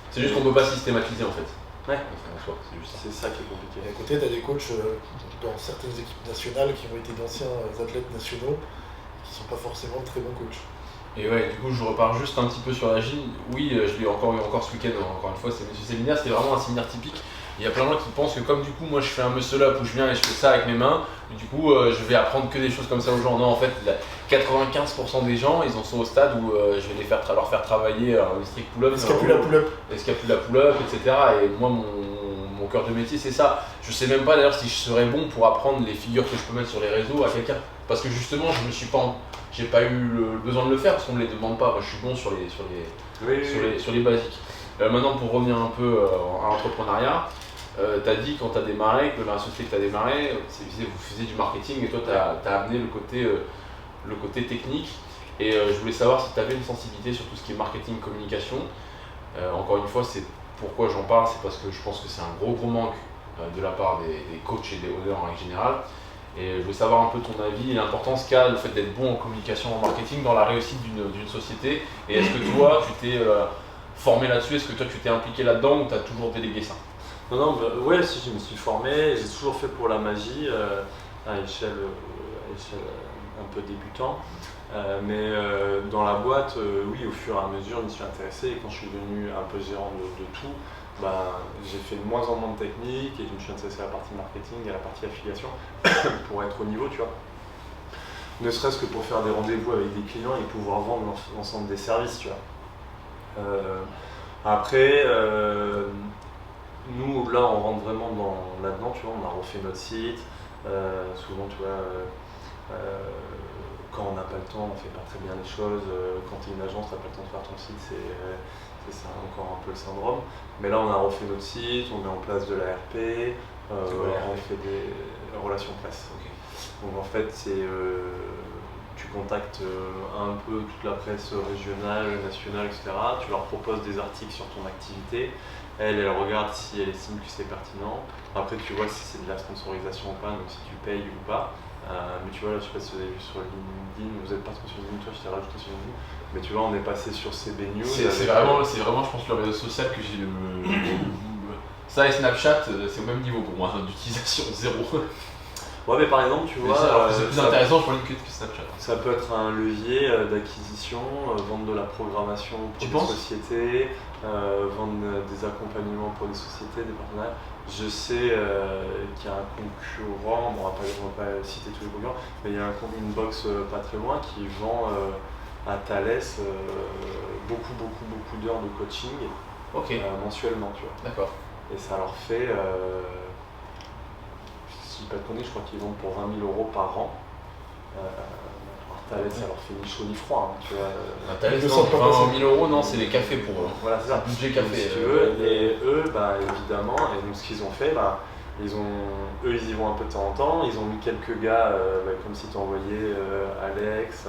C'est juste qu'on peut pas systématiser en fait. Ouais. C'est ça qui est compliqué. Et à côté, tu as des coachs dans certaines équipes nationales qui ont été d'anciens athlètes nationaux et qui sont pas forcément de très bons coachs. Et ouais, du coup, je repars juste un petit peu sur la gym. Oui, je l'ai encore eu ce week-end, encore une fois, c'est Monsieur Séminaire, c'était vraiment un séminaire typique. Il y a plein de gens qui pensent que comme du coup, moi je fais un muscle up où je viens et je fais ça avec mes mains, du coup, je vais apprendre que des choses comme ça aux gens. Non, en fait, 95% des gens, ils en sont au stade où je vais leur faire travailler un strict pull-up, escapula pull-up, etc. Et moi, mon cœur de métier, c'est ça. Je sais même pas d'ailleurs si je serais bon pour apprendre les figures que je peux mettre sur les réseaux à quelqu'un. Parce que justement, j'ai pas eu le besoin de le faire parce qu'on me les demande pas. Moi, je suis bon sur les basiques. Maintenant, pour revenir un peu à l'entrepreneuriat, tu as dit quand tu as démarré, que l'associé que tu as démarré, vous faisiez du marketing et toi, tu as amené le côté technique. Et je voulais savoir si tu avais une sensibilité sur tout ce qui est marketing, communication. Encore une fois, c'est pourquoi j'en parle, c'est parce que je pense que c'est un gros manque de la part des coachs et des owners en règle générale. Et je voulais savoir un peu ton avis et l'importance qu'a le fait d'être bon en communication, en marketing dans la réussite d'une société. Et est-ce que toi, tu t'es formé là-dessus? Est-ce que toi, tu t'es impliqué là-dedans ou tu as toujours délégué ça? Non, ouais, si, je me suis formé. J'ai toujours fait pour la magie à échelle un peu débutant. Mais dans la boîte, oui, au fur et à mesure, je me suis intéressé. Et quand je suis devenu un peu gérant de tout, j'ai fait de moins en moins de technique et je me suis intéressé à la partie marketing et à la partie affiliation pour être au niveau, tu vois. Ne serait-ce que pour faire des rendez-vous avec des clients et pouvoir vendre l'ensemble des services, tu vois. Après, nous, là, on rentre vraiment là-dedans, tu vois, on a refait notre site. Souvent, tu vois, quand on n'a pas le temps, on fait pas très bien les choses. Quand tu es une agence, tu n'as pas le temps de faire ton site, c'est encore un peu le syndrome. Mais là, on a refait notre site, on met en place de l'ARP, on fait des relations presse. Okay. Donc en fait, tu contactes un peu toute la presse régionale, nationale, etc. Tu leur proposes des articles sur ton activité. Elle regarde si elle estime que c'est pertinent. Après, tu vois si c'est de la sponsorisation ou pas, donc si tu payes ou pas. Mais tu vois, là, je sais pas si vous avez vu sur LinkedIn, vous n'êtes pas trop sur LinkedIn, toi je t'ai rajouté sur LinkedIn. Mais tu vois, on est passé sur CB News. C'est vraiment, je pense, le réseau social que j'ai ça et Snapchat, c'est au même niveau pour moi, d'utilisation zéro. Ouais, mais par exemple, tu vois. C'est plus intéressant pour LinkedIn que Snapchat. Ça peut être un levier d'acquisition, vendre de la programmation pour des sociétés, vendre des accompagnements pour des sociétés, des partenaires. Je sais qu'il y a un concurrent, on va pas citer tous les concurrents, mais il y a une box pas très loin qui vend à Thales beaucoup d'heures de coaching mensuellement, tu vois. D'accord. Et ça leur fait, si je dis pas de conneries, je crois qu'ils vendent pour 20 000 € par an. Thales, ça leur fait ni chaud ni froid, tu vois. Thales, non, 20 000 €, non, c'est les cafés pour eux. Voilà, c'est ça. Budget café. Si tu veux, et eux, évidemment, et donc ce qu'ils ont fait, ils y vont un peu de temps en temps. Ils ont mis quelques gars, comme si tu envoyais Alex,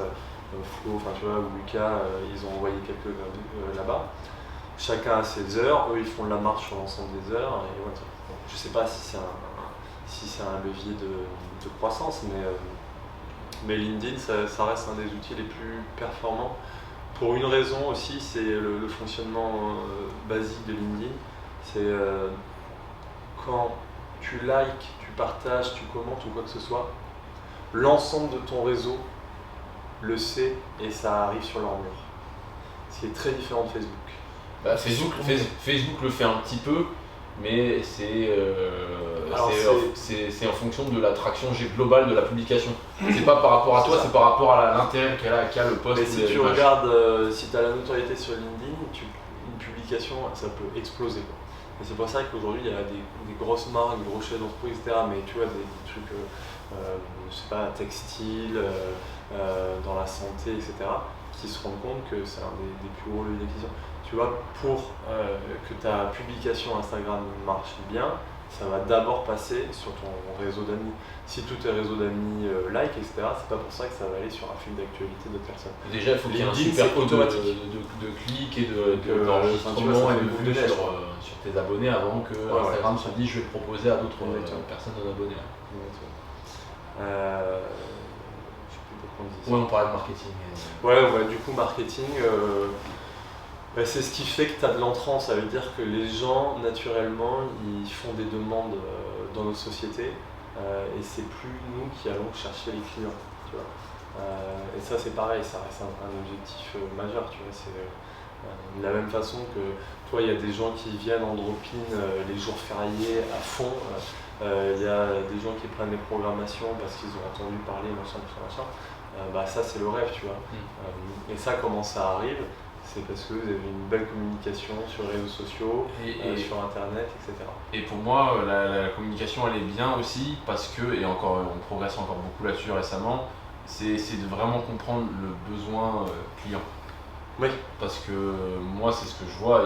Flo, tu vois, ou Lucas, ils ont envoyé quelques gars là-bas. Chacun a ses heures, eux ils font de la marche sur l'ensemble des heures. Et ouais, je sais pas si c'est un levier de croissance, mais LinkedIn, ça reste un des outils les plus performants. Pour une raison aussi, c'est le fonctionnement basique de LinkedIn. C'est quand tu likes, tu partages, tu commentes ou quoi que ce soit, l'ensemble de ton réseau le sait et ça arrive sur leur mur. Ce qui est très différent de Facebook. Facebook le fait un petit peu, mais c'est en fonction de l'attraction globale de la publication. C'est pas par rapport à toi, c'est par rapport à l'intérêt qu'a le post. Mais si tu regardes, si tu as la notoriété sur LinkedIn, une publication, ça peut exploser, quoi. Et c'est pour ça qu'aujourd'hui il y a des grosses marques, des gros chefs d'entreprise, etc. Mais tu vois, des trucs, je sais pas, textile, dans la santé, etc. qui se rendent compte que c'est un des plus gros leviers d'acquisition. Tu vois, pour que ta publication Instagram marche bien, ça va d'abord passer sur ton réseau d'amis. Si tous tes réseaux d'amis like, etc., c'est pas pour ça que ça va aller sur un fil d'actualité d'autres personnes. Déjà, il faut qu'il y ait un super taux de clics et d'enregistrement et de vues sur tes abonnés avant que Instagram se dise je vais le proposer à d'autres personnes non abonnées. Je sais plus pourquoi on dit ça. Ouais, on parlait de marketing. Ouais, du coup, marketing, c'est ce qui fait que tu as de l'entrant. Ça veut dire que les gens, naturellement, ils font des demandes dans nos sociétés et c'est plus nous qui allons chercher les clients. Tu vois. Et ça, c'est pareil, ça reste un objectif majeur. Tu vois. C'est de la même façon que toi, il y a des gens qui viennent en drop-in les jours fériés à fond. Il y a des gens qui prennent des programmations parce qu'ils ont entendu parler, machin. Ça, c'est le rêve, tu vois. Et ça, comment ça arrive ? C'est parce que vous avez une belle communication sur les réseaux sociaux, sur internet, etc. Et pour moi, la communication elle est bien aussi parce que, et encore on progresse encore beaucoup là-dessus récemment, c'est de vraiment comprendre le besoin client. Oui. Parce que moi c'est ce que je vois,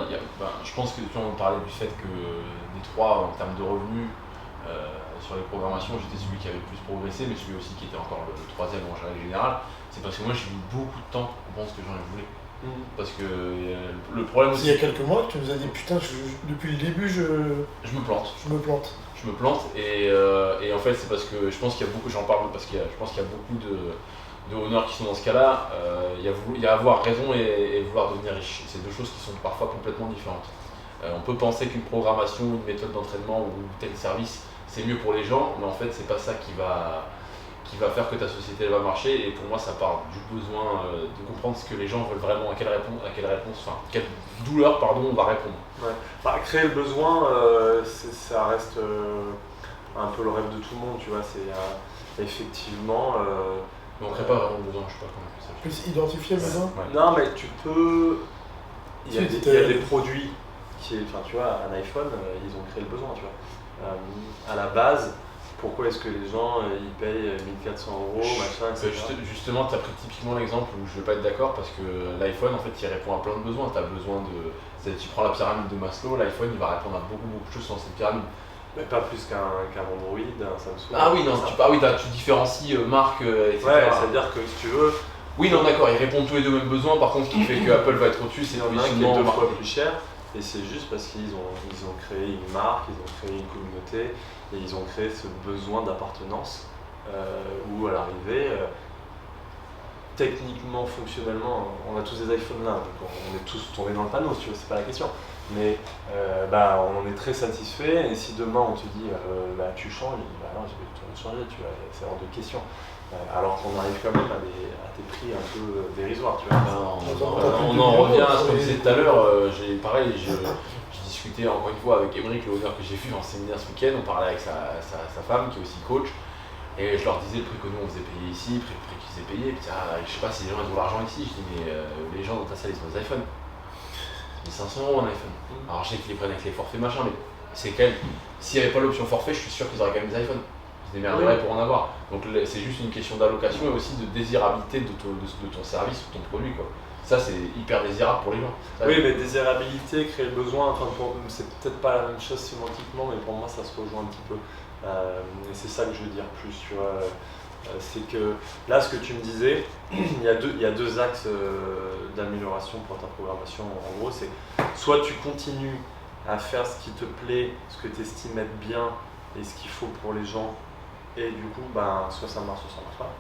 je pense que tu en parlais du fait que des trois en termes de revenus, sur les programmations j'étais celui qui avait le plus progressé, mais celui aussi qui était encore le troisième en général, c'est parce que moi j'ai mis beaucoup de temps pour comprendre ce que j'en voulais. Parce que le problème aussi. Il y a quelques mois, tu nous as dit putain, depuis le début, je me plante. Je me plante et en fait c'est parce que je pense qu'il y a beaucoup, j'en parle parce que je pense qu'il y a beaucoup de honneurs qui sont dans ce cas-là. Il y a avoir raison et vouloir devenir riche. C'est deux choses qui sont parfois complètement différentes. On peut penser qu'une programmation, une méthode d'entraînement ou tel service c'est mieux pour les gens, mais en fait c'est pas ça qui va faire que ta société va marcher. Et pour moi ça part du besoin de comprendre ce que les gens veulent vraiment, à quelle douleur on va répondre. Ouais. Créer le besoin, ça reste un peu le rêve de tout le monde, tu vois. C'est effectivement. Mais on crée pas vraiment le besoin, je sais pas comment on fait ça. Plus identifier le besoin. Ouais. Non, mais tu peux. Il y a des produits tu vois, un iPhone, ils ont créé le besoin, tu vois. À la base. Pourquoi est-ce que les gens ils payent 1 400 €, machin, etc. Justement, tu as pris typiquement l'exemple où je ne vais pas être d'accord parce que l'iPhone, en fait, il répond à plein de besoins. Tu as besoin tu prends la pyramide de Maslow, l'iPhone, il va répondre à beaucoup de choses dans cette pyramide. Mais pas plus qu'un Android, un Samsung. Ah oui, non, tu différencies marque, etc. Ouais, c'est-à-dire que si tu veux. Oui, non, d'accord, ils répondent tous les deux aux mêmes besoins. Par contre, ce qui fait que Apple va être au-dessus, c'est le positionnement qui est 2 fois plus cher. Et c'est juste parce qu'ils ont créé une marque, ils ont créé une communauté et ils ont créé ce besoin d'appartenance où à l'arrivée, techniquement, fonctionnellement, on a tous des iPhones là, donc on est tous tombés dans le panneau, si tu veux, c'est pas la question. Mais on en est très satisfait et si demain on te dit tu changes, non, j'ai pas du tout changer, tu vois, c'est hors de question. Alors qu'on arrive quand même à des prix un peu dérisoires, tu vois. On en revient à ce qu'on disait tout à l'heure. J'ai discuté encore une fois avec Émeric, le honneur que j'ai vu en séminaire ce week-end. On parlait avec sa femme qui est aussi coach. Et je leur disais le prix que nous on faisait payer ici, le prix qu'ils faisaient payer. Et puis je sais pas si les gens ils ont l'argent ici. Je dis mais les gens dans ta salle ils ont des iPhones. 1 500 € un iPhone. Alors je sais qu'ils les prennent avec les forfaits machin, mais c'est quand même, s'il n'y avait pas l'option forfait, je suis sûr qu'ils auraient quand même des iPhones. Ils se démerderaient pour en avoir. Donc c'est juste une question d'allocation et aussi de désirabilité de ton service ou ton produit, quoi. Ça, c'est hyper désirable pour les gens. Ça, oui, mais désirabilité, créer le besoin, enfin, c'est peut-être pas la même chose sémantiquement, mais pour moi, ça se rejoint un petit peu. Et c'est ça que je veux dire plus, tu vois. C'est que là, ce que tu me disais, il y a deux axes d'amélioration pour ta programmation. En gros, c'est soit tu continues à faire ce qui te plaît, ce que tu estimes être bien et ce qu'il faut pour les gens, et du coup, soit ça marche, soit ça marche pas.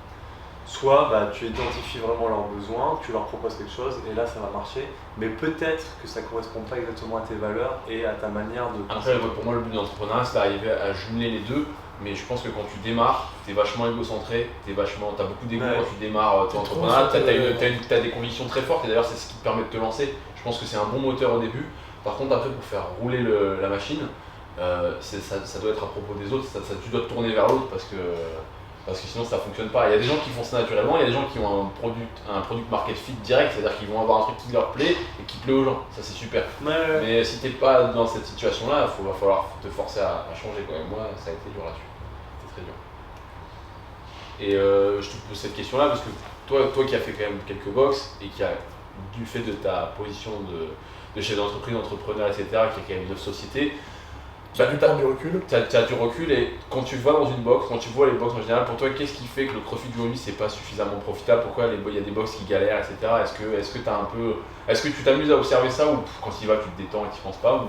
Soit tu identifies vraiment leurs besoins, tu leur proposes quelque chose et là ça va marcher, mais peut-être que ça ne correspond pas exactement à tes valeurs et à ta manière de penser. Après, pour moi, le but de l'entrepreneuriat, c'est d'arriver à jumeler les deux, mais je pense que quand tu démarres, tu es vachement égocentré, tu as beaucoup d'ego quand tu démarres ton entrepreneuriat, tu as des convictions très fortes et d'ailleurs c'est ce qui te permet de te lancer. Je pense que c'est un bon moteur au début. Par contre, après, pour faire rouler la machine, ça doit être à propos des autres, tu dois te tourner vers l'autre parce que sinon ça fonctionne pas. Il y a des gens qui font ça naturellement, il y a des gens qui ont un product market fit direct, c'est-à-dire qu'ils vont avoir un truc qui leur plaît et qui plaît aux gens, ça c'est super. Mais si t'es pas dans cette situation-là, il va falloir te forcer à changer, quoi. Et moi ça a été dur là-dessus, c'était très dur. Et je te pose cette question-là parce que toi qui as fait quand même quelques box et qui a, du fait de ta position de chef d'entreprise, d'entrepreneur, etc., qui a quand même 9 sociétés, tu as du recul et quand tu vas dans une box, quand tu vois les box en général, pour toi, qu'est-ce qui fait que le CrossFit du Womi c'est pas suffisamment profitable? Pourquoi il y a des box qui galèrent, etc. Est-ce que tu t'amuses à observer ça ou quand tu y vas tu te détends et tu penses pas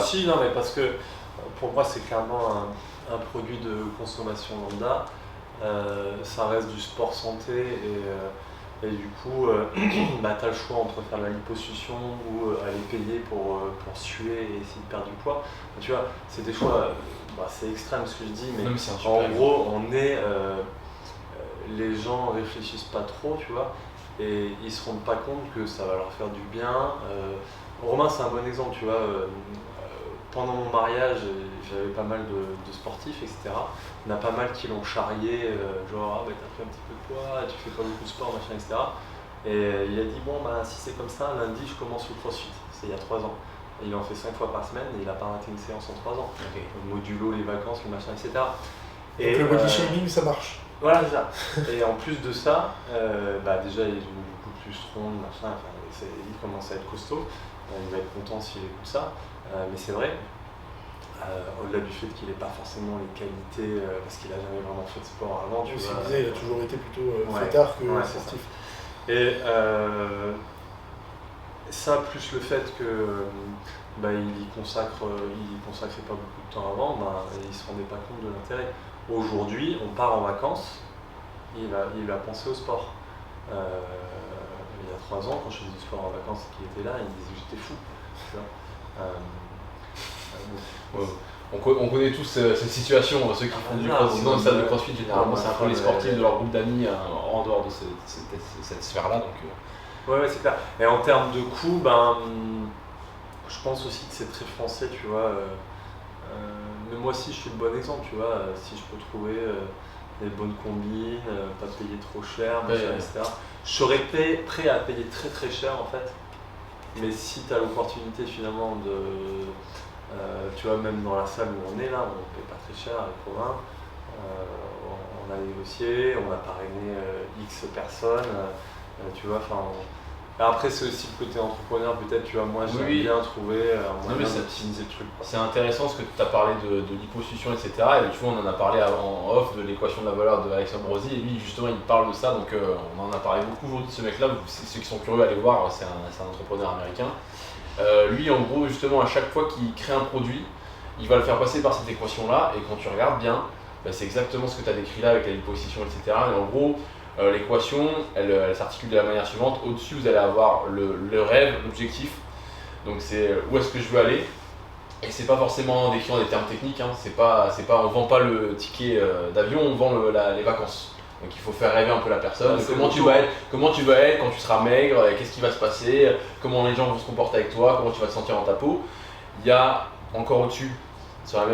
Si, non, mais parce que pour moi c'est clairement un produit de consommation lambda. Ça reste du sport santé et du coup tu as le choix entre faire de la liposuction ou aller payer pour suer et essayer de perdre du poids. Tu vois, c'est des choix, c'est extrême ce que je dis, mais en gros les gens réfléchissent pas trop, tu vois, et ils se rendent pas compte que ça va leur faire du bien. Romain c'est un bon exemple, tu vois. Pendant mon mariage, j'avais pas mal de sportifs, etc. Il y en a pas mal qui l'ont charrié, genre t'as pris un petit peu de poids, tu fais pas beaucoup de sport, machin, etc. Et il a dit si c'est comme ça, lundi je commence le CrossFit. C'est il y a 3 ans. Et il en fait 5 fois par semaine et il a pas raté une séance en 3 ans. Okay. Modulo, les vacances, le machin, etc. Et donc le body shaming ça marche. Voilà, c'est ça. Et en plus de ça, déjà il est devenu beaucoup plus rond, machin, il commence à être costaud. Il va être content s'il écoute ça. Mais c'est vrai, au-delà du fait qu'il n'ait pas forcément les qualités, parce qu'il n'a jamais vraiment fait de sport avant, tu vois. Il a toujours été plutôt fêtard que sportif. Et ça, plus le fait que il consacrait pas beaucoup de temps avant, il ne se rendait pas compte de l'intérêt. Aujourd'hui, on part en vacances, il va penser au sport. Il y a 3 ans, quand je faisais du sport en vacances et qu'il était là, il me disait que j'étais fou. Tu vois. On connaît tous cette situation, ceux qui font du crossfit dans une salle de crossfit, généralement c'est un peu les sportifs de leur groupe d'amis en dehors de cette sphère-là. Ouais, c'est clair. Et en termes de coût, je pense aussi que c'est très français, tu vois. Mais moi aussi je suis le bon exemple, tu vois. Si je peux trouver des bonnes combines, pas payer trop cher, etc. Je serais prêt à payer très très cher en fait. Mais si tu as l'opportunité finalement tu vois, même dans la salle où on est là, on ne paye pas très cher avec Romain, on a négocié, on a parrainé X personnes, tu vois, après c'est aussi le côté entrepreneur peut-être, tu vois, moi j'aime bien trouver un moyen d'optimiser le truc. C'est intéressant ce que tu as parlé de liposuction, etc. Et tu vois, on en a parlé en off de l'équation de la valeur de Alexandre Brosi, et lui justement il parle de ça, donc on en a parlé beaucoup aujourd'hui de ce mec-là, ceux qui sont curieux, allez voir, c'est un entrepreneur américain. Lui en gros justement à chaque fois qu'il crée un produit, il va le faire passer par cette équation-là, et quand tu regardes bien, c'est exactement ce que tu as décrit là avec la liposuction, etc. Et en gros, l'équation, elle s'articule de la manière suivante. Au-dessus, vous allez avoir le rêve, l'objectif. Donc c'est où est-ce que je veux aller. Et c'est pas forcément décrit en des termes techniques. On vend pas le ticket d'avion, on vend les vacances. Donc il faut faire rêver un peu la personne. Comment tu vas être quand tu seras maigre, qu'est-ce qui va se passer, comment les gens vont se comporter avec toi, comment tu vas te sentir dans ta peau. Il y a encore au-dessus, sur la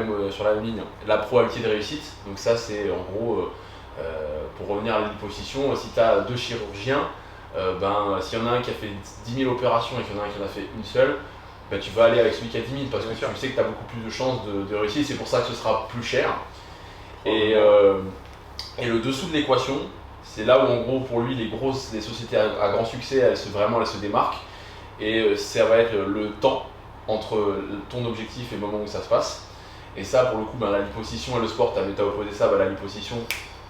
même ligne, la probabilité de réussite. Donc ça c'est en gros, pour revenir à la liposuction, si tu as 2 chirurgiens, s'il y en a un qui a fait 10 000 opérations et qu'il y en a un qui en a fait une seule, tu vas aller avec celui qui a 10 000 parce que tu sais que tu as beaucoup plus de chances de réussir, c'est pour ça que ce sera plus cher. Et le dessous de l'équation, c'est là où en gros pour lui les sociétés à grand succès elles se démarquent, et ça va être le temps entre ton objectif et le moment où ça se passe. Et ça pour le coup la liposuction et le sport, t'as opposé ça, la liposuction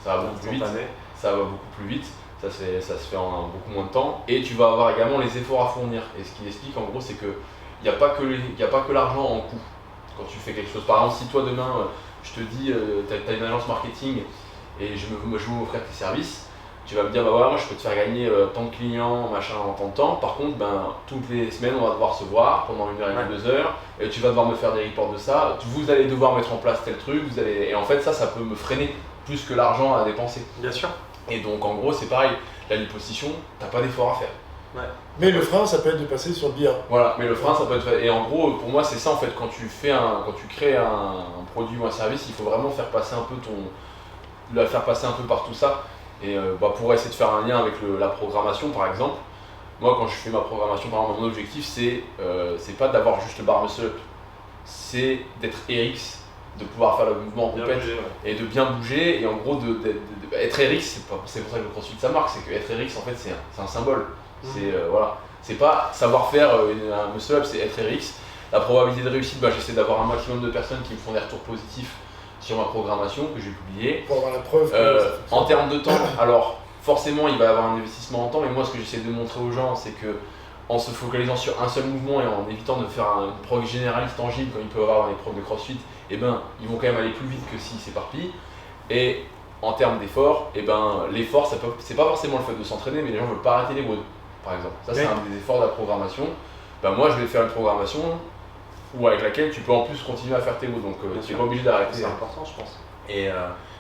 ça va beaucoup plus vite, ça se fait en beaucoup moins de temps, et tu vas avoir également les efforts à fournir. Et ce qu'il explique en gros c'est que il n'y a pas que l'argent en coût quand tu fais quelque chose. Par exemple, si toi demain je te dis tu as une agence marketing et je veux m'offrir tes services, tu vas me dire moi je peux te faire gagner tant de clients machin en tant de temps. Par contre toutes les semaines on va devoir se voir pendant 1h30, 2 heures, et tu vas devoir me faire des reports de ça, vous allez devoir mettre en place tel truc, et en fait ça peut me freiner plus que l'argent à dépenser. Bien sûr. Et donc en gros c'est pareil, la liposuction, t'as pas d'effort à faire. Ouais. Mais le frein, ça peut être de passer sur le billard. Voilà, mais le frein, ça peut être. Et en gros, pour moi, c'est ça en fait. Quand tu crées un produit ou un service, il faut vraiment faire passer un peu par tout ça. Et pour essayer de faire un lien avec la programmation, par exemple. Moi, quand je fais ma programmation, par exemple, mon objectif, c'est pas d'avoir juste le bar muscle up, c'est d'être RX, de pouvoir faire le mouvement en compète et de bien bouger. Et en gros, être RX, c'est pour ça que le CrossFit ça marque, c'est que être RX en fait, c'est un symbole. C'est pas savoir faire un muscle up, c'est être RX. La probabilité de réussite, j'essaie d'avoir un maximum de personnes qui me font des retours positifs sur ma programmation que j'ai publiée. Pour avoir la preuve. En termes de temps, alors forcément il va y avoir un investissement en temps, mais moi ce que j'essaie de montrer aux gens, c'est que en se focalisant sur un seul mouvement et en évitant de faire une prog généraliste tangible comme il peut y avoir dans les progs de CrossFit, ils vont quand même aller plus vite que s'ils s'éparpillent. Et en termes d'effort, l'effort c'est pas forcément le fait de s'entraîner, mais les gens veulent pas arrêter les WOD. Par exemple, ça c'est un des efforts de la programmation. Moi je vais faire une programmation avec laquelle tu peux en plus continuer à faire tes mots, donc tu n'es pas obligé d'arrêter. C'est important je pense. Et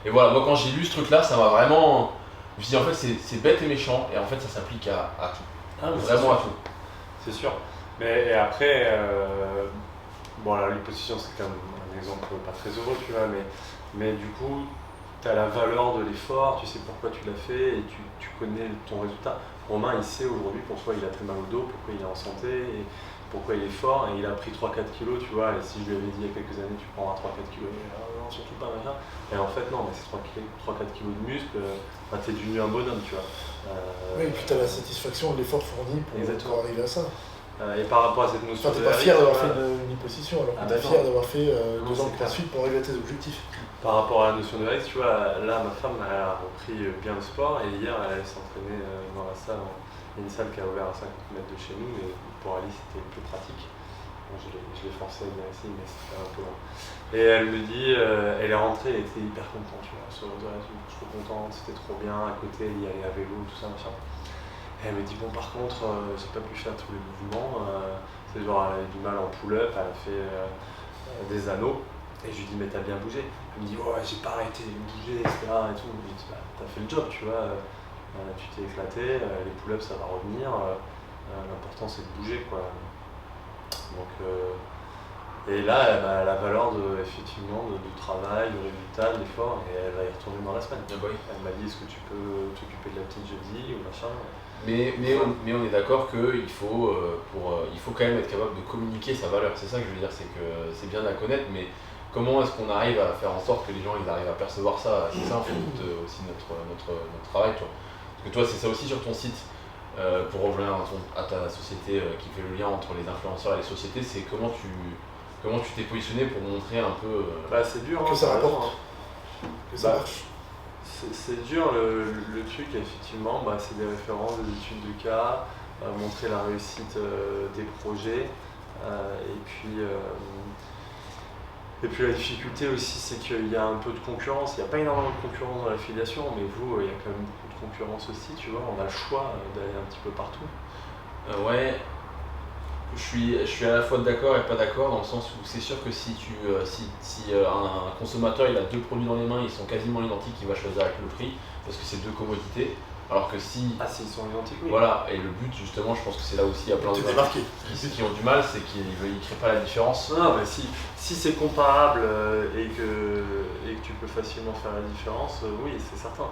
voilà, moi quand j'ai lu ce truc là, ça m'a vraiment. Je me suis dit en fait c'est bête et méchant, et en fait ça s'applique à tout. Vraiment à tout. C'est sûr. Mais et après, la liposuction c'est quand même un exemple pas très heureux, tu vois, mais du coup, tu as la valeur de l'effort, tu sais pourquoi tu l'as fait et tu connais ton résultat. Romain, il sait aujourd'hui pourquoi il a très mal au dos, pourquoi il est en santé, et pourquoi il est fort, et il a pris 3-4 kilos, tu vois, et si je lui avais dit il y a quelques années tu prendras 3-4 kilos, non, surtout pas machin, et en fait non, mais c'est 3-4 kilos de muscle, t'es devenu un bonhomme, tu vois. Oui, et puis t'as la satisfaction de l'effort fourni pour arriver à ça. Et par rapport à cette notion t'es pas fier d'avoir fait une liposuction, alors que t'es fier d'avoir fait 2 ans de CrossFit pour arriver à tes objectifs. Par rapport à la notion de RX, tu vois, là ma femme elle a repris bien le sport, et hier elle s'entraînait dans la salle, il y a une salle qui a ouvert à 50 mètres de chez nous, et pour Alice c'était plus pratique. Bon, je l'ai forcé à venir ici, mais c'était un peu long. Et elle me dit, elle est rentrée, elle était hyper contente, tu vois, sur le dos, trop contente, c'était trop bien, à côté il y allait à vélo, tout ça, machin. Et elle me dit, bon par contre, j'ai pas pu faire tous les mouvements, c'est genre elle avait du mal en pull-up, elle a fait des anneaux. Et je lui dis mais t'as bien bougé. Elle me dit ouais j'ai pas arrêté de bouger, etc. Et tout. Je lui dis t'as fait le job, tu vois, tu t'es éclaté, les pull-ups ça va revenir, l'important c'est de bouger quoi. Donc et là elle a la valeur effectivement du travail, du résultat, de l'effort, et elle va y retourner dans la semaine. Elle m'a dit est-ce que tu peux t'occuper de la petite jeudi ou machin. Mais on est d'accord qu'il faut, il faut quand même être capable de communiquer sa valeur. C'est ça que je veux dire, c'est que c'est bien de la connaître, mais comment est-ce qu'on arrive à faire en sorte que les gens ils arrivent à percevoir ça? C'est ça en fait aussi notre travail. Parce que toi c'est ça aussi sur ton site, pour revenir à ta société qui fait le lien entre les influenceurs et les sociétés, c'est comment tu t'es positionné pour montrer un peu… c'est dur, que ça rapporte, que ça marche. C'est dur, le truc effectivement, c'est des références, des études de cas, montrer la réussite des projets, et puis la difficulté aussi c'est qu'il y a un peu de concurrence, il n'y a pas énormément de concurrence dans l'affiliation, mais vous il y a quand même beaucoup de concurrence aussi, tu vois, on a le choix d'aller un petit peu partout. Ouais, je suis à la fois d'accord et pas d'accord, dans le sens où c'est sûr que si un consommateur il a 2 produits dans les mains, ils sont quasiment identiques, il va choisir avec le prix, parce que c'est 2 commodités. Alors que si. Ah, s'ils sont identiques, oui. Voilà, et le but justement, je pense que c'est là aussi, il y a plein de gens qui ont du mal, c'est qu'ils ne créent pas la différence. Non, mais si c'est comparable et que tu peux facilement faire la différence, oui, c'est certain.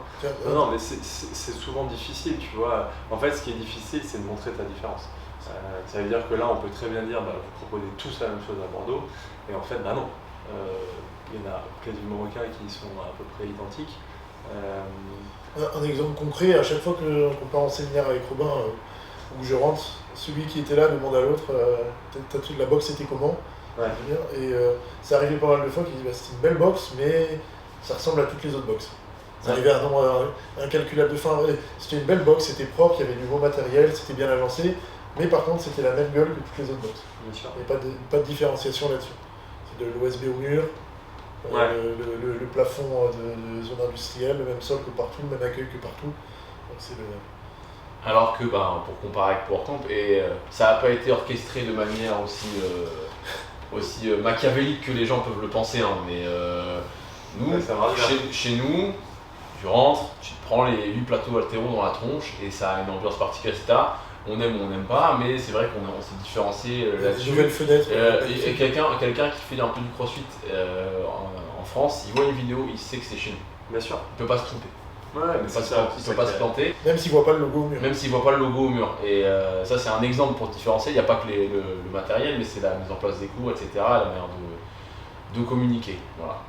Non, mais c'est souvent difficile, tu vois. En fait, ce qui est difficile, c'est de montrer ta différence. Ça veut dire que là, on peut très bien dire, vous proposez tous la même chose à Bordeaux, et en fait, non. Il y en a quasiment aucun qui sont à peu près identiques. Un exemple concret, à chaque fois qu'on part en séminaire avec Robin, où je rentre, celui qui était là demande à l'autre la boxe c'était comment. Ouais. Et c'est arrivé pas mal de fois qu'il dit c'était une belle boxe, mais ça ressemble à toutes les autres boxes. Ça arrivait à un nombre incalculable de fois. C'était une belle boxe, c'était propre, il y avait du beau matériel, c'était bien agencé, mais par contre c'était la même gueule que toutes les autres boxes. Bien sûr. Il n'y a pas de différenciation là-dessus. C'est de l'OSB au mur. Le plafond de zone industrielle, le même sol que partout, le même accueil que partout. Donc c'est Alors que pour comparer avec PowerCamp, et ça n'a pas été orchestré de manière aussi machiavélique que les gens peuvent le penser, hein, mais nous, chez nous, tu rentres, tu te prends les 8 plateaux haltéro dans la tronche et ça a une ambiance particulière, etc. On aime ou on n'aime pas, mais c'est vrai qu'on s'est différencié là-dessus. Nouvelle fenêtre. Et quelqu'un qui fait un peu du crossfit en France, il voit une vidéo, il sait que c'est chez nous. Bien sûr. Il peut pas se tromper. Ouais, mais il peut pas se planter. Même s'il voit pas le logo au mur. Même s'il voit pas le logo au mur. Et ça, c'est un exemple pour différencier. Il n'y a pas que le matériel, mais c'est la mise en place des cours, etc. La manière de communiquer. Voilà.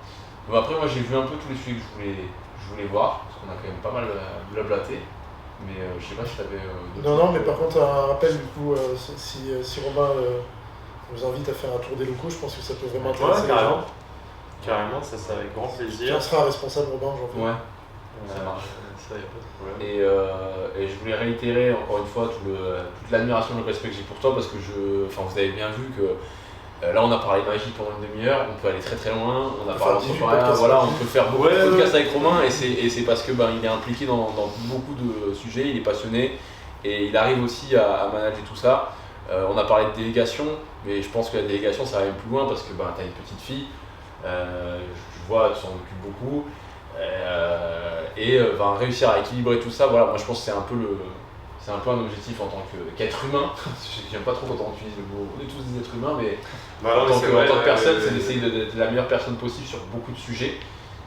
Donc après, moi, j'ai vu un peu tous les sujets que je voulais voir, parce qu'on a quand même pas mal blablaté. Mais je sais pas si tu avais. Non, mais par contre, un rappel, du coup, si Robin nous invite à faire un tour des locaux, je pense que ça peut vraiment intéresser les gens. Carrément, ça c'est avec grand plaisir. Qui en sera responsable, Robin, j'en veux. Ouais, ça marche. Ça, y a pas de problème. Et je voulais réitérer encore une fois toute l'admiration et le respect que j'ai pour toi, parce que vous avez bien vu que là on a parlé magie pendant une demi-heure, on peut aller très très loin, on a parlé entrepreneuriat, voilà, on peut faire beaucoup de podcasts avec Romain, et c'est parce que il est impliqué dans beaucoup de sujets, il est passionné et il arrive aussi à manager tout ça. On a parlé de délégation, mais je pense que la délégation ça va même plus loin parce que tu as une petite fille, je vois, tu s'en occupes beaucoup, et réussir à équilibrer tout ça, voilà, moi je pense que c'est un peu un objectif en tant qu'être humain. J'aime pas trop quand on utilise le mot, on est tous des êtres humains, mais en tant que personne, c'est d'essayer d'être la meilleure personne possible sur beaucoup de sujets.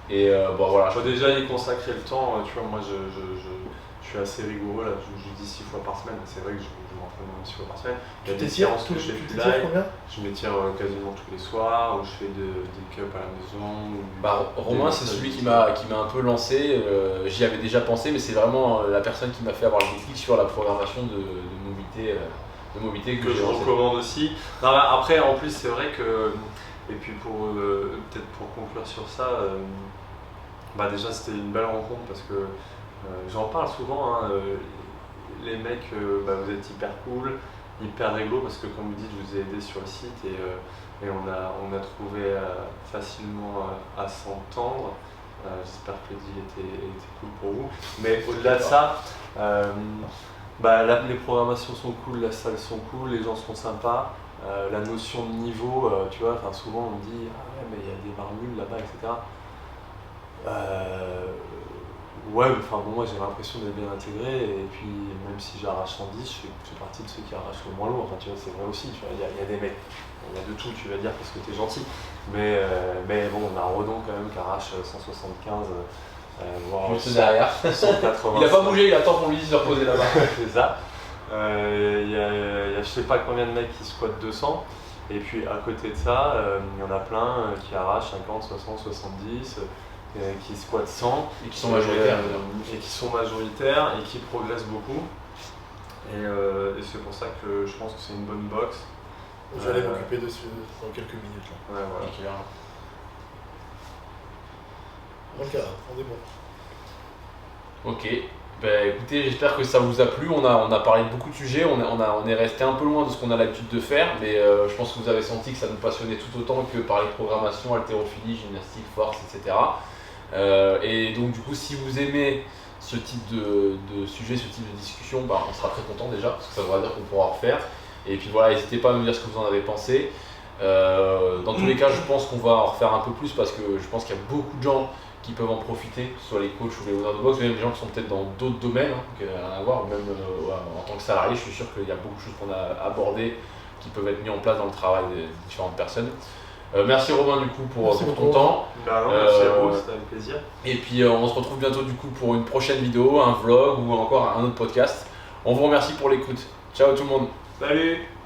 Et voilà. Faut déjà y consacrer le temps, tu vois, moi je suis assez rigoureux, là, je dis 6 fois par semaine, c'est vrai que je m'entraîne 6 fois par semaine. Il y a des séances que je fais plus live, je m'étire quasiment tous les soirs, où je fais des cups à la maison. Romain, c'est celui qui m'a un peu lancé, j'y avais déjà pensé, mais c'est vraiment la personne qui m'a fait avoir le déclic sur la programmation de mobilité que je recommande aussi. Non, après, en plus, c'est vrai que, et puis peut-être pour conclure sur ça, déjà c'était une belle rencontre parce que j'en parle souvent, hein, les mecs, vous êtes hyper cool, hyper réglo parce que comme vous dites, je vous ai aidé sur le site et on a trouvé facilement à s'entendre. J'espère que le deal était cool pour vous. Mais au-delà de ça, les programmations sont cool, les salles sont cool, les gens sont sympas. La notion de niveau, tu vois, souvent on me dit ah ouais mais il y a des marmules là-bas, etc. Moi j'ai l'impression d'être bien intégré et puis même si j'arrache 110, je fais partie de ceux qui arrachent le moins lourd, tu vois, c'est vrai aussi, tu vois, il y a des mecs, il y a de tout, tu vas dire parce que t'es gentil, mais bon, on a un Redon quand même qui arrache 175, voire juste derrière, 180. Il a pas bougé, il attend qu'on lui dise de reposer là-bas. C'est ça. Il y a je sais pas combien de mecs qui squattent 200, et puis à côté de ça, il y en a plein qui arrachent 50, 60, 70, qui squattent 100 et qui sont majoritaires et qui progressent beaucoup. Et c'est pour ça que je pense que c'est une bonne box. J'allais m'occuper dessus dans quelques minutes là. Ouais, voilà. Ok, on est bon. Ok. Écoutez, j'espère que ça vous a plu. On a parlé de beaucoup de sujets, on est resté un peu loin de ce qu'on a l'habitude de faire, mais je pense que vous avez senti que ça nous passionnait tout autant que parler de programmation, haltérophilie, gymnastique, force, etc. Et donc du coup, si vous aimez ce type de sujet, ce type de discussion, on sera très content déjà, parce que ça voudra dire qu'on pourra en refaire. Et puis voilà, n'hésitez pas à nous dire ce que vous en avez pensé. Dans tous les cas, je pense qu'on va en refaire un peu plus parce que je pense qu'il y a beaucoup de gens qui peuvent en profiter, que ce soit les coachs ou les owners de boxe, même des gens qui sont peut-être dans d'autres domaines, qui n'ont rien à voir, ou même en tant que salarié, je suis sûr qu'il y a beaucoup de choses qu'on a abordées qui peuvent être mises en place dans le travail des différentes personnes. Merci Robin du coup pour ton temps. Merci à vous, c'était avec plaisir. Et puis on se retrouve bientôt du coup pour une prochaine vidéo, un vlog ou encore un autre podcast. On vous remercie pour l'écoute. Ciao tout le monde. Salut.